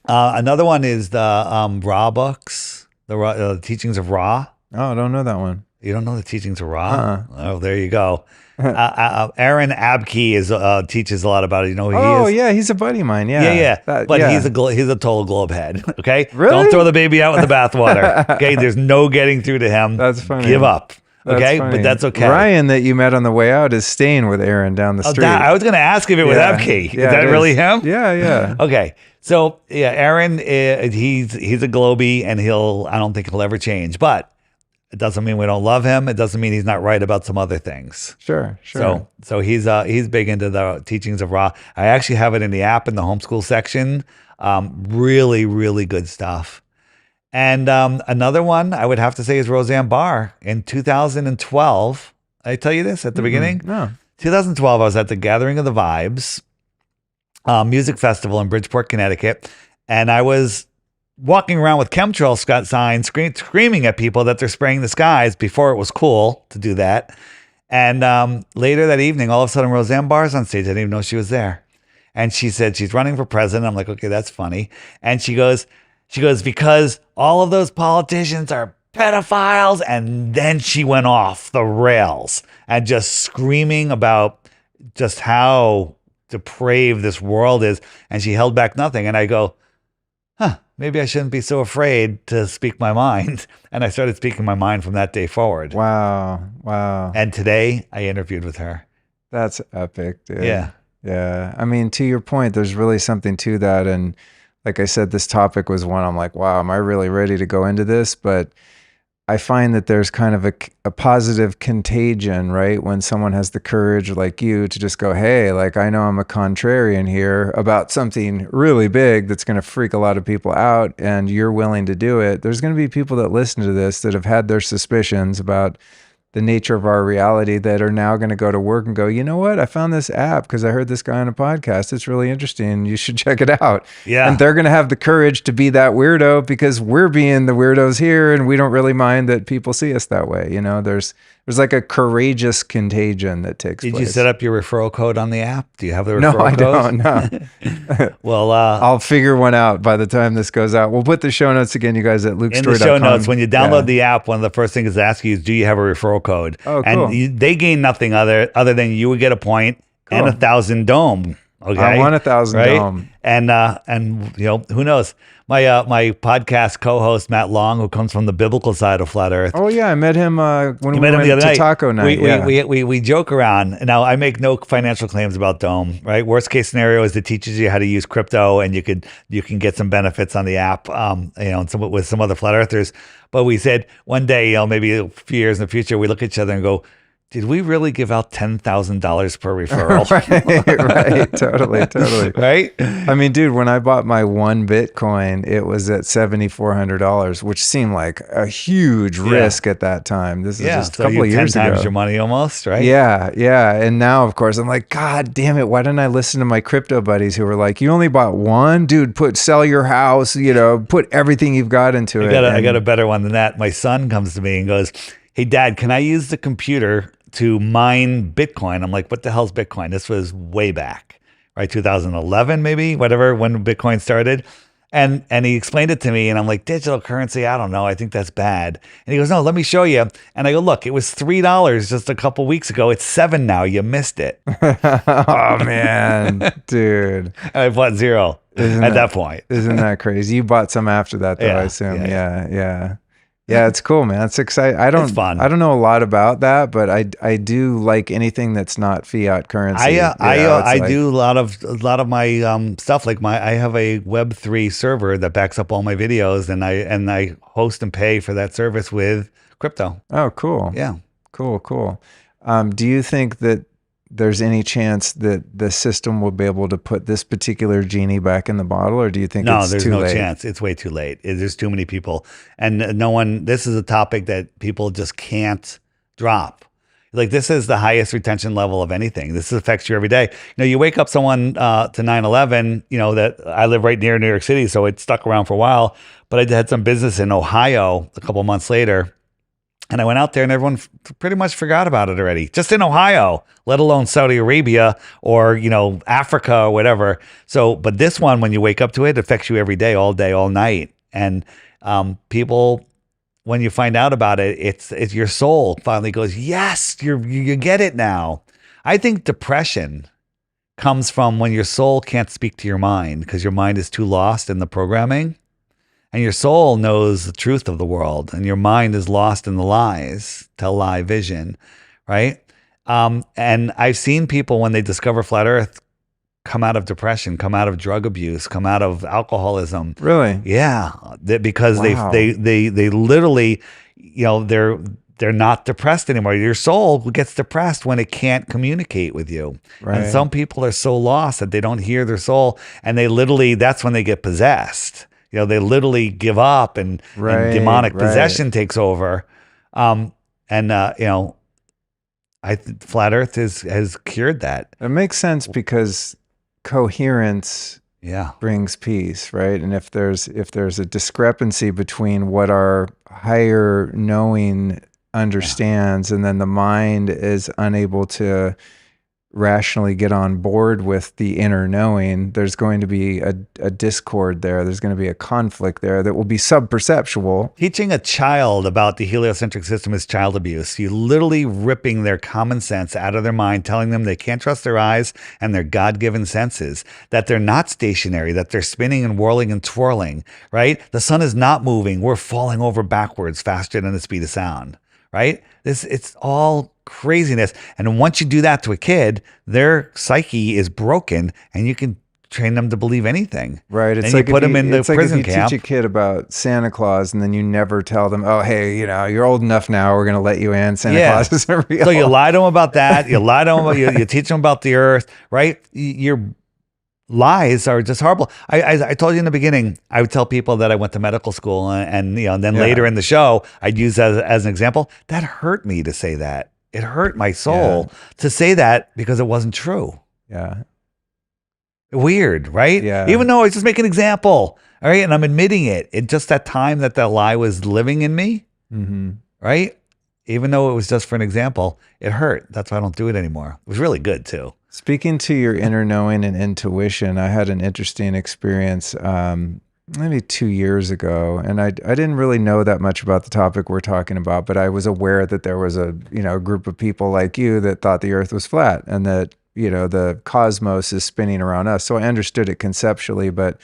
Another one is the Ra books, the Teachings of Ra. Oh, I don't know that one. You don't know the Teachings of Ra? Oh, there you go. Aaron Abke teaches a lot about it. He's a buddy of mine. Yeah. But he's a total globe head. Okay. Really? Don't throw the baby out with the bathwater. Okay. There's no getting through to him. That's funny. Give up. That's okay, funny. but that's okay. Ryan that you met on the way out is staying with Aaron down the street. I was going to ask if it was Abke. Is that really him? Yeah. Okay. So Aaron, he's a globie, and I don't think he'll ever change. But it doesn't mean we don't love him. It doesn't mean he's not right about some other things. Sure. So he's big into the Teachings of Ra. I actually have it in the app in the homeschool section. Really, really good stuff. And another one I would have to say is Roseanne Barr in 2012. I tell you this at the beginning? No. 2012, I was at the Gathering of the Vibes music festival in Bridgeport, Connecticut. And I was walking around with chemtrail signs screaming at people that they're spraying the skies before it was cool to do that. And later that evening, all of a sudden, Roseanne Barr's on stage. I didn't even know she was there. And she said she's running for president. I'm like, okay, that's funny. And she goes, because all of those politicians are pedophiles. And then she went off the rails and just screaming about just how depraved this world is. And she held back nothing. And I go, maybe I shouldn't be so afraid to speak my mind. And I started speaking my mind from that day forward. Wow. And today I interviewed with her. That's epic, dude. Yeah. I mean, to your point, there's really something to that. And like I said, this topic was one I'm like, wow, am I really ready to go into this? But I find that there's kind of a positive contagion, right? When someone has the courage like you to just go, hey, like, I know I'm a contrarian here about something really big that's going to freak a lot of people out, and you're willing to do it. There's going to be people that listen to this that have had their suspicions about the nature of our reality that are now going to go to work and go, you know what? I found this app because I heard this guy on a podcast. It's really interesting. You should check it out. Yeah. And they're going to have the courage to be that weirdo because we're being the weirdos here, and we don't really mind that people see us that way. You know, there's there's like a courageous contagion that takes Did place. you set up your referral code on the app? Do you have the referral No, code? I don't. No. Well, I'll figure one out by the time this goes out. We'll put the show notes again, you guys, at lukestory.com. in the show notes, when you download the app, one of the first things it asks you is, do you have a referral code? Oh, cool. And they gain nothing other than you would get a point and 1,000 dome. Okay, I want 1,000 dome. And who knows? My podcast co-host Matt Long, who comes from the biblical side of flat Earth. Oh yeah, I met him when we met him went the other to night. taco night. We joke around. Now, I make no financial claims about Dome. Right, worst case scenario is it teaches you how to use crypto, and you can get some benefits on the app. And with some other flat earthers. But we said one day, maybe a few years in the future, we look at each other and go, did we really give out $10,000 per referral? right, totally. Right? I mean, dude, when I bought my 1 Bitcoin, it was at $7,400, which seemed like a huge risk at that time. This is just a couple of years 10 ago. times your money almost, right? Yeah. And now, of course, I'm like, God damn it, why didn't I listen to my crypto buddies who were like, you only bought 1? Dude, sell your house, put everything you've got into it. I got a better one than that. My son comes to me and goes, hey, Dad, can I use the computer to mine Bitcoin? I'm like, what the hell's Bitcoin? This was way back, right? 2011, maybe, whatever, when Bitcoin started. And he explained it to me, and I'm like, digital currency? I don't know. I think that's bad. And he goes, no, let me show you. And I go, look, it was $3 just a couple weeks ago. It's $7 now. You missed it. Oh, man, dude. And I bought 0 at that point. Isn't that crazy? You bought some after that, though, I assume. Yeah, it's cool, man. It's exciting. It's fun. I don't know a lot about that, but I do like anything that's not fiat currency. I do a lot of my stuff. Like I have a Web3 server that backs up all my videos, and I host and pay for that service with crypto. Oh, cool. Yeah, cool. Do you think that there's any chance that the system will be able to put this particular genie back in the bottle, or do you think it's too late? No, there's no chance. It's way too late. There's too many people, and no one. This is a topic that people just can't drop. Like, this is the highest retention level of anything. This affects you every day. You wake up someone to 9/11. That I live right near New York City, so it stuck around for a while. But I had some business in Ohio a couple months later. And I went out there and everyone pretty much forgot about it already, just in Ohio, let alone Saudi Arabia or, Africa or whatever. So, but this one, when you wake up to it, affects you every day, all night. And people, when you find out about it, it's your soul finally goes, yes, you get it now. I think depression comes from when your soul can't speak to your mind because your mind is too lost in the programming. And your soul knows the truth of the world, and your mind is lost in the lies, lie vision, right? And I've seen people, when they discover flat Earth, come out of depression, come out of drug abuse, come out of alcoholism. Really? Yeah, because Wow. they literally, they're not depressed anymore. Your soul gets depressed when it can't communicate with you. Right. And some people are so lost that they don't hear their soul, and that's when they get possessed. They literally give up, and demonic possession takes over. I think flat Earth has cured that. It makes sense because coherence Yeah. brings peace, right? And if there's a discrepancy between what our higher knowing understands and then the mind is unable to rationally get on board with the inner knowing, there's going to be a discord there. There's going to be a conflict there that will be subperceptual. Teaching a child about the heliocentric system is child abuse. You're literally ripping their common sense out of their mind, telling them they can't trust their eyes and their God-given senses, that they're not stationary, that they're spinning and whirling and twirling, right? The sun is not moving. We're falling over backwards faster than the speed of sound, right? It's all craziness. And once you do that to a kid, their psyche is broken, and you can train them to believe anything. Right. It's and like you put them in the prison if you camp. teach a kid about Santa Claus and then you never tell them, oh, hey, you're old enough now. We're going to let you in. Santa Claus isn't real. So you lie to them about that. You lie to them about, you teach them about the earth, right? Your lies are just horrible. I told you in the beginning, I would tell people that I went to medical school, and then later in the show, I'd use that as an example. That hurt me to say that. It hurt my soul to say that because it wasn't true. Yeah. Weird, right? Yeah. Even though I was just making an example, all right? And I'm admitting it. It just that time that lie was living in me, Mm-hmm. right? Even though it was just for an example, it hurt. That's why I don't do it anymore. It was really good too. Speaking to your inner knowing and intuition, I had an interesting experience maybe 2 years ago, and I didn't really know that much about the topic we're talking about, but I was aware that there was a group of people like you that thought the Earth was flat and that the cosmos is spinning around us. So I understood it conceptually, but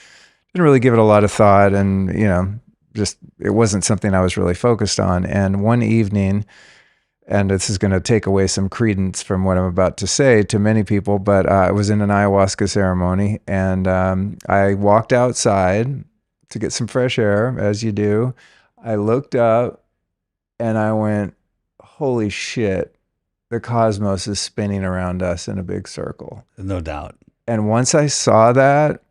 didn't really give it a lot of thought, and just it wasn't something I was really focused on. And one evening, and this is going to take away some credence from what I'm about to say to many people, but I was in an ayahuasca ceremony, and I walked outside to get some fresh air, as you do. I looked up and I went, holy shit, the cosmos is spinning around us in a big circle. No doubt. And once I saw that,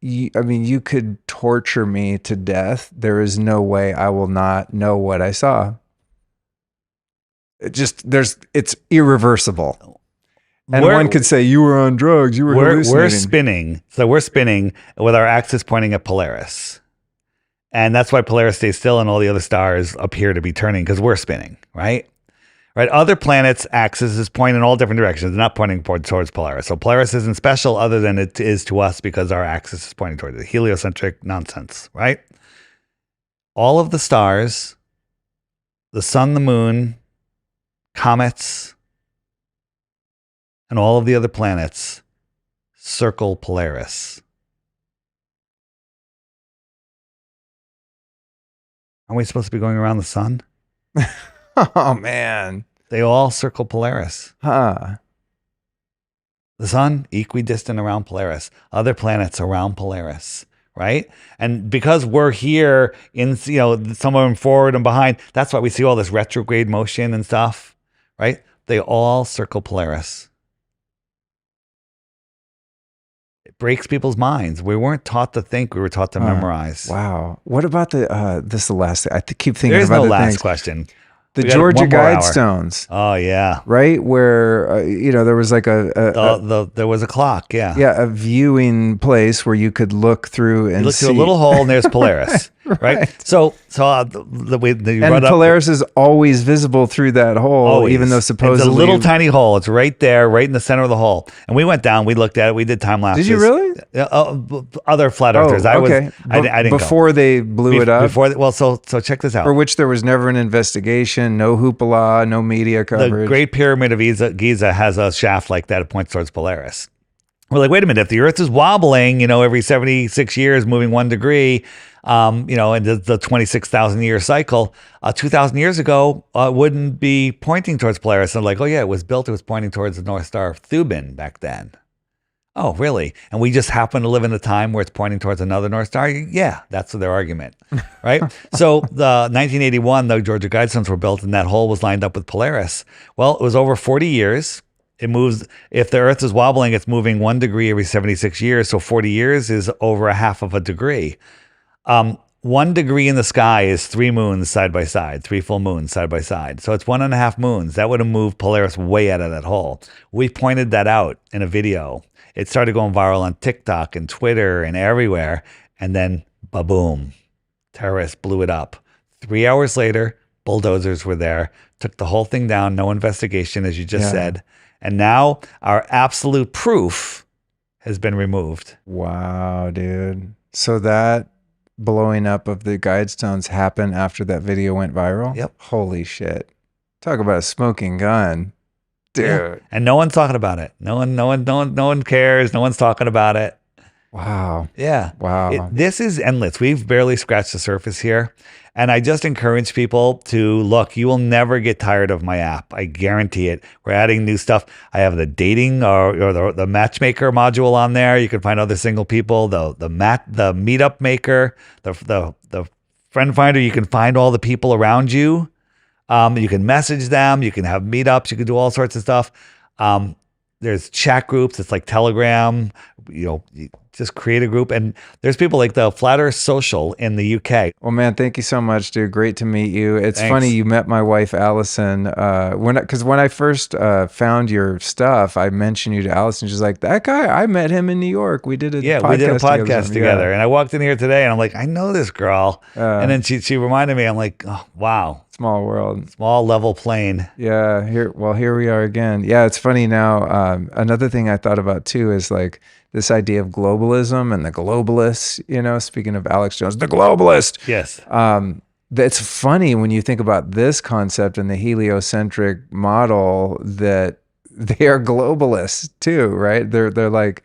you could torture me to death. There is no way I will not know what I saw. It's irreversible. And one could say, you were on drugs, you were hallucinating. We're spinning. So we're spinning with our axis pointing at Polaris. And that's why Polaris stays still and all the other stars appear to be turning, because we're spinning, right? Right. Other planets' axis is pointing in all different directions. They're not pointing towards Polaris. So Polaris isn't special other than it is to us because our axis is pointing towards it. Heliocentric nonsense, right? All of the stars, the sun, the moon, comets, and all of the other planets circle Polaris. Aren't we supposed to be going around the sun? Oh, man. They all circle Polaris. Huh. The sun, equidistant around Polaris. Other planets around Polaris, right? And because we're here in, some of them forward and behind, that's why we see all this retrograde motion and stuff, right? They all circle Polaris. It breaks people's minds. We weren't taught to think, we were taught to memorize. Wow. What about this is the last thing. Keep thinking There's about no the last things. question. The Georgia Guidestones. Oh, yeah. Right? Where, there was like there was a clock, yeah. Yeah, a viewing place where you could look through and You look see. through a little hole and there's Polaris, right? So and Polaris is always visible through that hole, always. Even though supposedly... It's a little tiny hole. It's right there, right in the center of the hole. And we went down, we looked at it, we did time lapses. Did you really? Other flat earthers. Oh, okay. I didn't before go. they blew it up? So check this out. For which there was never an investigation, no hoopla, no media coverage. The Great Pyramid of Giza has a shaft like that. It points towards Polaris. We're like, wait a minute, if the Earth is wobbling, every 76 years, moving 1 degree, in the 26,000 year cycle, 2,000 years ago, wouldn't be pointing towards Polaris. And like, oh yeah, it was pointing towards the North Star of Thuban back then. Oh, really? And we just happen to live in a time where it's pointing towards another North Star? Yeah, that's their argument, right? So the 1981, the Georgia Guidestones were built and that hole was lined up with Polaris. Well, it was over 40 years. It moves, if the Earth is wobbling, it's moving 1 degree every 76 years. So 40 years is over a half of a degree. 1 degree in the sky is 3 moons side by side, 3 full moons side by side. So it's 1.5 moons. That would have moved Polaris way out of that hole. We pointed that out in a video. It started going viral on TikTok and Twitter and everywhere. And then, ba-boom, terrorists blew it up. 3 hours later, bulldozers were there, took the whole thing down, no investigation, as you just said. And now our absolute proof has been removed. Wow, dude. So that blowing up of the Guidestones happened after that video went viral? Yep. Holy shit. Talk about a smoking gun. Dude. Yeah. And no one's talking about it. No one cares. No one's talking about it. Wow. Yeah. Wow. This is endless. We've barely scratched the surface here. And I just encourage people to look, you will never get tired of my app. I guarantee it. We're adding new stuff. I have the dating or the matchmaker module on there. You can find other single people, the meetup maker, the friend finder. You can find all the people around you. You can message them. You can have meetups. You can do all sorts of stuff. There's chat groups. It's like Telegram. just create a group. And there's people like the Flat Earth Social in the UK. Well, man, thank you so much, dude. Great to meet you. It's Thanks. funny you met my wife, Allison. Because when I first found your stuff, I mentioned you to Allison. She's like, that guy, I met him in New York. We did a podcast together. Yeah. And I walked in here today and I'm like, I know this girl. And then she reminded me, I'm like, oh, wow. Small world. Small level plane. Yeah. Here we are again. Yeah, it's funny now. Another thing I thought about too is like this idea of globalism and the globalists, you know, speaking of Alex Jones, the globalist. Yes. It's funny when you think about this concept and the heliocentric model that they are globalists too, right? They're like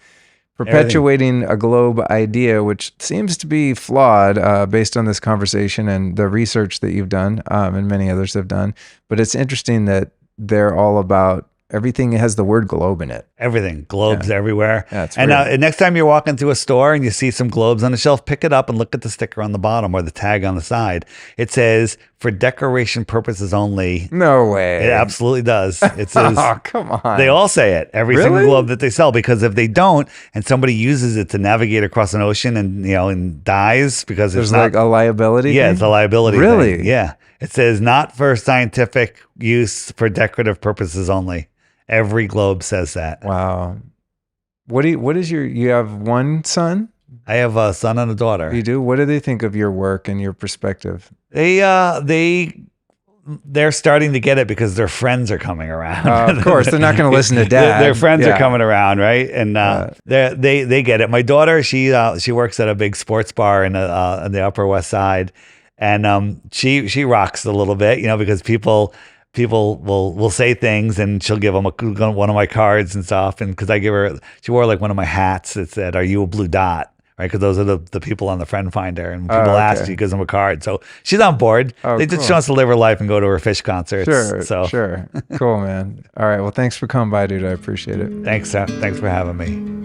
perpetuating a globe idea, which seems to be flawed based on this conversation and the research that you've done and many others have done. But it's interesting that they're all about everything has the word globe in it. Everything. Globes everywhere. Yeah, it's and weird. Next time you're walking through a store and you see some globes on the shelf, pick it up and look at the sticker on the bottom or the tag on the side. It says, for decoration purposes only. No way. It absolutely does. It says, oh, come on. They all say it, every single globe that they sell, because if they don't and somebody uses it to navigate across an ocean and, you know, and dies because There's it's not, like a liability yeah, thing? it's a liability Really? thing. Yeah. It says not for scientific use, for decorative purposes only. Every globe says that. Wow. You have one son? I have a son and a daughter. You do? What do they think of your work and your perspective? They're starting to get it because their friends are coming around. Of course, they're not going to listen to dad. Their friends Yeah. are coming around, right? And they get it. My daughter, she works at a big sports bar in the Upper West Side, and she rocks a little bit, you know, because people will say things and she'll give them one of my cards and stuff. And because she wore like one of my hats that said, "Are you a blue dot?" Right? Because those are the people on the friend finder. And people ask, she gives them a card. So she's on board. She wants to live her life and go to her Fish concerts. Sure. Cool, man. All right. Well, thanks for coming by, dude. I appreciate it. Thanks for having me.